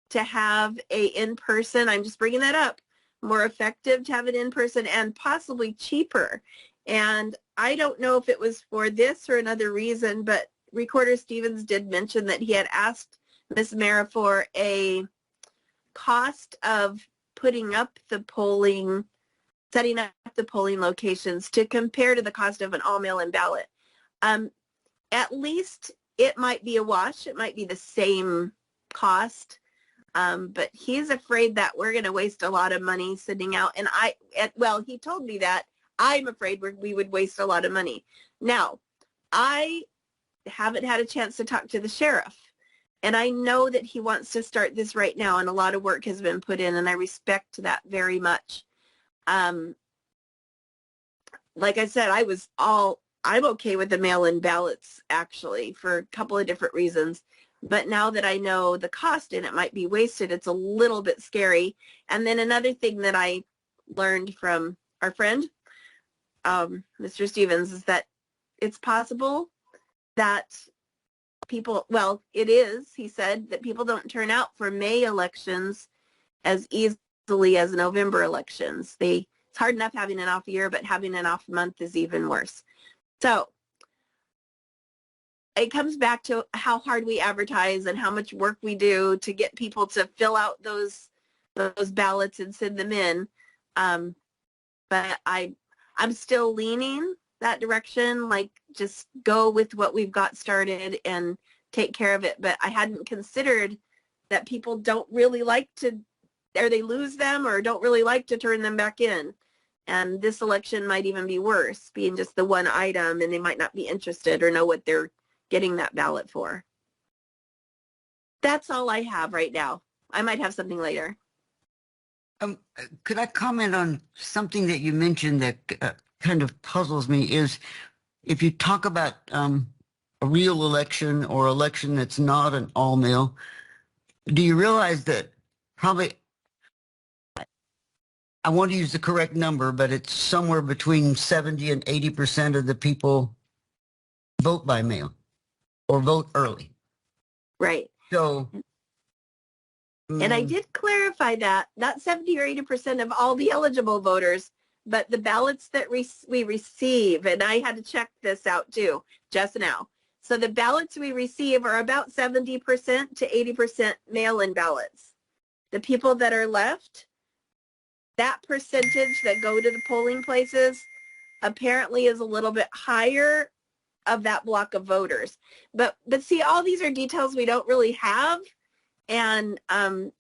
to have a in-person, I'm just bringing that up, more effective to have it in person and possibly cheaper. And I don't know if it was for this or another reason, but Recorder Stevens did mention that he had asked Ms. Mara for a cost of putting up the polling, setting up the polling locations to compare to the cost of an all mail-in ballot. At least it might be a wash. It might be the same cost. But he's afraid that we're going to waste a lot of money sending out. And well, he told me that. I'm afraid we would waste a lot of money. Now, I haven't had a chance to talk to the sheriff. And I know that he wants to start this right now, and a lot of work has been put in, and I respect that very much. Like I said, I'm okay with the mail-in ballots, actually, for a couple of different reasons. But now that I know the cost and it might be wasted, it's a little bit scary. And then another thing that I learned from our friend, Mr. Stevens, is that it's possible that people, well, it is, he said, that people don't turn out for May elections as easily as November elections. It's hard enough having an off year, but having an off month is even worse. So it comes back to how hard we advertise and how much work we do to get people to fill out those ballots and send them in. But I'm still leaning that direction, like just go with what we've got started and take care of it. But I hadn't considered that people don't really like to, or they lose them or don't really like to turn them back in. And this election might even be worse, being just the one item, and they might not be interested or know what they're getting that ballot for. That's all I have right now. I might have something later. Could I comment on something that you mentioned that kind of puzzles me is if you talk about a real election or election that's not an all-mail, do you realize that probably, I want to use the correct number, but it's somewhere between 70 and 80% of the people vote by mail or vote early. Right. So. And I did clarify that, not 70 or 80% of all the eligible voters, but the ballots that we receive, and I had to check this out too, just now. So the ballots we receive are about 70% to 80% mail-in ballots. The people that are left, that percentage that go to the polling places apparently is a little bit higher of that block of voters. But see, all these are details we don't really have, and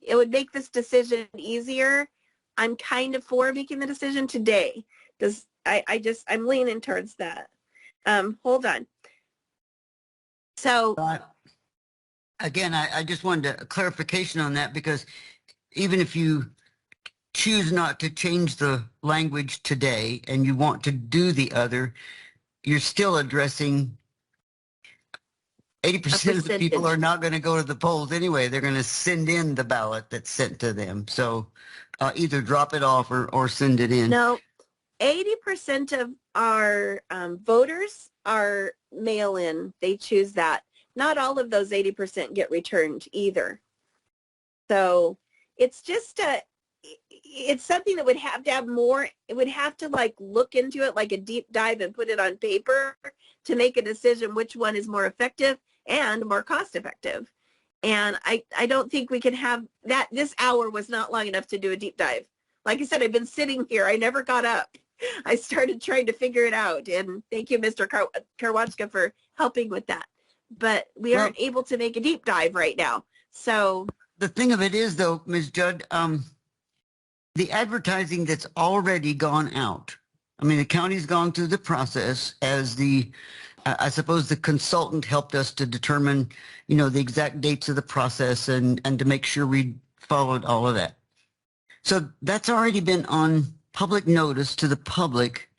it would make this decision easier. I'm kind of for making the decision today because I'm leaning towards that. Hold on. So again, I just wanted a clarification on that, because even if you choose not to change the language today and you want to do the other, you're still addressing 80% of the people are not going to go to the polls anyway. They're going to send in the ballot that's sent to them. So either drop it off or send it in. No, 80% of our voters are mail-in. They choose that. Not all of those 80% get returned either. So it's just it's something that would have to have more, it would have to like look into it like a deep dive and put it on paper to make a decision which one is more effective and more cost effective. And I don't think we can have that. This hour was not long enough to do a deep dive. Like I said, I've been sitting here. I never got up. I started trying to figure it out. And thank you, Mr. Karwatska, for helping with that. But we aren't able to make a deep dive right now. So the thing of it is, though, Ms. Judd, the advertising that's already gone out. I mean, the county's gone through the process as I suppose the consultant helped us to determine, the exact dates of the process and to make sure we followed all of that. So that's already been on public notice to the public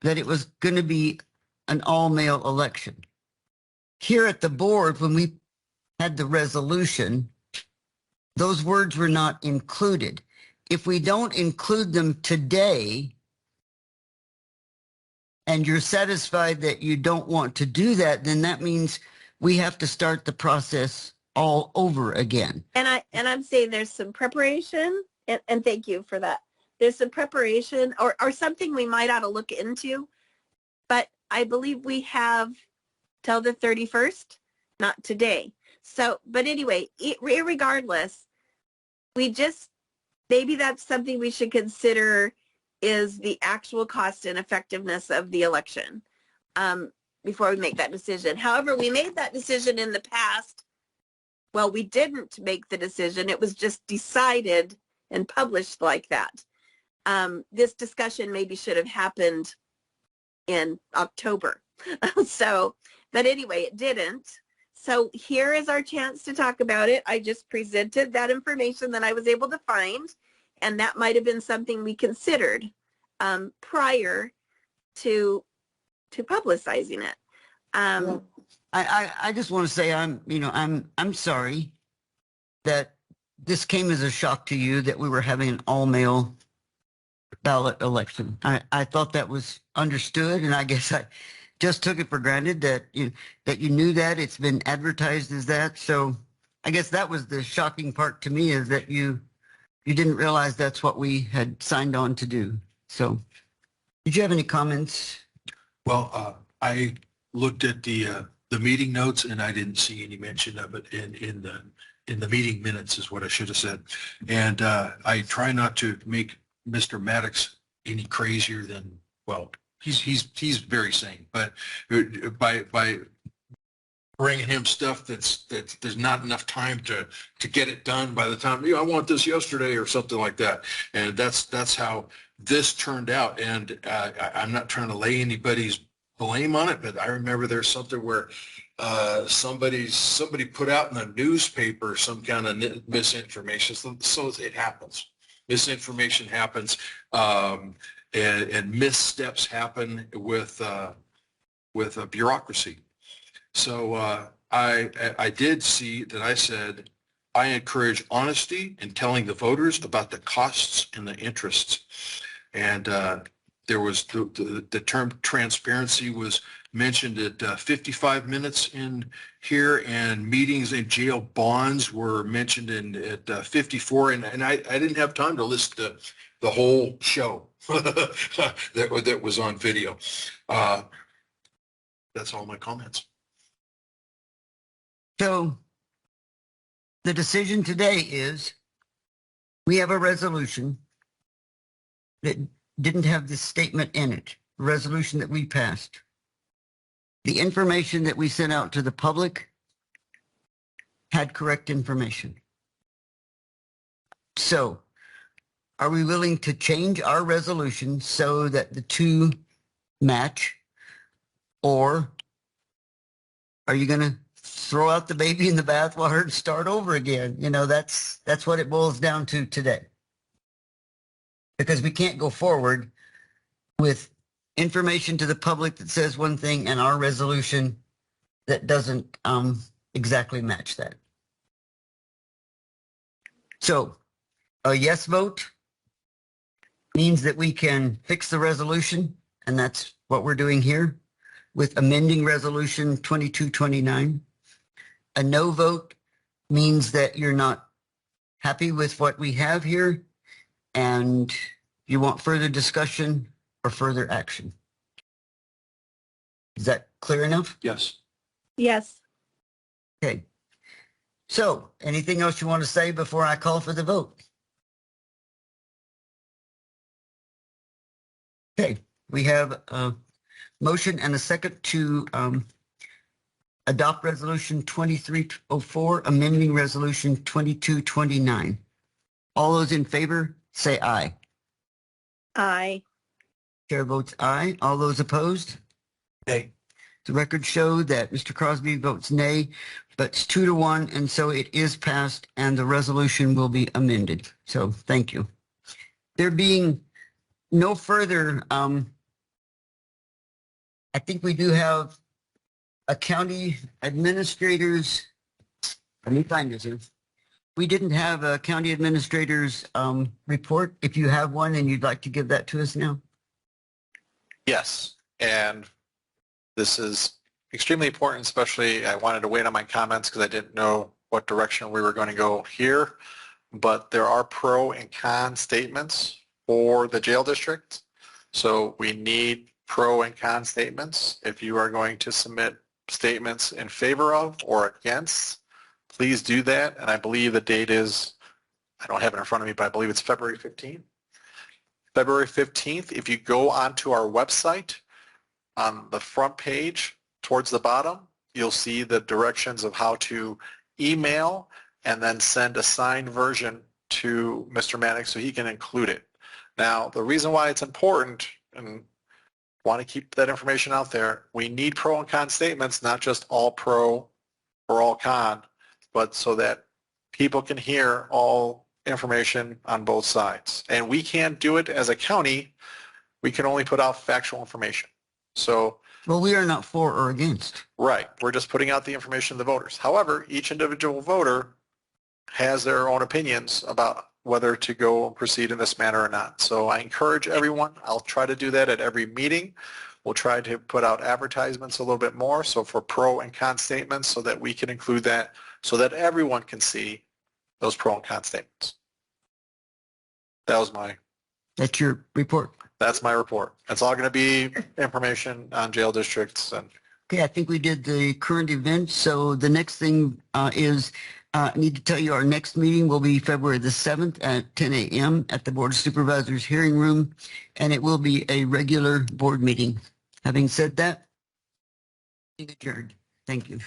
that it was going to be an all-mail election. Here at the board, when we had the resolution, those words were not included. If we don't include them today, and you're satisfied that you don't want to do that, then that means we have to start the process all over again. And I'm saying there's some preparation, and thank you for that. There's some preparation or something we might ought to look into, but I believe we have till the 31st, not today. So, but anyway, regardless, maybe that's something we should consider is the actual cost and effectiveness of the election before we make that decision. However, we made that decision in the past. Well, we didn't make the decision. It was just decided and published like that. This discussion maybe should have happened in October. But anyway, it didn't. So here is our chance to talk about it. I just presented that information that I was able to find, and that might have been something we considered prior to publicizing it. I just want to say I'm sorry that this came as a shock to you that we were having an all-mail ballot election. I thought that was understood, and I guess just took it for granted that you knew that it's been advertised as that. So I guess that was the shocking part to me, is that you didn't realize that's what we had signed on to do. So did you have any comments? Well, I looked at the meeting notes and I didn't see any mention of it in the meeting minutes, is what I should have said. And I try not to make Mr. Maddox any crazier than, well, he's very sane, but by bringing him stuff that there's not enough time to get it done by the time, I want this yesterday or something like that. And that's how this turned out. And I'm not trying to lay anybody's blame on it, but I remember there's something where somebody put out in the newspaper some kind of misinformation. So it happens. Misinformation happens, and missteps happen with a bureaucracy. So I did see that I said, I encourage honesty in telling the voters about the costs and the interests. And there was the term transparency was mentioned at 55 minutes in here, and meetings and jail bonds were mentioned at 54. And I didn't have time to list the whole show that was on video. That's all my comments. So the decision today is we have a resolution that didn't have this statement in it, a resolution that we passed. The information that we sent out to the public had correct information. So are we willing to change our resolution so that the two match, or are you going to throw out the baby in the bathwater and start over again? That's what it boils down to today. Because we can't go forward with information to the public that says one thing and our resolution that doesn't exactly match that. So a yes vote means that we can fix the resolution, and that's what we're doing here with amending resolution 2229. A no vote means that you're not happy with what we have here and you want further discussion or further action. Is that clear enough? Yes. Yes. Okay. So anything else you want to say before I call for the vote? Okay, we have a motion and a second to adopt resolution 2304, amending resolution 2229. All those in favor say aye. Aye. Chair votes aye. All those opposed? Nay. The records show that Mr. Crosby votes nay, but it's 2-1, and so it is passed and the resolution will be amended. So thank you. There being no further, I think we do have a county administrator's, let me find this here. We didn't have a county administrator's report. If you have one and you'd like to give that to us now. Yes, and this is extremely important, especially I wanted to wait on my comments because I didn't know what direction we were going to go here, but there are pro and con statements for the jail district. So we need pro and con statements. If you are going to submit statements in favor of or against, please do that. And I believe the date is, I don't have it in front of me, but I believe it's February 15th. February 15th, if you go onto our website, on the front page towards the bottom, you'll see the directions of how to email and then send a signed version to Mr. Maddox so he can include it. Now, the reason why it's important, and want to keep that information out there, we need pro and con statements, not just all pro or all con, but so that people can hear all information on both sides. And we can't do it as a county. We can only put out factual information. So, well, we are not for or against. Right. We're just putting out the information to the voters. However, each individual voter has their own opinions about whether to go and proceed in this manner or not. So I encourage everyone. I'll try to do that at every meeting We'll try to put out advertisements a little bit more, so for pro and con statements, so that we can include that, so that everyone can see those pro and con statements. That's your report. That's my report. It's all going to be information on jail districts and. Okay, I think we did the current events. So the next thing is I need to tell you our next meeting will be February the 7th at 10 a.m. at the Board of Supervisors hearing room, and it will be a regular board meeting. Having said that, adjourned. Thank you.